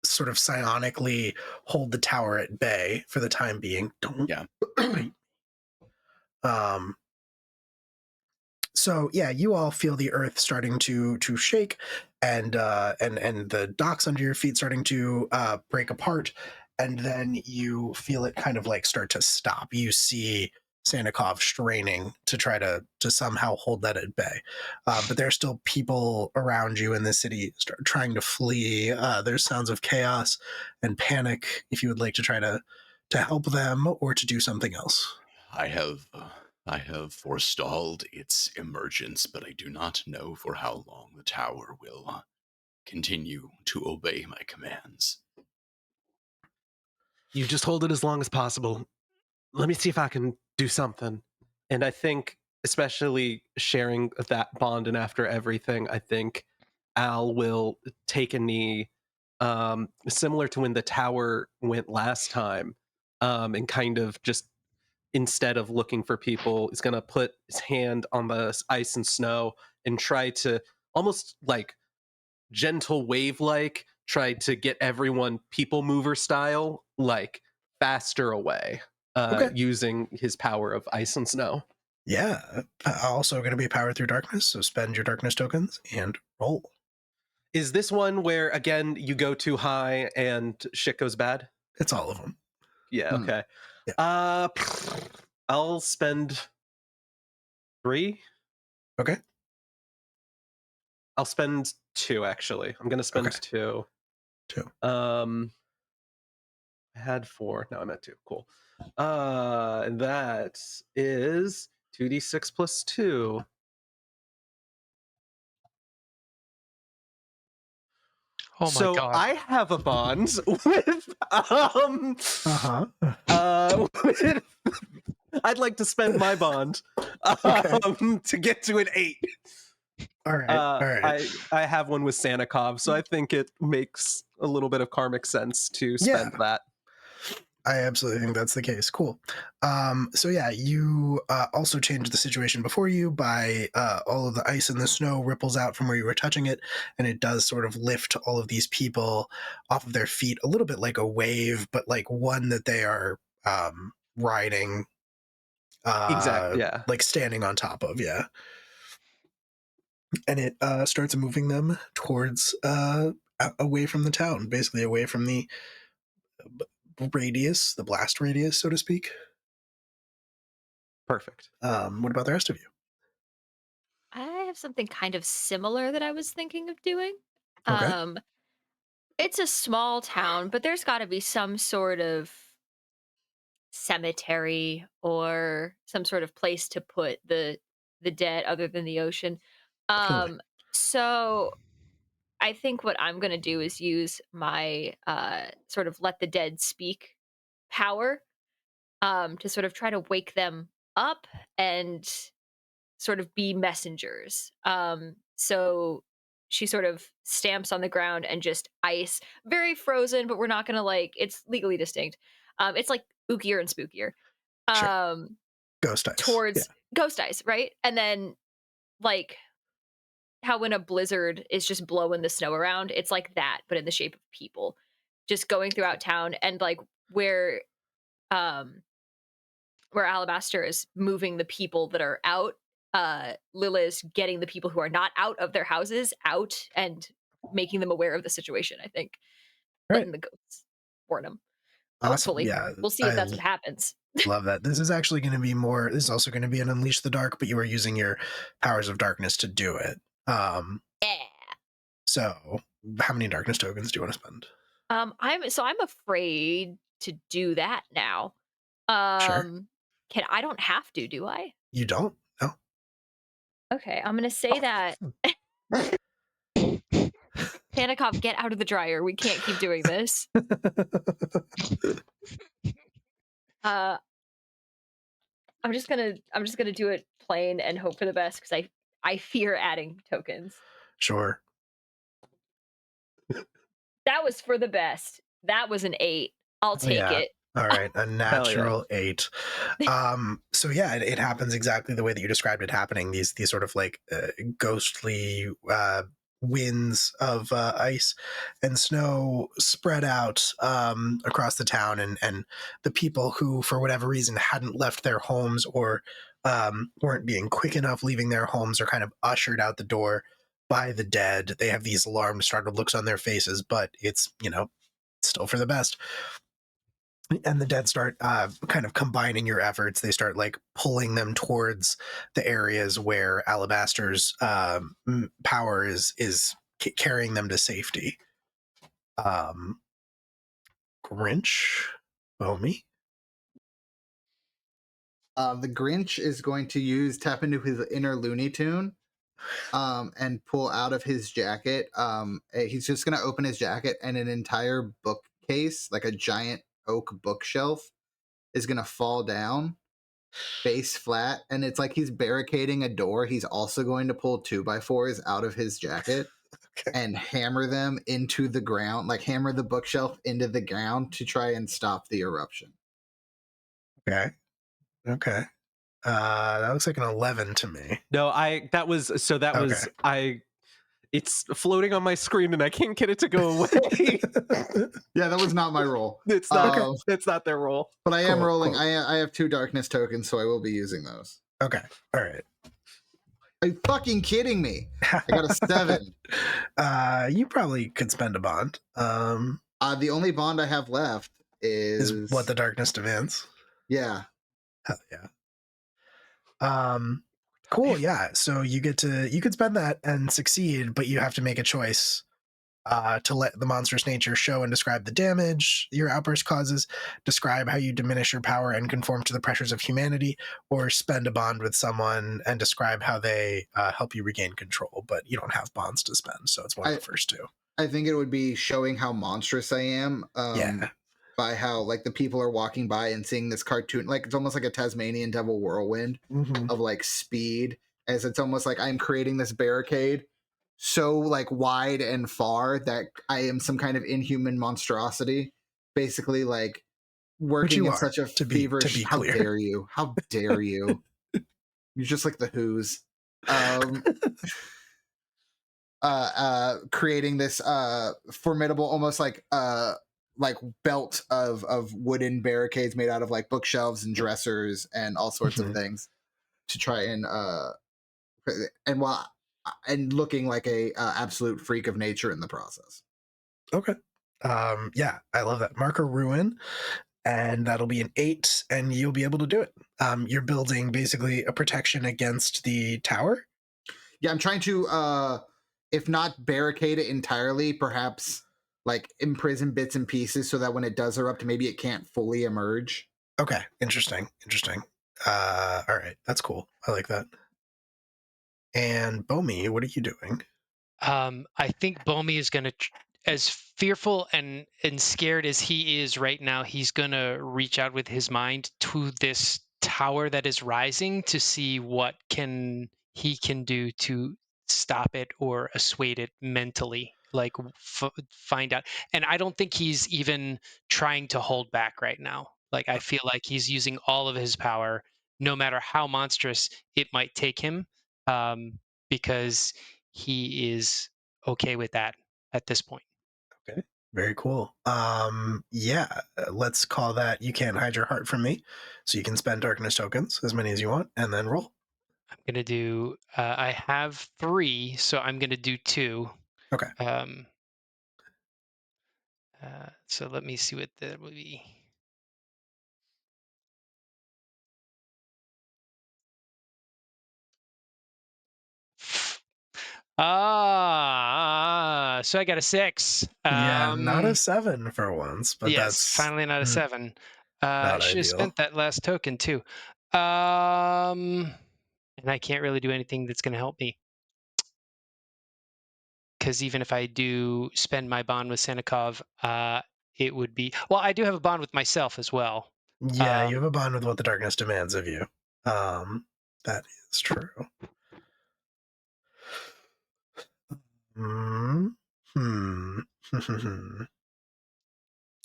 sort of psionically hold the tower at bay for the time being. Yeah. So yeah, you all feel the earth starting to shake, and the docks under your feet starting to break apart, and then you feel it kind of like start to stop. You see Sanikov straining to try to somehow hold that at bay, but there are still people around you in the city trying to flee. There's sounds of chaos and panic. If you would like to try to help them or to do something else. I have forestalled its emergence, but I do not know for how long the tower will continue to obey my commands. You just hold it as long as possible. Let me see if I can do something. And I think, especially sharing that bond and after everything, I think Al will take a knee, similar to when the tower went last time, and kind of just, instead of looking for people, is going to put his hand on the ice and snow and try to almost like gentle wave like try to get everyone people mover style like faster away, Okay. using his power of ice and snow. Yeah. Also going to be power through darkness, so spend your darkness tokens and roll. Is this one where again you go too high and shit goes bad? It's all of them. Yeah. Okay. Yeah. I'll spend 3. Okay. I'll spend 2 actually. I'm gonna spend Okay. 2. 2. I had 4. Now I'm at 2. Cool. That is 2d6 plus 2. Oh my So god. I have a bond with with, I'd like to spend my bond to get to an 8. All right. All right. I have one with Sanikov, so I think it makes a little bit of karmic sense to spend that. I absolutely think that's the case. Cool. So yeah, you also changed the situation before you by all of the ice and the snow ripples out from where you were touching it, and it does sort of lift all of these people off of their feet a little bit like a wave, but like one that they are riding. Exactly. Yeah. Like standing on top of. Yeah. And it starts moving them towards away from the town, basically away from the radius, the blast radius, so to speak. Perfect. What about the rest of you? I have something kind of similar that I was thinking of doing. Okay. It's a small town, but there's got to be some sort of cemetery or some sort of place to put the dead other than the ocean. Totally. So I think what I'm going to do is use my sort of let the dead speak power, to sort of try to wake them up and sort of be messengers. So she sort of stamps on the ground and just ice, very frozen, but we're not gonna like. It's legally distinct. It's like ookier and spookier. Sure. Ghost ice. Towards ghost ice, right? And then like how when a blizzard is just blowing the snow around, it's like that, but in the shape of people, just going throughout town, and like um where Alabaster is moving the people that are out, Lila is getting the people who are not out of their houses out and making them aware of the situation, I think. Right. Letting the ghosts warn them. Awesome. Hopefully. Yeah. We'll see if that's what happens. Love that. This is actually going to be more, this is also going to be an Unleash the Dark, but you are using your powers of darkness to do it. Yeah. So how many darkness tokens do you want to spend? I'm afraid to do that now. Sure. I don't have to, do I? You don't? No. Okay, I'm gonna say that. Sanikov, get out of the dryer. We can't keep doing this. Uh, I'm just gonna do it plain and hope for the best because I fear adding tokens. Sure. That was for the best. That was an 8. I'll take Yeah. it. All right, a natural 8. So yeah, it happens exactly the way that you described it happening. These sort of like ghostly winds of ice and snow spread out across the town, and the people who, for whatever reason, hadn't left their homes or weren't being quick enough leaving their homes are kind of ushered out the door by the dead. They have these alarmed, startled looks on their faces, but it's, still for the best. And the dead start kind of combining your efforts. They start like pulling them towards the areas where Alabaster's power is carrying them to safety. Grinch, Bomi. The Grinch is going to tap into his inner Looney Tune and pull out of his jacket. He's just going to open his jacket, and an entire bookcase, like a giant oak bookshelf, is going to fall down face flat. And it's like he's barricading a door. He's also going to pull 2x4s out of his jacket and hammer them into the ground, like hammer the bookshelf into the ground to try and stop the eruption. Okay. That looks like an 11 to me. No, it's floating on my screen and I can't get it to go away. Yeah, that was not my roll. It's not their roll. But I am rolling. Cool. I have 2 darkness tokens, so I will be using those. Okay. All right. Are you fucking kidding me? I got a 7. You probably could spend a bond. The only bond I have left is what the darkness demands. Yeah. Hell yeah. Cool. Yeah. So you could spend that and succeed, but you have to make a choice to let the monstrous nature show and describe the damage your outburst causes, describe how you diminish your power and conform to the pressures of humanity, or spend a bond with someone and describe how they help you regain control. But you don't have bonds to spend, so it's one of the first 2. I think it would be showing how monstrous I am. Yeah. By how like the people are walking by and seeing this cartoon, like it's almost like a Tasmanian devil whirlwind of like speed, as it's almost like I'm creating this barricade so like wide and far that I am some kind of inhuman monstrosity, basically like working in such a feverish. How dare you? How dare you? You're just like the Who's. Creating this formidable, almost like belt of wooden barricades made out of like bookshelves and dressers and all sorts of things to try and looking like a absolute freak of nature in the process. Okay. Yeah, I love that. Marker Ruin, and that'll be an 8, and you'll be able to do it. You're building basically a protection against the tower. Yeah, I'm trying to if not barricade it entirely, perhaps like imprison bits and pieces so that when it does erupt, maybe it can't fully emerge. Okay, interesting. All right, that's cool. I like that. And Bomi, what are you doing? I think Bomi is going to, as fearful and scared as he is right now, he's going to reach out with his mind to this tower that is rising to see what he can do to stop it or assuade it mentally, like find out. And I don't think he's even trying to hold back right now. Like, I feel like he's using all of his power, no matter how monstrous it might take him, because he is okay with that at this point. Okay, very cool. Yeah, let's call that You Can't Hide Your Heart from Me. So you can spend darkness tokens, as many as you want, and then roll. I'm going to do, I have 3, so I'm going to do 2. Okay. So let me see what that would be. So I got a 6. Yeah, not a 7 for once, but yes, that's finally not a 7. not I should have ideal. spent that last token too. And I can't really do anything that's going to help me. Because even if I do spend my bond with Sanikov, it would be... Well, I do have a bond with myself as well. Yeah, you have a bond with what the darkness demands of you. That is true.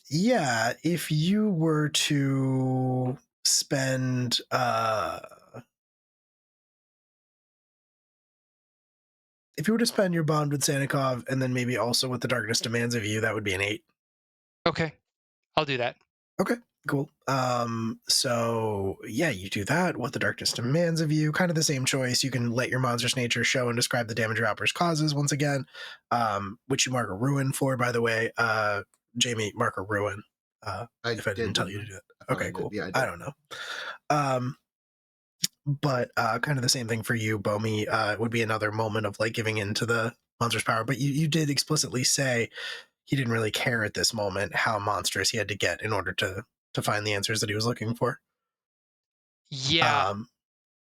Yeah, if you were to spend your bond with Sanikov and then maybe also what the darkness demands of you, that would be an 8. Okay, I'll do that. Okay, cool. So yeah, you do that. What the darkness demands of you, kind of the same choice. You can let your monstrous nature show and describe the damage your outburst causes once again, which you mark a ruin for, by the way. Jamie, mark a ruin. If I didn't tell you to do that. Okay, cool. Yeah, I don't know. But kind of the same thing for you, Bomi. It would be another moment of like giving in to the monster's power. But you did explicitly say he didn't really care at this moment how monstrous he had to get in order to find the answers that he was looking for. Yeah.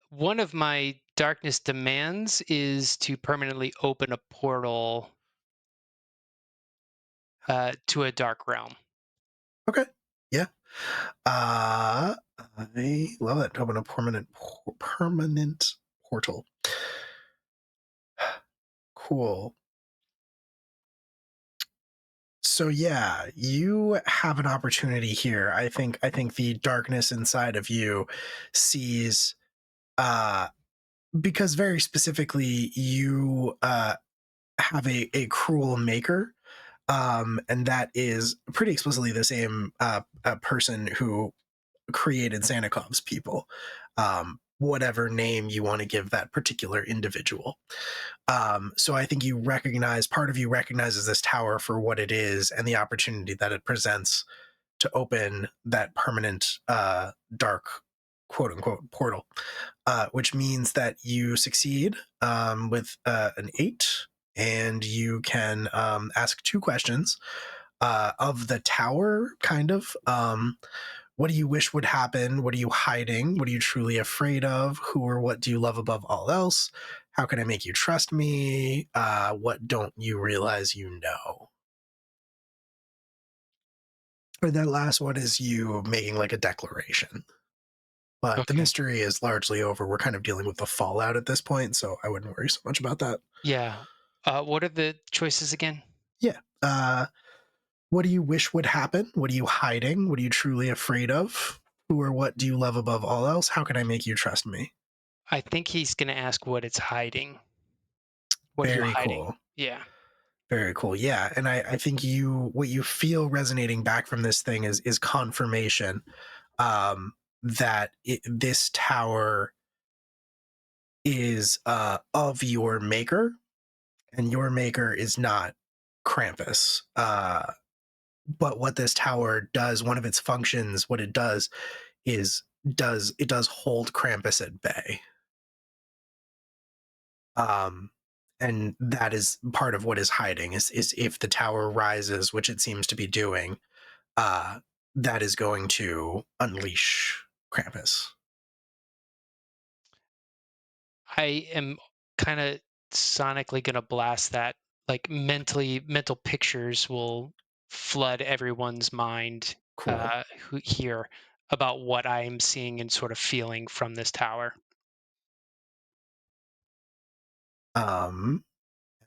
One of my darkness demands is to permanently open a portal to a dark realm. Okay. Yeah. I love that. Open a permanent portal. Cool. So yeah, you have an opportunity here. I think the darkness inside of you sees because very specifically you have a cruel maker, and that is pretty explicitly the same person who created Sanikov's people, whatever name you want to give that particular individual. So I think part of you recognizes this tower for what it is and the opportunity that it presents to open that permanent dark quote unquote portal, which means that you succeed with an 8, and you can ask 2 questions of the tower, kind of. What do you wish would happen? What are you hiding? What are you truly afraid of? Who or what do you love above all else? How can I make you trust me? What don't you realize you know? Or that last one is you making like a declaration. But the Okay. mystery is largely over. We're kind of dealing with the fallout at this point, so I wouldn't worry so much about that. Yeah. What are the choices again? Yeah. What do you wish would happen? What are you hiding? What are you truly afraid of? Who or what do you love above all else? How can I make you trust me? I think he's going to ask what it's hiding. What are you Very hiding? cool. Yeah. Very cool. Yeah. And I think what you feel resonating back from this thing is confirmation that this tower is of your maker, and your maker is not Krampus. But what this tower does, one of its functions, what it does is it does hold Krampus at bay. And that is part of what is hiding is if the tower rises, which it seems to be doing, that is going to unleash Krampus. I am kind of sonically going to blast that. Like mental pictures will flood everyone's mind Cool. here about what I am seeing and sort of feeling from this tower. And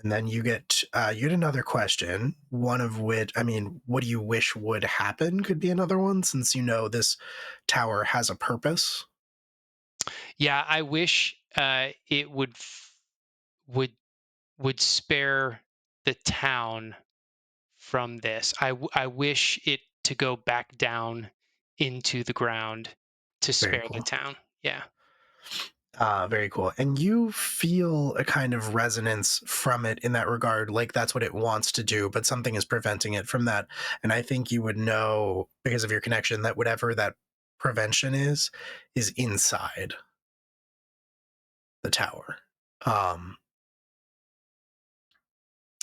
then you get another question, one of which, I mean, what do you wish would happen could be another one, since you know this tower has a purpose. Yeah, I wish it would spare the town from this. I wish it to go back down into the ground to Very spare the cool. town. Yeah. Very cool. And you feel a kind of resonance from it in that regard, like that's what it wants to do, but something is preventing it from that. And I think you would know, because of your connection, that whatever that prevention is inside the tower.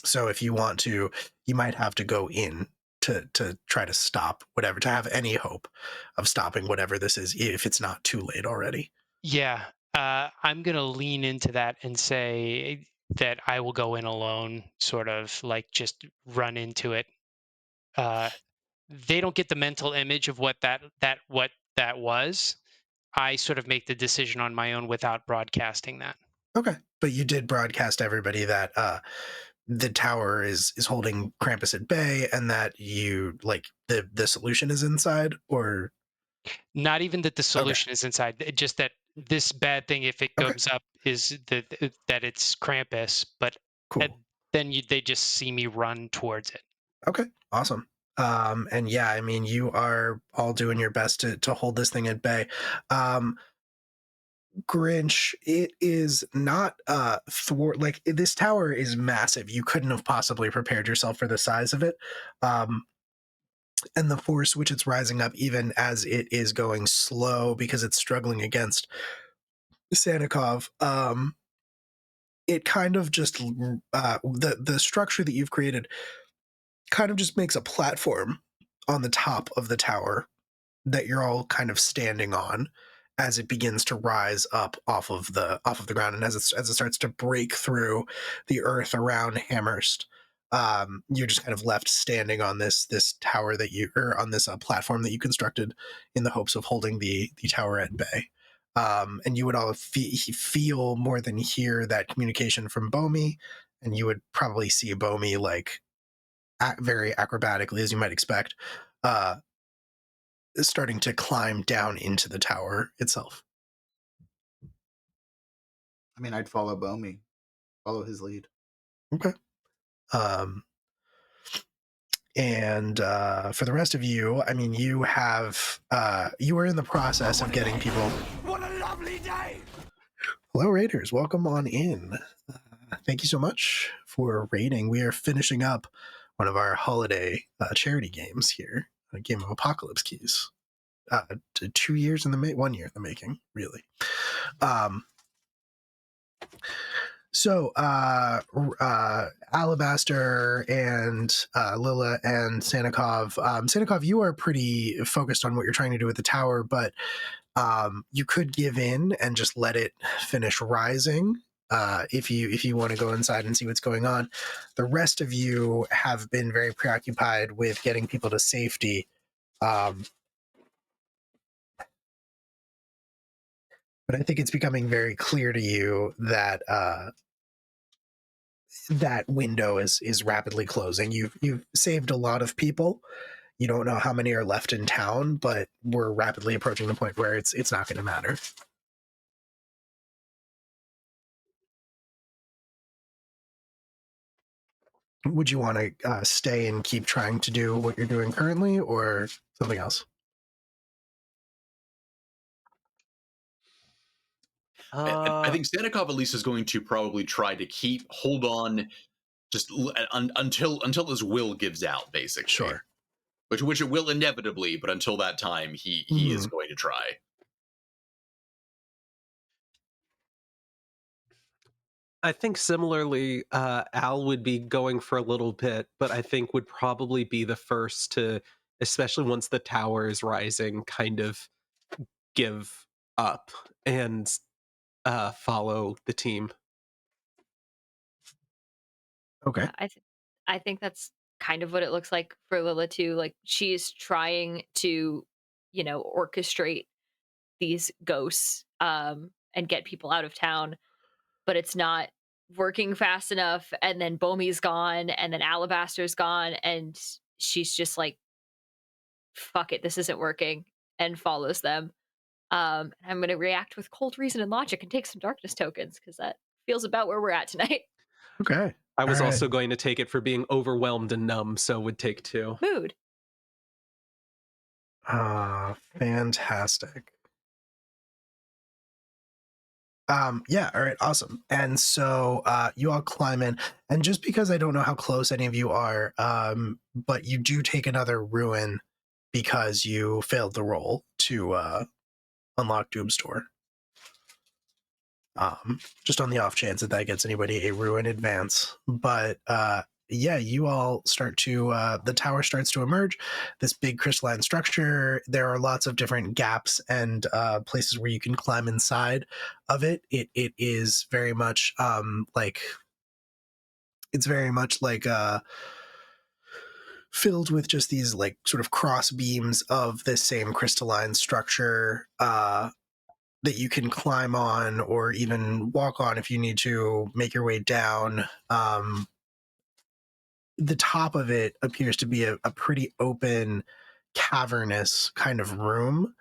So if you want to, you might have to go in to try to stop whatever, to have any hope of stopping whatever this is, if it's not too late already. Yeah, I'm gonna lean into that and say that I will go in alone, sort of like just run into it. Uh, they don't get the mental image of what that was. I sort of make the decision on my own without broadcasting that. Okay, but you did broadcast everybody that the tower is holding Krampus at bay, and that you like the solution is inside, or Not even that the okay, solution is inside, just that this bad thing, if it okay, comes up, is that it's Krampus. But uh, cool, then they just see me run towards it. okay, awesome. And yeah, I mean, you are all doing your best to hold this thing at bay. Grinch, it is not thwart, like this tower is massive. You couldn't have possibly prepared yourself for the size of it. And the force which it's rising up, even as it is going slow because it's struggling against Sanikov, it kind of just the structure that you've created kind of just makes a platform on the top of the tower that you're all kind of standing on as it begins to rise up off of the ground, and as it starts to break through the earth around Amherst, you're just kind of left standing on this tower that you, or on this platform that you constructed in the hopes of holding the tower at bay. And you would all feel more than hear that communication from Bomi, and you would probably see Bomi like very acrobatically, as you might expect, starting to climb down into the tower itself. I mean, I'd follow Bomi, follow his lead. Okay. And for the rest of you, I mean, you have you are in the process of getting people. What a lovely day! Hello, Raiders. Welcome on in. Thank you so much for raiding. We are finishing up one of our holiday charity games here, a game of Apocalypse Keys. 2 years in the 1 year in the making, really. So Alabaster and Lila and Sanikov. Sanikov, you are pretty focused on what you're trying to do with the tower, but you could give in and just let it finish rising. If you want to go inside and see what's going on. The rest of you have been very preoccupied with getting people to safety. But I think it's becoming very clear to you that that window is rapidly closing. You've saved a lot of people. You don't know how many are left in town, but we're rapidly approaching the point where it's not going to matter. Would you want to stay and keep trying to do what you're doing currently, or something else? I think Sanikov at least is going to probably try to hold on, just until his will gives out, basically. Sure. Which it will inevitably, but until that time, he is going to try. I think similarly, Al would be going for a little bit, but I think would probably be the first to, especially once the tower is rising, kind of give up and follow the team. Okay. Yeah, I think that's kind of what it looks like for Lila too. Like she's trying to, orchestrate these ghosts and get people out of town, but it's not working fast enough. And then Bomi's gone, and then Alabaster's gone, and she's just like, "Fuck it, this isn't working," and follows them. I'm going to react with cold reason and logic and take some darkness tokens because that feels about where we're at tonight. Okay. I was All right. also going to take it for being overwhelmed and numb, so would take 2. Mood. Fantastic. Yeah, all right, awesome. And so you all climb in, and just because I don't know how close any of you are, but you do take another ruin because you failed the roll to unlock Doomstore. Just on the off chance that gets anybody a ruin advance. But yeah, you all start to the tower starts to emerge, this big crystalline structure. There are lots of different gaps and places where you can climb inside of it. It is very much like it's very much like filled with just these like sort of cross beams of this same crystalline structure that you can climb on or even walk on if you need to make your way down. The top of it appears to be a pretty open, cavernous kind of room.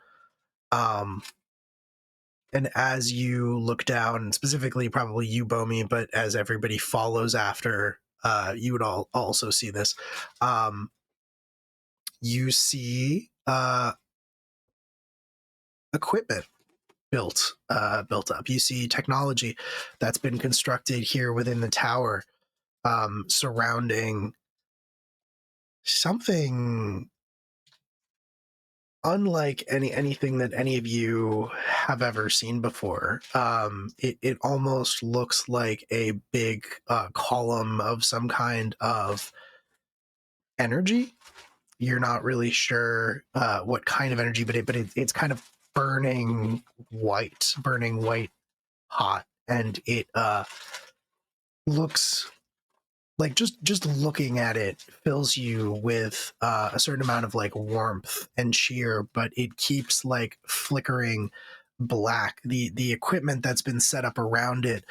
And as you look down, specifically probably you, Bomi, but as everybody follows after, you would all also see this. You see equipment built up. You see technology that's been constructed here within the tower, surrounding something unlike anything that any of you have ever seen before. It almost looks like a big column of some kind of energy. You're not really sure what kind of energy, but it's kind of burning white hot, and it looks like just looking at it fills you with a certain amount of like warmth and cheer, but it keeps like flickering black. The equipment that's been set up around it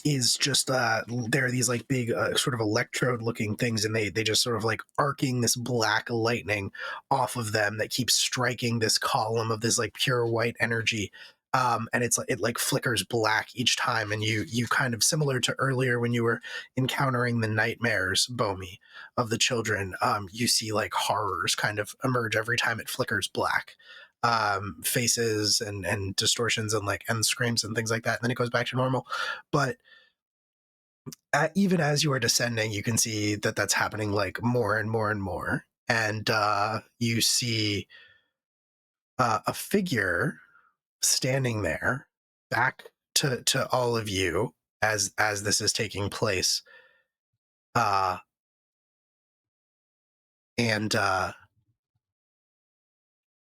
is just there are these like big sort of electrode looking things, and they just sort of like arcing this black lightning off of them that keeps striking this column of this like pure white energy. And it like flickers black each time, and you kind of similar to earlier when you were encountering the nightmares, Bomi, of the children. You see like horrors kind of emerge every time it flickers black, faces and distortions and like and screams and things like that, and then it goes back to normal. But even as you are descending, you can see that that's happening like more and more and more, and you see a figure standing there, back to all of you as this is taking place, and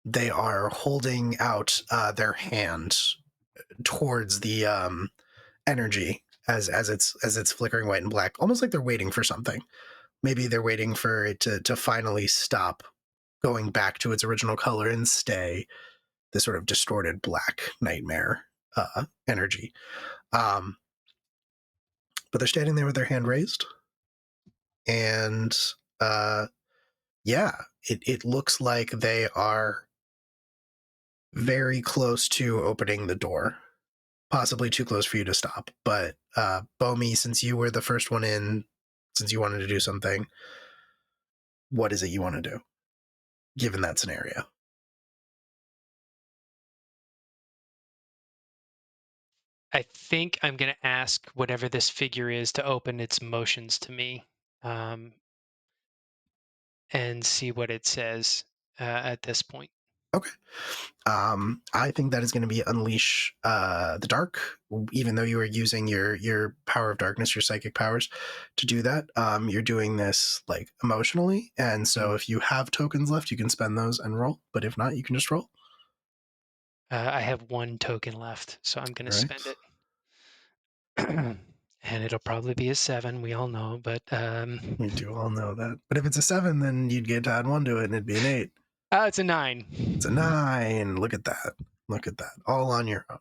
they are holding out their hand towards the energy as it's flickering white and black, almost like they're waiting for something. Maybe they're waiting for it to finally stop going back to its original color and stay this sort of distorted black nightmare energy. But they're standing there with their hand raised, and yeah, it looks like they are very close to opening the door, possibly too close for you to stop. But Bomi, since you were the first one in, since you wanted to do something, what is it you want to do, given that scenario? I think I'm going to ask whatever this figure is to open its motions to me, and see what it says at this point. Okay. I think that is going to be unleash the dark, even though you are using your power of darkness, your psychic powers, to do that. You're doing this like emotionally, and so if you have tokens left, you can spend those and roll. But if not, you can just roll. I have one token left, so I'm going to spend it. And it'll probably be a 7, we all know, but we do all know that. But if it's a 7, then you'd get to add 1 to it, and it'd be an 8. It's a 9. It's a 9. Look at that. All on your own.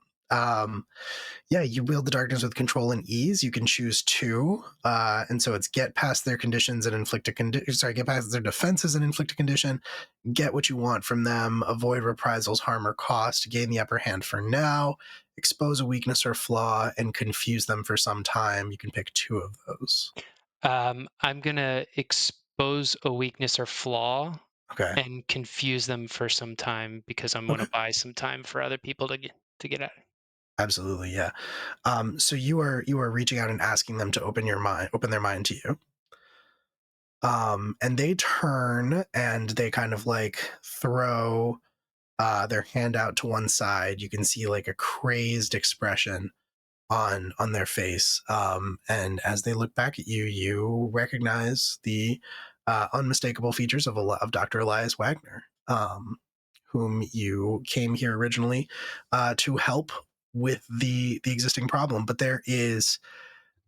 Yeah, you wield the darkness with control and ease. You can choose 2, and so it's get past their conditions and inflict a condition. Sorry, get past their defenses and inflict a condition. Get what you want from them. Avoid reprisals, harm, or cost. Gain the upper hand for now. Expose a weakness or flaw and confuse them for some time. You can pick 2 of those. I'm gonna expose a weakness or flaw, Okay. and confuse them for some time because I'm gonna buy some time for other people to get at it. Absolutely, yeah. So you are reaching out and asking them to open their mind to you. And they turn and they kind of like throw their hand out to one side. You can see like a crazed expression on their face, and as they look back at you, you recognize the unmistakable features of Dr. Elias Wagner, whom you came here originally to help with the existing problem. But there is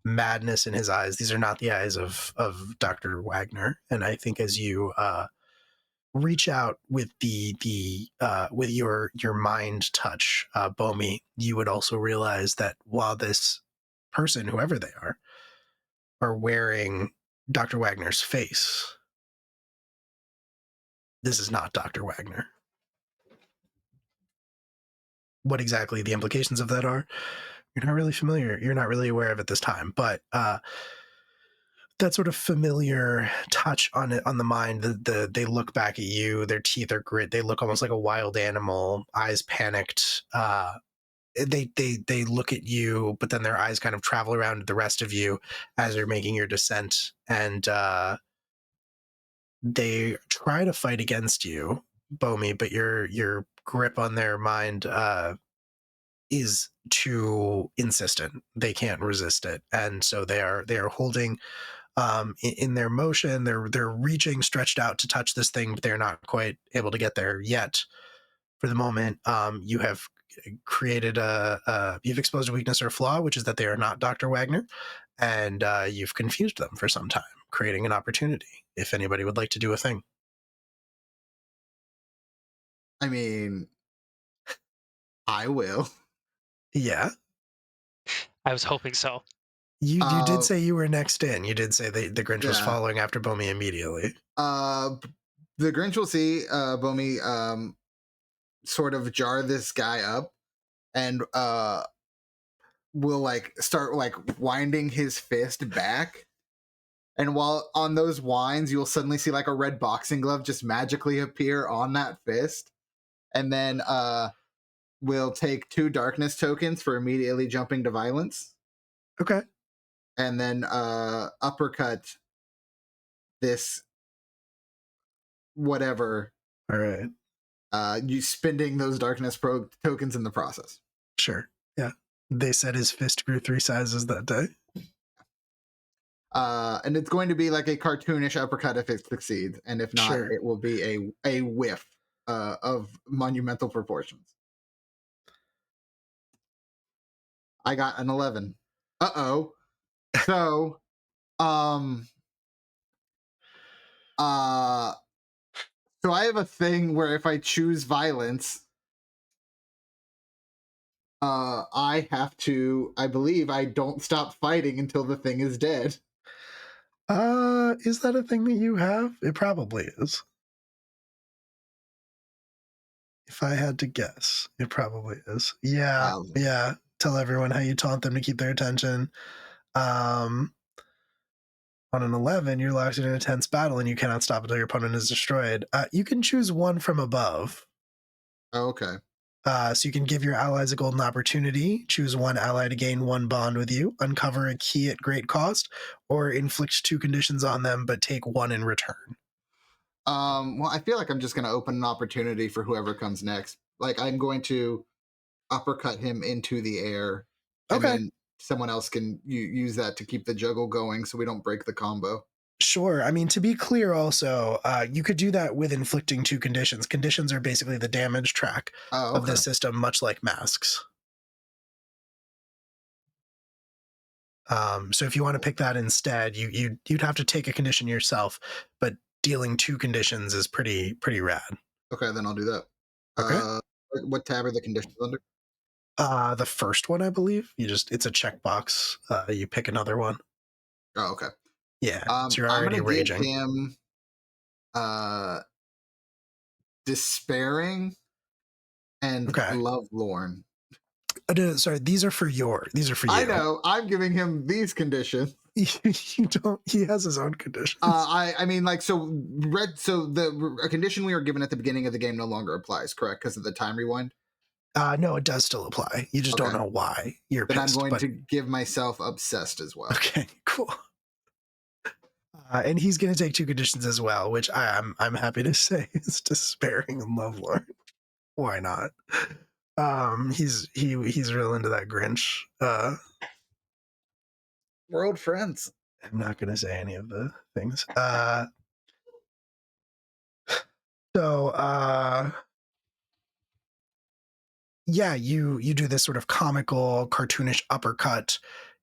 madness in his eyes. These are not the eyes of Dr. Wagner. And I think as you reach out with with your mind touch, Bomi, you would also realize that while this person, whoever they are wearing Dr. Wagner's face, this is not Dr. Wagner. What exactly the implications of that are, you're not really familiar. You're not really aware of at this time, but that sort of familiar touch on the mind. They look back at you. Their teeth are grit. They look almost like a wild animal. Eyes panicked. They look at you, but then their eyes kind of travel around to the rest of you as you're making your descent, and they try to fight against you, Bomi, but your grip on their mind is too insistent. They can't resist it, and so they are holding in their motion. They're reaching, stretched out to touch this thing, but they're not quite able to get there yet. For the moment, you have created you've exposed a weakness or a flaw, which is that they are not Dr. Wagner, and you've confused them for some time, creating an opportunity if anybody would like to do a thing. I mean, I will. Yeah. I was hoping so. You did say you were next in. You did say the Grinch was following after Bomi immediately. The Grinch will see Bomi sort of jar this guy up, and will like start like winding his fist back. And while on those winds, you'll suddenly see like a red boxing glove just magically appear on that fist. And then we'll take 2 darkness tokens for immediately jumping to violence. Okay. And then uppercut this whatever. All right. You spending those darkness tokens in the process. Sure. Yeah. They said his fist grew 3 sizes that day. And it's going to be like a cartoonish uppercut if it succeeds, and if not, Sure. it will be a whiff of monumental proportions. I got an 11. Uh-oh. So, so I have a thing where if I choose violence, I believe I don't stop fighting until the thing is dead. Is that a thing that you have? It probably is. If I had to guess, it probably is. Yeah. Wow. Yeah. Tell everyone how you taunt them to keep their attention. On an 11, you're locked in an intense battle and you cannot stop until your opponent is destroyed. You can choose one from above. Oh, okay. So you can give your allies a golden opportunity, choose one ally to gain 1 bond with you, uncover a key at great cost, or inflict 2 conditions on them, but take 1 in return. Well, I feel like I'm just going to open an opportunity for whoever comes next. Like, I'm going to uppercut him into the air. And Okay. then someone else can use that to keep the juggle going so we don't break the combo. Sure. I mean, to be clear also, you could do that with inflicting 2 conditions. Conditions are basically the damage track of the system, much like masks. So if you want to pick that instead, you'd have to take a condition yourself, but dealing 2 conditions is pretty rad. Okay, then I'll do that. Okay. What tab are the conditions under? The first one, I believe. It's a checkbox. You pick another one. Oh, okay. Yeah. So you're already I'm gonna raging. give him despairing and lovelorn. Sorry, these are for you. I know. I'm giving him these conditions. You don't. He has his own conditions. I mean, like, so a condition we were given at the beginning of the game no longer applies, correct? Because of the time rewind. No, it does still apply. You just don't know why. You're then pissed, I'm going to give myself obsessed as well. Okay, cool. And he's going to take 2 conditions as well, which I'm happy to say is despairing and lovelorn. Why not? He's real into that Grinch. We're old friends. I'm not gonna say any of the things. So yeah, you do this sort of comical, cartoonish uppercut.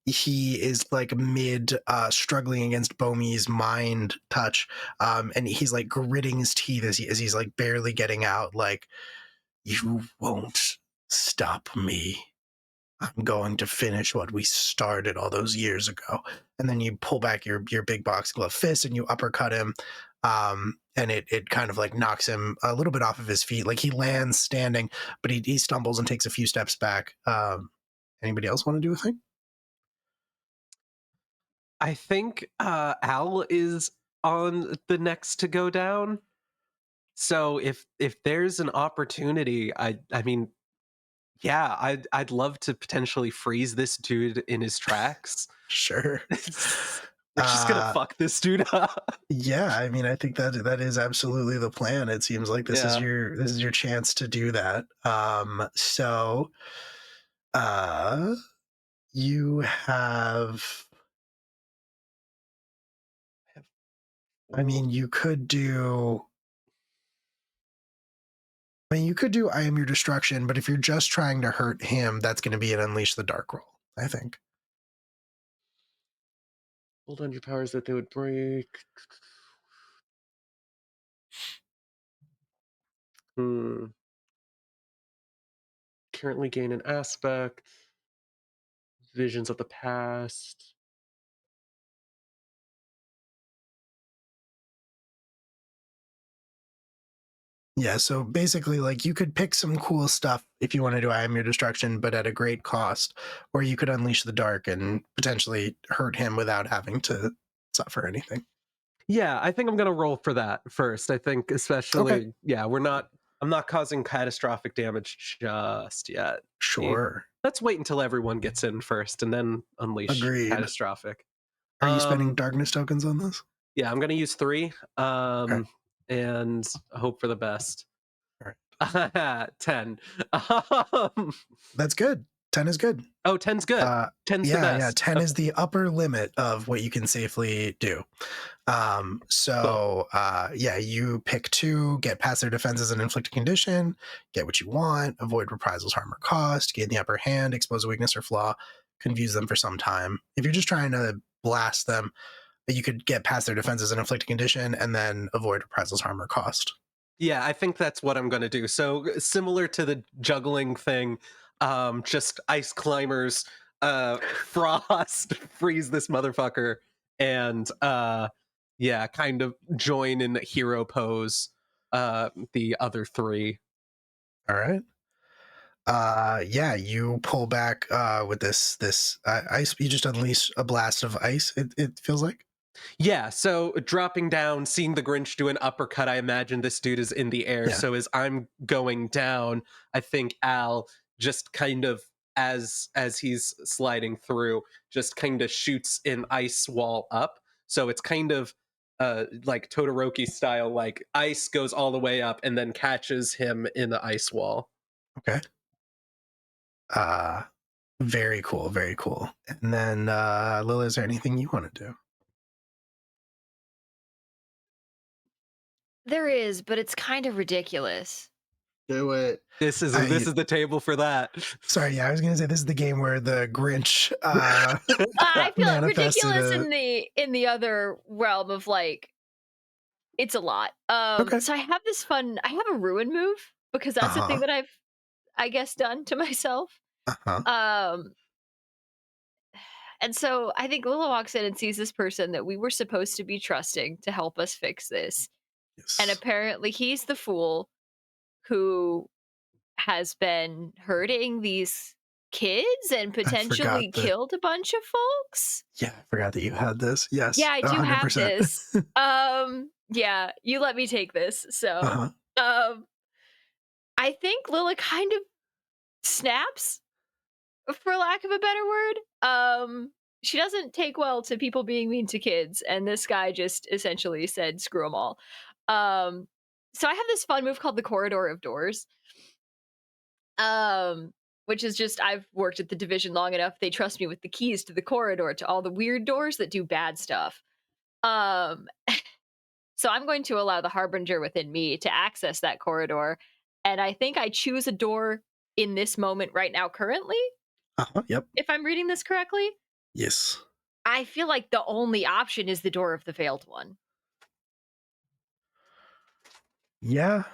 He is like mid struggling against Bomi's mind touch, and he's like gritting his teeth as he's like barely getting out. Like, you won't stop me. I'm going to finish what we started all those years ago. And then you pull back your big box glove fist and you uppercut him. And it kind of like knocks him a little bit off of his feet. Like he lands standing, but he stumbles and takes a few steps back. Anybody else want to do a thing? I think Al is on the next to go down. So if there's an opportunity, I mean, yeah, I'd love to potentially freeze this dude in his tracks. Sure. We're just gonna fuck this dude up. Yeah, I mean, I think that is absolutely the plan. It seems like this is your chance to do that. So you have, I mean, you could do I am your destruction, but if you're just trying to hurt him, that's going to be an unleash the dark roll, I think. Hold on your powers that they would break. Currently gain an aspect. Visions of the past. Yeah, so basically, like, you could pick some cool stuff if you want to do I am your destruction, but at a great cost, or you could unleash the dark and potentially hurt him without having to suffer anything. Yeah, I think I'm gonna roll for that first. I think especially, yeah, I'm not causing catastrophic damage just yet. Sure. Let's wait until everyone gets in first and then unleash Agreed. catastrophic. Are you spending darkness tokens on this? Yeah, I'm gonna use 3. And hope for the best. All right. 10. That's good. 10 is good. Oh, 10's good. 10's the best. Yeah, 10 is the upper limit of what you can safely do. Yeah, you pick 2, get past their defenses and inflict a condition, get what you want, avoid reprisals, harm, or cost, gain the upper hand, expose a weakness or flaw, confuse them for some time. If you're just trying to blast them, you could get past their defenses and inflict a condition and then avoid reprisals, harm, or cost. Yeah, I think that's what I'm going to do. So similar to the juggling thing, just ice climbers, frost, freeze this motherfucker, and yeah, kind of join in hero pose the other 3. All right. Yeah, you pull back with this ice. You just unleash a blast of ice, it feels like. Yeah, so dropping down, seeing the Grinch do an uppercut, I imagine this dude is in the air. Yeah. So as I'm going down, I think Al just kind of, as he's sliding through, just kind of shoots an ice wall up. So it's kind of like Todoroki style, like ice goes all the way up and then catches him in the ice wall. Okay. Very cool, very cool. And then Lila, is there anything you want to do? There is, but it's kind of ridiculous. Do it. This is the table for that. Sorry, yeah, I was gonna say this is the game where the Grinch I feel ridiculous in the other realm of like it's a lot. So I have this fun, I have a ruin move because that's the thing that I've, I guess, done to myself. And so I think Lila walks in and sees this person that we were supposed to be trusting to help us fix this. Yes. And apparently he's the fool who has been hurting these kids and potentially killed a bunch of folks. Yeah, I forgot that you had this. Yes. Yeah, I do 100%. Have this. Yeah, you let me take this. So I think Lila kind of snaps, for lack of a better word. She doesn't take well to people being mean to kids, and this guy just essentially said screw them all. So I have this fun move called the Corridor of Doors. Which is just, I've worked at the division long enough. They trust me with the keys to the corridor to all the weird doors that do bad stuff. Um, so I'm going to allow the harbinger within me to access that corridor. And I think I choose a door in this moment right now, currently, Yep. if I'm reading this correctly. Yes. I feel like the only option is the door of the Veiled One. Yeah,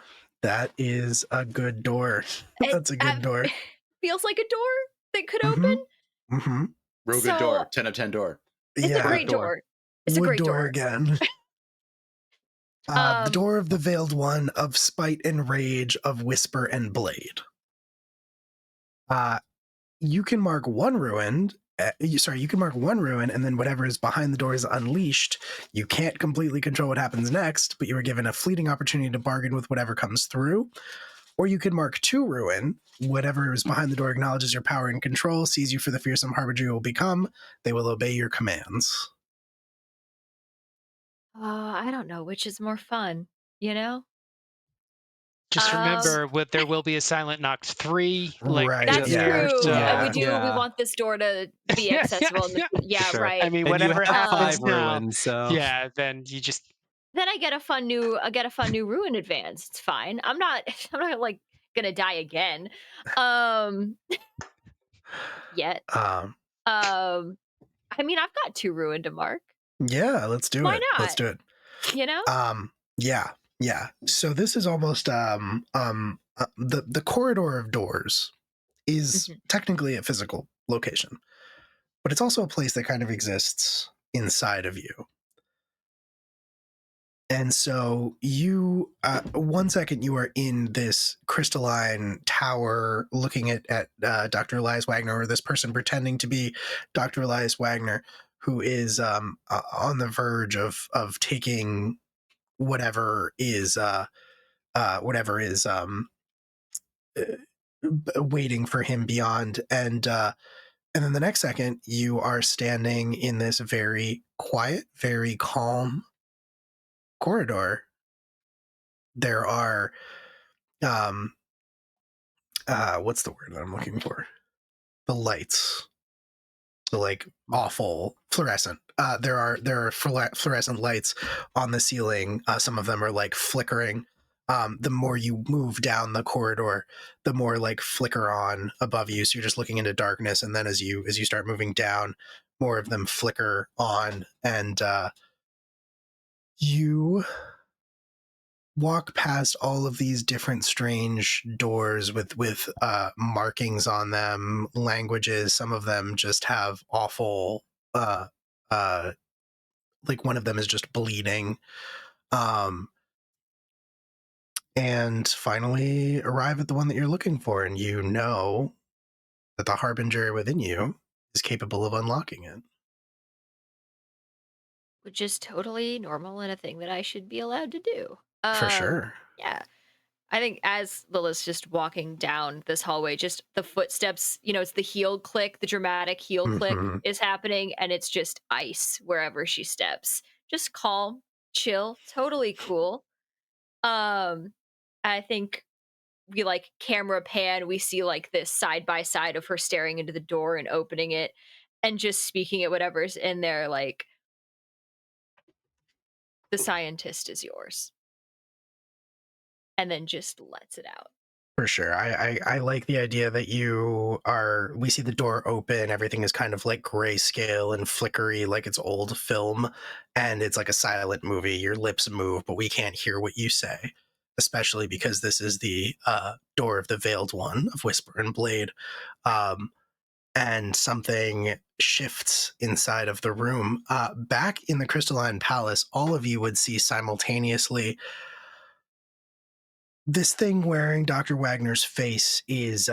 that is a good door. That's a good door. Feels like a door that could Mhm. open. Mm-hmm. Real good door. 10 of 10 door. It's a great door. It's a Wood great door door. again. The door of the Veiled One, of Spite and Rage, of Whisper and Blade. You can mark one ruin. You can mark one ruin, and then whatever is behind the door is unleashed. You can't completely control what happens next, but you are given a fleeting opportunity to bargain with whatever comes through. Or you can mark two ruin. Whatever is behind the door acknowledges your power and control, sees you for the fearsome harbinger you will become. They will obey your commands. I don't know which is more fun, you know? Just remember, there will be a Silent Nacht 3 like Right, That's next year. true. So. And we Yeah. want this door to be accessible. Yeah, Sure. right. I mean, And you whatever have happens 5 now, ruins, so yeah, then you just Then I get a fun new ruin advance. It's fine. I'm not like gonna die again. Yet. I mean, I've got 2 ruin to mark. Yeah, let's do Why it. not? Let's do it. You know? Yeah. So this is almost the corridor of doors is technically a physical location, but it's also a place that kind of exists inside of you. And so you, 1 second you are in this crystalline tower looking at Dr. Elias Wagner, or this person pretending to be Dr. Elias Wagner, who is on the verge of taking whatever is waiting for him beyond. And then the next second you are standing in this very quiet, very calm corridor. There are what's the word that I'm looking for? The lights. The like awful fluorescent. There are fluorescent lights on the ceiling. Some of them are like flickering. The more you move down the corridor, the more like flicker on above you. So you're just looking into darkness, and then as you start moving down, more of them flicker on, and you walk past all of these different strange doors with markings on them, languages. Some of them just have awful like one of them is just bleeding, and finally arrive at the one that you're looking for, and you know that the harbinger within you is capable of unlocking it. Which is totally normal and a thing that I should be allowed to do. For sure. Yeah. I think as Lila's just walking down this hallway, just the footsteps, it's the heel click, the dramatic heel click Mhm. is happening, and it's just ice wherever she steps. Just calm, chill, totally cool. I think we like camera pan, we see like this side by side of her staring into the door and opening it and just speaking at whatever's in there, like, the scientist is yours. And then just lets it out. For sure. I like the idea that we see the door open, everything is kind of like grayscale and flickery, like it's old film, and it's like a silent movie. Your lips move, but we can't hear what you say, especially because this is the door of the Veiled One, of Whisper and Blade. And something shifts inside of the room. Back in the Crystalline Palace, all of you would see simultaneously this thing wearing Dr. Wagner's face is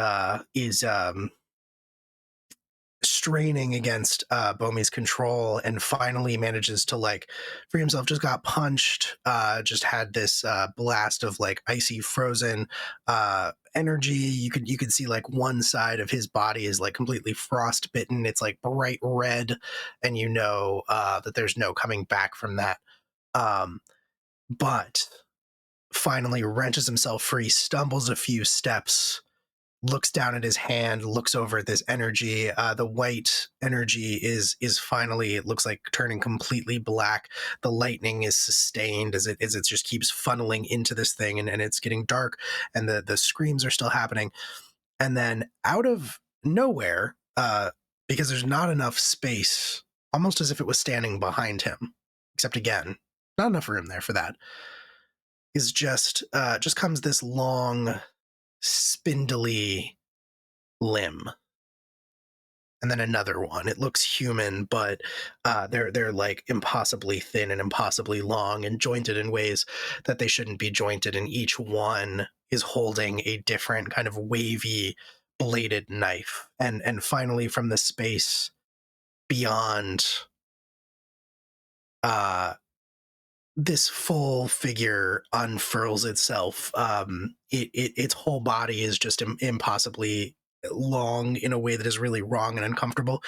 straining against Bomi's control, and finally manages to like free himself. Just got punched, just had this blast of like icy frozen energy. You could see like one side of his body is like completely frostbitten. It's like bright red, and you know that there's no coming back from that. But finally wrenches himself free, stumbles a few steps, looks down at his hand, looks over at this energy. The white energy is finally, it looks like, turning completely black. The lightning is sustained as it just keeps funneling into this thing, and it's getting dark, and the screams are still happening. And then out of nowhere, because there's not enough space, almost as if it was standing behind him, except again, not enough room there for that, is just comes this long, spindly limb, and then another one. It looks human, but they're like impossibly thin and impossibly long and jointed in ways that they shouldn't be jointed, and each one is holding a different kind of wavy bladed knife. And finally, from the space beyond, this full figure unfurls itself. Its whole body is just impossibly long in a way that is really wrong and uncomfortable.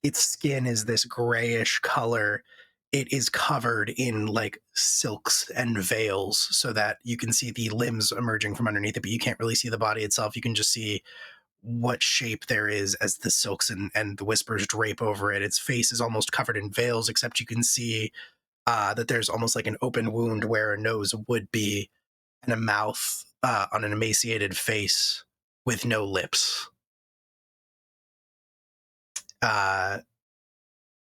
Its skin is this grayish color. It is covered in like silks and veils, so that you can see the limbs emerging from underneath it, but you can't really see the body itself. You can just see what shape there is as the silks and the whispers drape over it. Its face is almost covered in veils, except you can see that there's almost like an open wound where a nose would be, and a mouth on an emaciated face with no lips.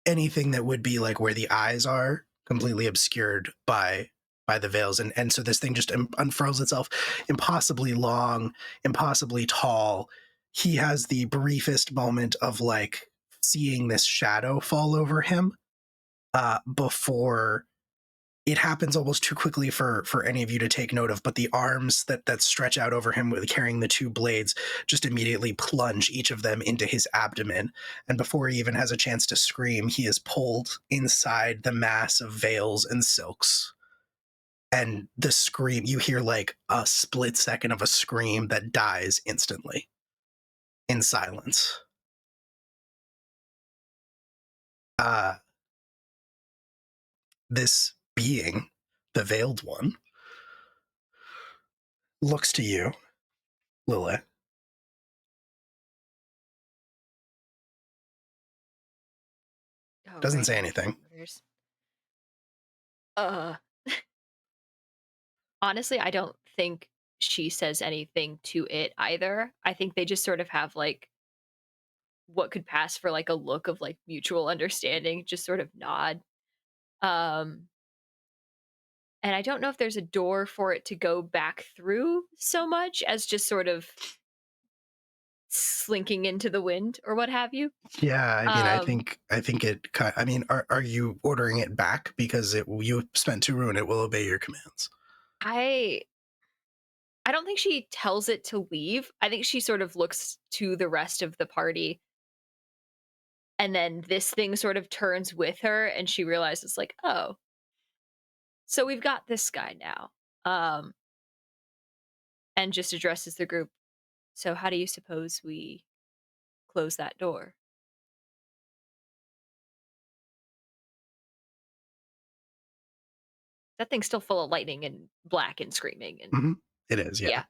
Anything that would be like where the eyes are completely obscured by the veils. And so this thing just unfurls itself, impossibly long, impossibly tall. He has the briefest moment of like seeing this shadow fall over him before it happens almost too quickly for any of you to take note of, but the arms that stretch out over him with carrying the two blades just immediately plunge each of them into his abdomen. And before he even has a chance to scream, he is pulled inside the mass of veils and silks. And the scream, you hear like a split second of a scream that dies instantly in silence. This being, the veiled one, looks to you, Lilith. Oh, Doesn't right. say anything. Uh, honestly, I don't think she says anything to it either. I think they just sort of have like what could pass for like a look of like mutual understanding, just sort of nod. Um, and I don't know if there's a door for it to go back through so much as just sort of slinking into the wind or what have you. Yeah, I mean, Um, I think it. I mean, are you ordering it back because you spent 2 ruin? It will obey your commands. I don't think she tells it to leave. I think she sort of looks to the rest of the party, and then this thing sort of turns with her, and she realizes like, oh, so we've got this guy now. And just addresses the group. So how do you suppose we close that door? That thing's still full of lightning and black and screaming and Mm-hmm. It is, yeah.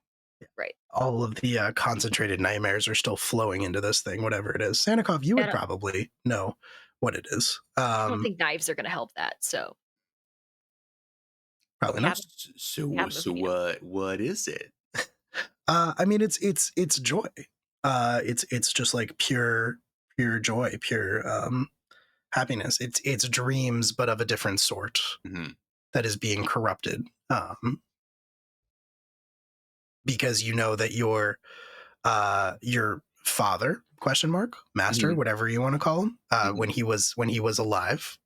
Right. All of the concentrated nightmares are still flowing into this thing, whatever it is. Sanikov, you would probably know what it is. I don't think knives are going to help that. So probably not. So what is it? I mean, it's joy. It's just like pure joy, pure happiness. It's dreams, but of a different sort, that is being corrupted. Because you know that your father, master, whatever you want to call him, when he was alive,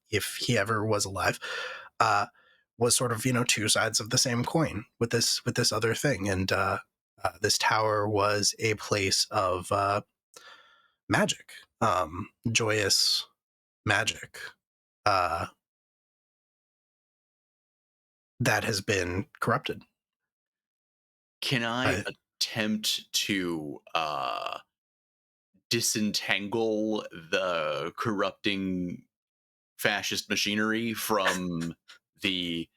if he ever was alive, was sort of, 2 sides of the same coin with this other thing. And this tower was a place of magic, joyous magic, that has been corrupted. Can I attempt to disentangle the corrupting fascist machinery from the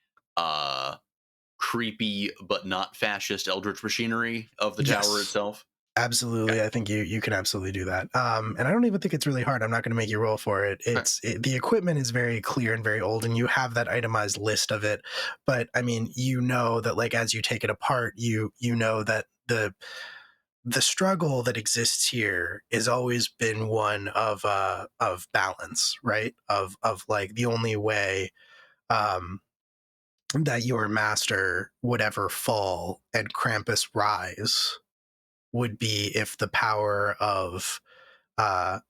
creepy but not fascist eldritch machinery of the tower Yes. itself? Absolutely. I think you can absolutely do that. And I don't even think it's really hard. I'm not going to make you roll for it. The equipment is very clear and very old, and you have that itemized list of it. But I mean, you know that like as you take it apart, you know that the struggle that exists here has always been one of balance, right? Of like the only way that your master would ever fall and Krampus rise would be if the power of uh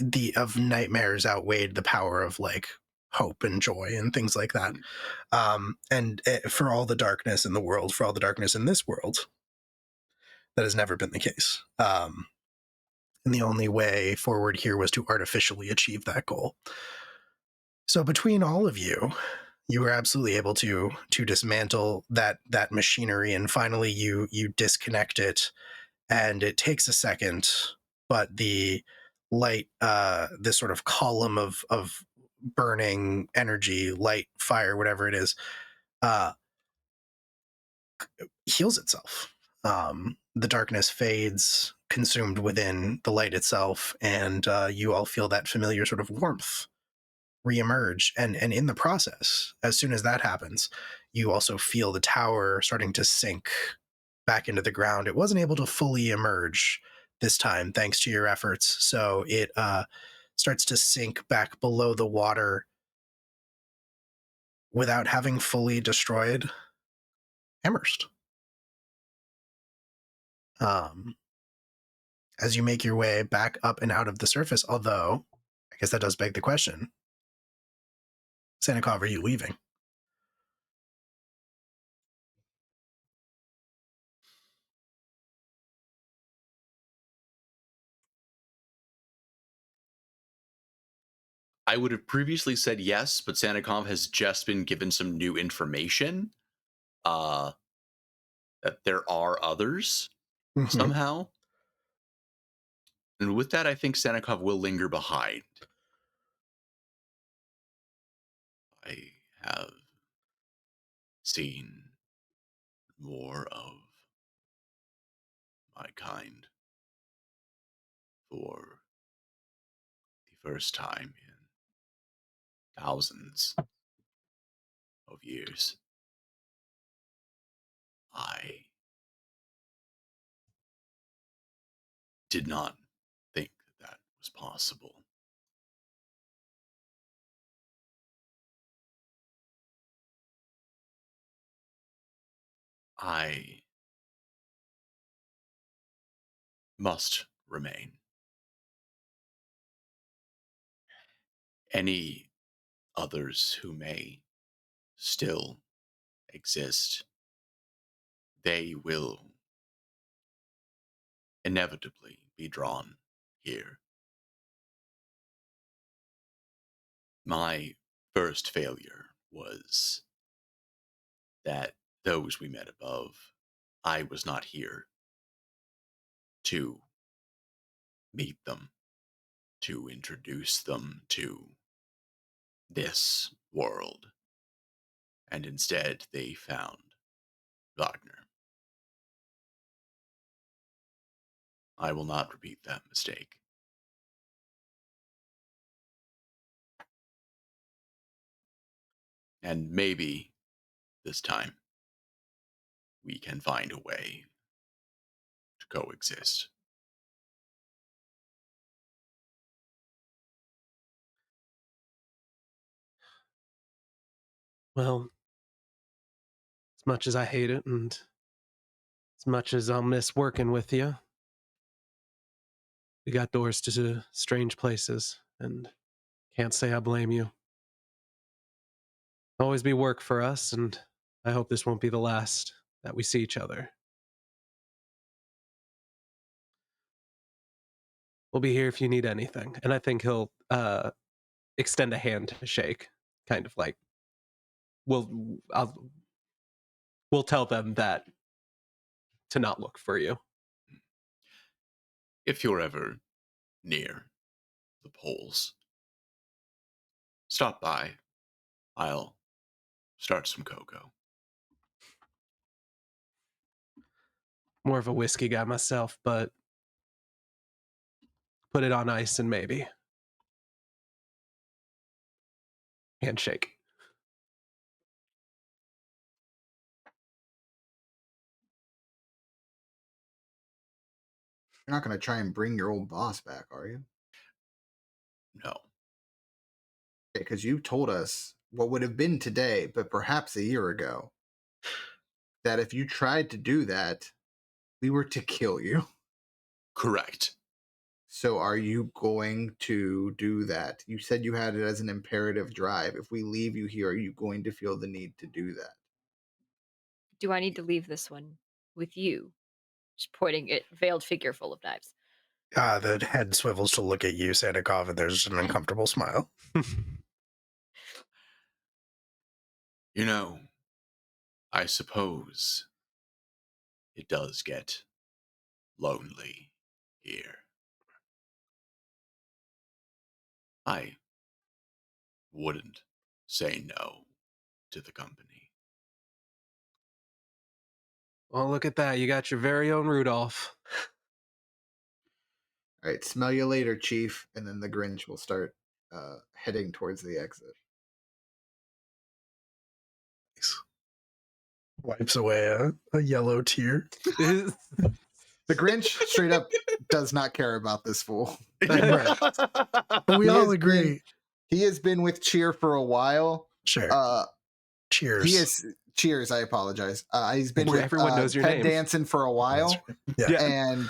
nightmares outweighed the power of like hope and joy and things like that. And for all the darkness in the world, for all the darkness in this world, that has never been the case. And the only way forward here was to artificially achieve that goal. So between all of you, you were absolutely able to dismantle that machinery, and finally you disconnect it. And it takes a second, but the light, this sort of column of burning energy, light, fire, whatever it is, uh, heals itself. The darkness fades, consumed within the light itself, and you all feel that familiar sort of warmth reemerge. And in the process, as soon as that happens, you also feel the tower starting to sink back into the ground. It wasn't able to fully emerge this time, thanks to your efforts. So it starts to sink back below the water without having fully destroyed Amherst. As you make your way back up and out of the surface, although I guess that does beg the question, Sanikov, are you leaving? I would have previously said yes, but Sanikov has just been given some new information. That there are others somehow. And with that, I think Sanikov will linger behind. I have seen more of my kind for the first time in thousands of years. I did not think that that was possible. I must remain. Any others who may still exist, they will inevitably be drawn here. My first failure was that those we met above, I was not here to meet them, to introduce them to this world. And instead, they found Wagner. I will not repeat that mistake. And maybe this time we can find a way to coexist. Well, as much as I hate it and as much as I'll miss working with you, we got doors to strange places, and can't say I blame you. Always be work for us, and I hope this won't be the last that we see each other. We'll be here if you need anything. And I think he'll extend a hand to shake, kind of like we'll tell them that to not look for you. If you're ever near the poles, stop by. I'll start some cocoa. More of a whiskey guy myself, but put it on ice and maybe. Handshake. You're not going to try and bring your old boss back, are you? No. Because you told us what would have been today, but perhaps a year ago, that if you tried to do that, we were to kill you. Correct. So are you going to do that? You said you had it as an imperative drive. If we leave you here, are you going to feel the need to do that? Do I need to leave this one with you? Just pointing at veiled figure full of knives. The head swivels to look at you, Sanikov, and there's an uncomfortable smile. You know, I suppose it does get lonely here. I wouldn't say no to the company. Well, look at that. You got your very own Rudolph. All right, smell you later, Chief. And then the Grinch will start heading towards the exit. Wipes away a yellow tear. The Grinch straight up does not care about this fool. Right. But we all agree. He has been with Cheer for a while. Sure. Cheers. He is Cheers. I apologize. He's been with Everyone knows your Ted name. Danson for a while. Yeah. And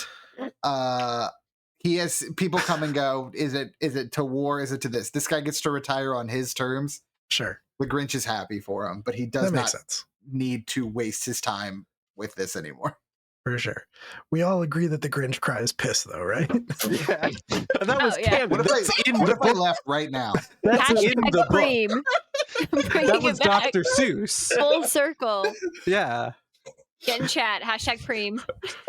he has people come and go. Is it to war? Is it to this? This guy gets to retire on his terms. Sure. The Grinch is happy for him, but he does That not makes sense. need to waste his time with this anymore. For sure. We all agree that the Grinch cries piss, though, right? Yeah. That was yeah. canon. What if That's in what the if I book. left right now? That's in Hashtag the book. cream. That Bringing was it back. Dr. Seuss. Full circle. Yeah. Get in chat. Hashtag preem.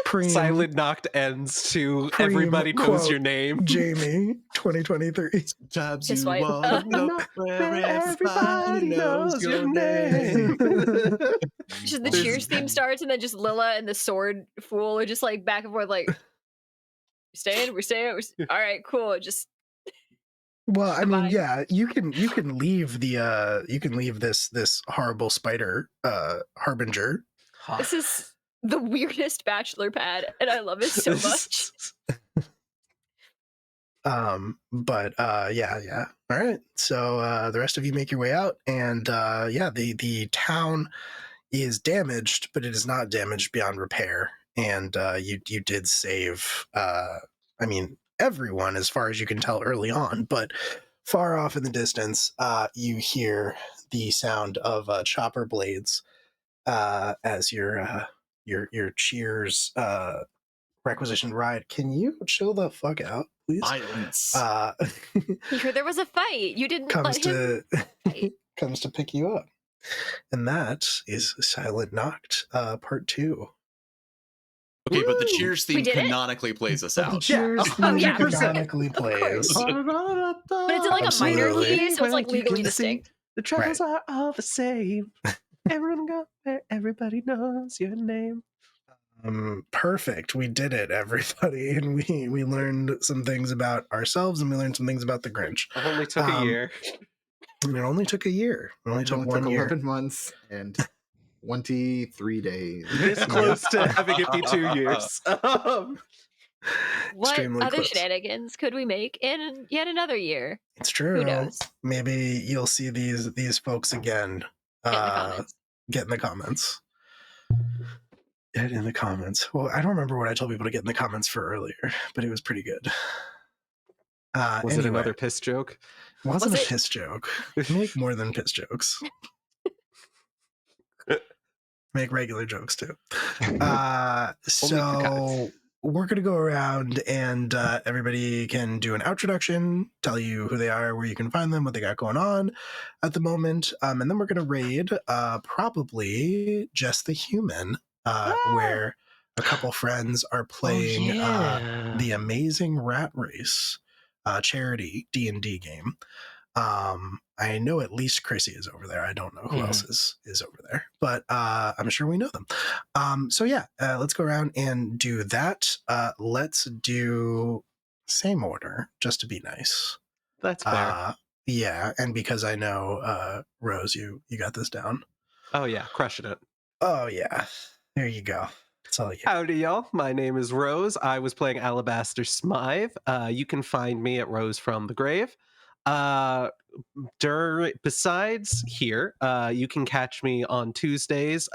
Preem, Silent Nacht ends to Preem, everybody knows quote, your name. Jamie, 2023. Sometimes Piss you wipe. wanna know where everybody knows your name. Just the Cheers theme starts, and then just Lila and the sword fool are just like back and forth, like, we're staying. All right, cool. Just Well, I mean, Goodbye. yeah, you can leave this horrible spider harbinger. this is the weirdest bachelor pad, and I love it so much. But yeah. All right. So the rest of you make your way out, and the town is damaged, but it is not damaged beyond repair. And you did save I mean, everyone as far as you can tell early on, but far off in the distance, you hear the sound of chopper blades as your Cheers requisition ride. Can you chill the fuck out, please? Violence. You heard there was a fight. You didn't comes let him. to comes to pick you up, and that is Silent Nacht, part 2. Okay, but the Woo! Cheers We theme did it? canonically plays us But the out. Cheers Oh, theme yeah, 100%. canonically plays. But it's in like a minor Absolutely. key, so it's like Well, you legally can see distinct. The troubles are all the same. Everyone go where everybody knows your name. Perfect. We did it, everybody, and we learned some things about ourselves, and we learned some things about the Grinch. It only took a year. And it only took a year. It only took 1 year. 11 months and 23 days. This close to having it be 2 years. What Extremely other close. shenanigans could we make in yet another year? It's true. Who knows? Maybe you'll see these folks again. Get in the comments. Get in the comments. Get in the comments. Well, I don't remember what I told people to get in the comments for earlier, but it was pretty good. Was it Anyway, another piss joke? wasn't Was a it? piss joke. Make more than piss jokes. Make regular jokes too. So we're going to go around and everybody can do an outroduction, tell you who they are, where you can find them, what they got going on at the moment. And then we're going to raid probably Just the Human, where a couple friends are playing the Amazing Rat Race charity D&D game. I know at least Chrissy is over there. I don't know who else is over there, but I'm sure we know them. So yeah, let's go around and do that. Let's do same order, just to be nice. That's fair. Yeah, and because I know Rose, you got this down. Oh yeah, crushing it. Oh yeah, there you go. That's all you. Howdy, y'all. My name is Rose. I was playing Alabaster Smythe. You can find me at Rose from the Grave. Besides here, you can catch me on Tuesdays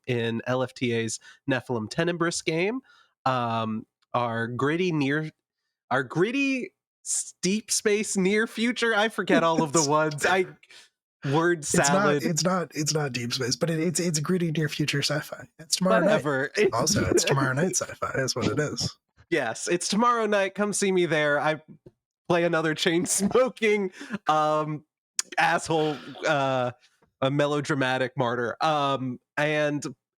in LFTA's Nephilim Tenebris game. Our gritty steep space near future. I forget all of the ones. Word salad. It's not deep space, but it's gritty near future sci-fi. It's tomorrow Whatever. night. Also, it's tomorrow night sci-fi. That's what it is. Yes, it's tomorrow night. Come see me there. I play another chain smoking asshole, a melodramatic martyr.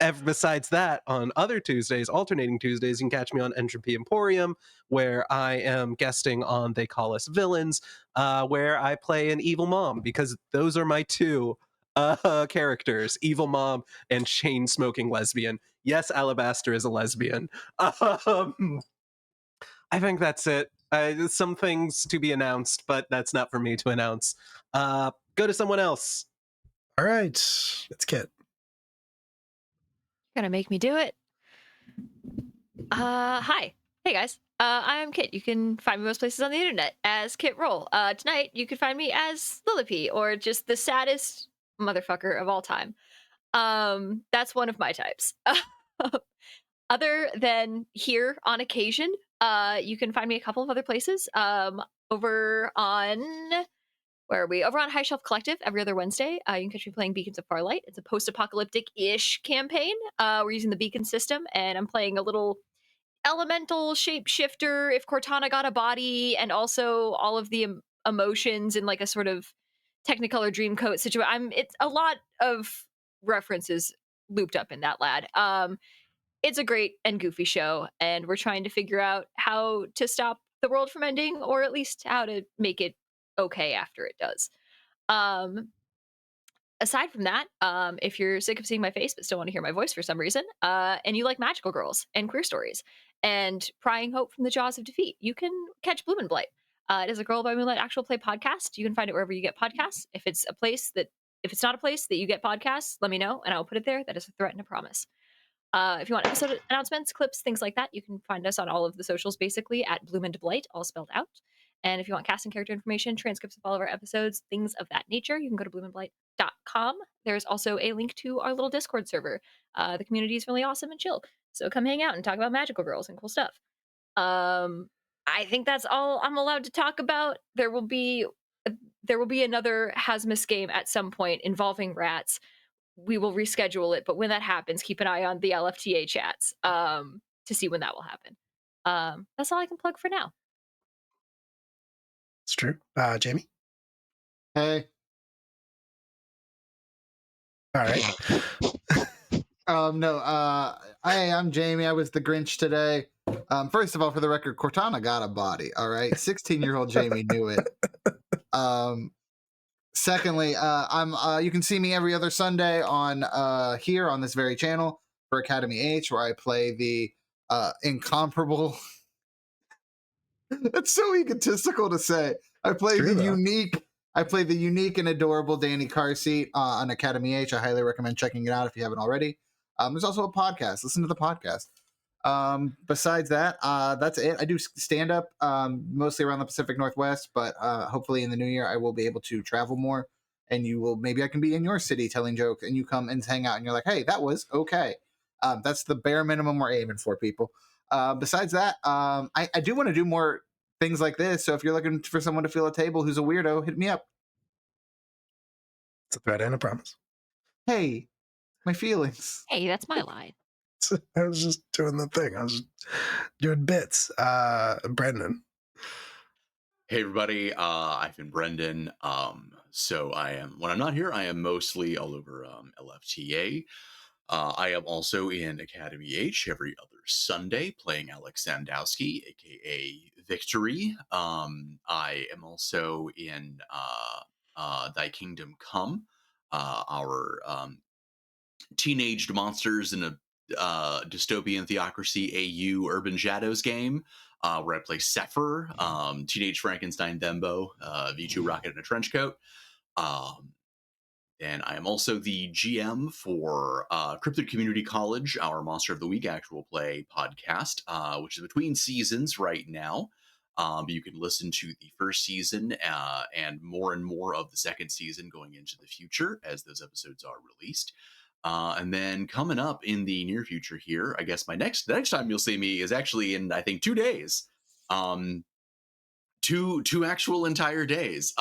And besides that, on other Tuesdays, alternating Tuesdays, you can catch me on Entropy Emporium, where I am guesting on They Call Us Villains, where I play an evil mom, because those are my two characters, evil mom and chain smoking lesbian. Yes, Alabaster is a lesbian. I think that's it. Some things to be announced, but that's not for me to announce. Go to someone else. All right, it's Kit. You're gonna make me do it. Hi. Hey guys. I'm Kit. You can find me most places on the internet as Kit Roll. Tonight you can find me as Lillipy, or just the saddest motherfucker of all time. That's one of my types. Other than here on occasion, you can find me a couple of other places. Over on where are we? Over on High Shelf Collective every other Wednesday. You can catch me playing Beacons of Farlight. It's a post-apocalyptic-ish campaign. We're using the beacon system, and I'm playing a little elemental shapeshifter if Cortana got a body, and also all of the emotions in like a sort of Technicolor Dreamcoat situation. It's a lot of references looped up in that lad. It's a great and goofy show, and we're trying to figure out how to stop the world from ending, or at least how to make it okay after it does. Aside from that, if you're sick of seeing my face but still want to hear my voice for some reason, and you like magical girls and queer stories and prying hope from the jaws of defeat, you can catch Bloom and Blight. It is a Girl by Moonlight actual play podcast. You can find it wherever you get podcasts. If it's not a place that you get podcasts, let me know and I'll put it there. That is a threat and a promise. If you want episode announcements, clips, things like that, you can find us on all of the socials basically at Bloom and Blight, all spelled out. And if you want cast and character information, transcripts of all of our episodes, things of that nature, you can go to bloomandblight.com. There's also a link to our little Discord server. The community is really awesome and chill. So come hang out and talk about magical girls and cool stuff. I think that's all I'm allowed to talk about. There will be another Haz-Mas game at some point involving rats. We will reschedule it, but when that happens, keep an eye on the LFTA chats to see when that will happen. That's all I can plug for now. It's true. Jamie? Hey. All right. I'm Jamie. I was the Grinch today. First of all, for the record, Cortana got a body. All right, 16-year-old Jamie knew it. Secondly, you can see me every other Sunday on here on this very channel for Academy H, where I play the incomparable. It's so egotistical to say. I play the unique and adorable Danny Carseat on Academy H. I highly recommend checking it out if you haven't already. There's also a podcast. Listen to the podcast. Besides that, that's it. I do stand up mostly around the Pacific Northwest, but hopefully in the new year I will be able to travel more, and maybe I can be in your city telling jokes, and you come and hang out and you're like, hey, that was okay. That's the bare minimum we're aiming for, people. Besides that, I do want to do more things like this. So if you're looking for someone to fill a table who's a weirdo, hit me up. It's a threat and a promise. Hey, my feelings. Hey, that's my line. I was just doing the thing. I was doing bits. Brendan. Hey everybody, I've been Brendan. So when I'm not here, I am mostly all over LFTA. I am also in Academy H every other Sunday playing Alex Sandowski, aka Victory. I am also in Thy Kingdom Come, our teenaged monsters in a dystopian theocracy AU Urban Shadows game, where I play Sepher, Teenage Frankenstein Thembo, V2 Rocket in a trench coat. And I am also the GM for Cryptid Community College, our Monster of the Week actual play podcast, which is between seasons right now. You can listen to the first season and more of the second season going into the future as those episodes are released. And then coming up in the near future here, I guess the next time you'll see me is actually in, I think, 2 days. Two actual entire days.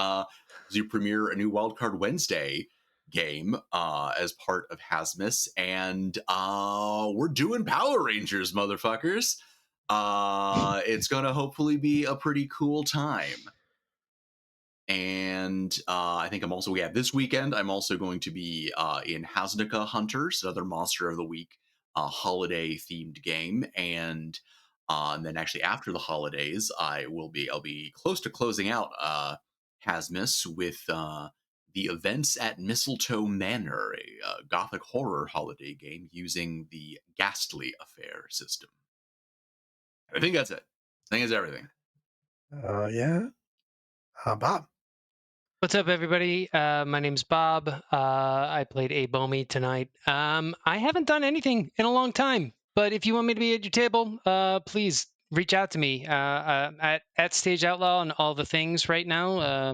You premiere a new Wildcard Wednesday game as part of Haz-Mas, and we're doing Power Rangers, motherfuckers. It's gonna hopefully be a pretty cool time. And I think I'm also, this weekend, I'm also going to be in Hasnica Hunters, another Monster of the Week holiday themed game. And then actually after the holidays, I'll be close to closing out Haz-Mas with the Events at Mistletoe Manor, a gothic horror holiday game using the Ghastly Affair system. I think that's it. I think that's everything. Yeah. Bob. What's up, everybody? My name's Bob. I played A Bomi tonight. I haven't done anything in a long time, but if you want me to be at your table, please reach out to me at Stage Outlaw and all the things right now.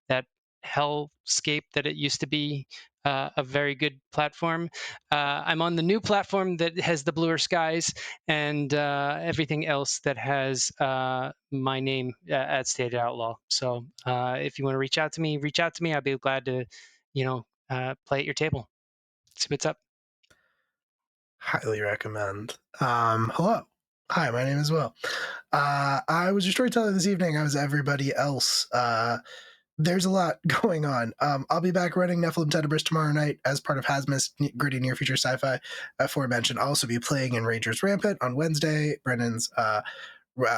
That hellscape that it used to be a very good platform. I'm on the new platform that has the bluer skies and everything else that has my name at Stage Outlaw. So if you want to reach out to me, I'll be glad to, play at your table. See what's up. Highly recommend. Hello. Hi, my name is Will. I was your storyteller this evening. I was everybody else. There's a lot going on. I'll be back running Nephilim Tenebris tomorrow night as part of Haz-Mas Gritty Near Future Sci-Fi aforementioned. I'll also be playing in Rangers Rampant on Wednesday, Brennan's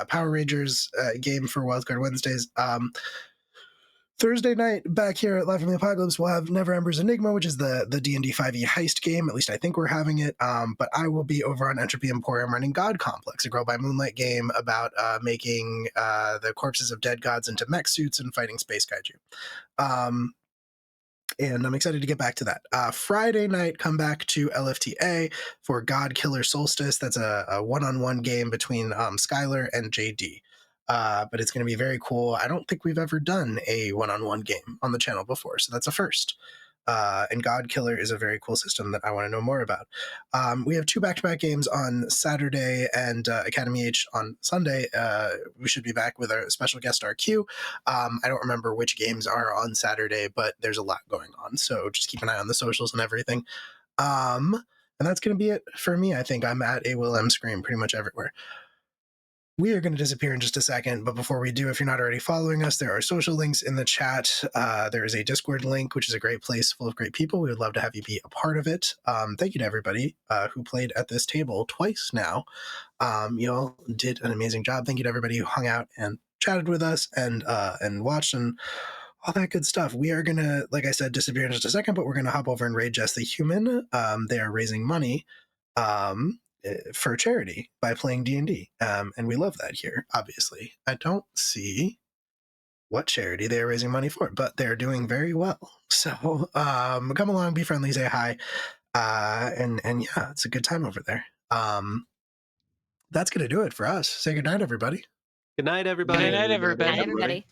Power Rangers game for Wildcard Wednesdays. Thursday night, back here at Live from the Apocalypse, we'll have Never Ember's Enigma, which is the D&D 5e heist game. At least I think we're having it. But I will be over on Entropy Emporium running God Complex, a Grow by Moonlight game about making the corpses of dead gods into mech suits and fighting space kaiju. And I'm excited to get back to that. Friday night, come back to LFTA for God Killer Solstice. That's a one-on-one game between Skylar and JD. But it's going to be very cool. I don't think we've ever done a one-on-one game on the channel before, so that's a first. And God Killer is a very cool system that I want to know more about. We have 2 back-to-back games on Saturday and Academy H on Sunday. We should be back with our special guest star Q. I don't remember which games are on Saturday, but there's a lot going on, so just keep an eye on the socials and everything. And that's going to be it for me. I think I'm at a Will M Scream pretty much everywhere. We are going to disappear in just a second, but before we do, if you're not already following us, there are social links in the chat. There is a Discord link, which is a great place full of great people. We would love to have you be a part of it. Thank you to everybody who played at this table twice now. You all did an amazing job. Thank you to everybody who hung out and chatted with us and watched and all that good stuff. We are going to, like I said, disappear in just a second, but we're going to hop over and raid Jess the Human. They are raising money. For charity by playing D&D. And we love that here, obviously. I don't see what charity they're raising money for, but they're doing very well. So come along, be friendly, say hi. And yeah, it's a good time over there. That's going to do it for us. Say goodnight, everybody. Good night, everybody. Good night, everybody. Hi, everybody.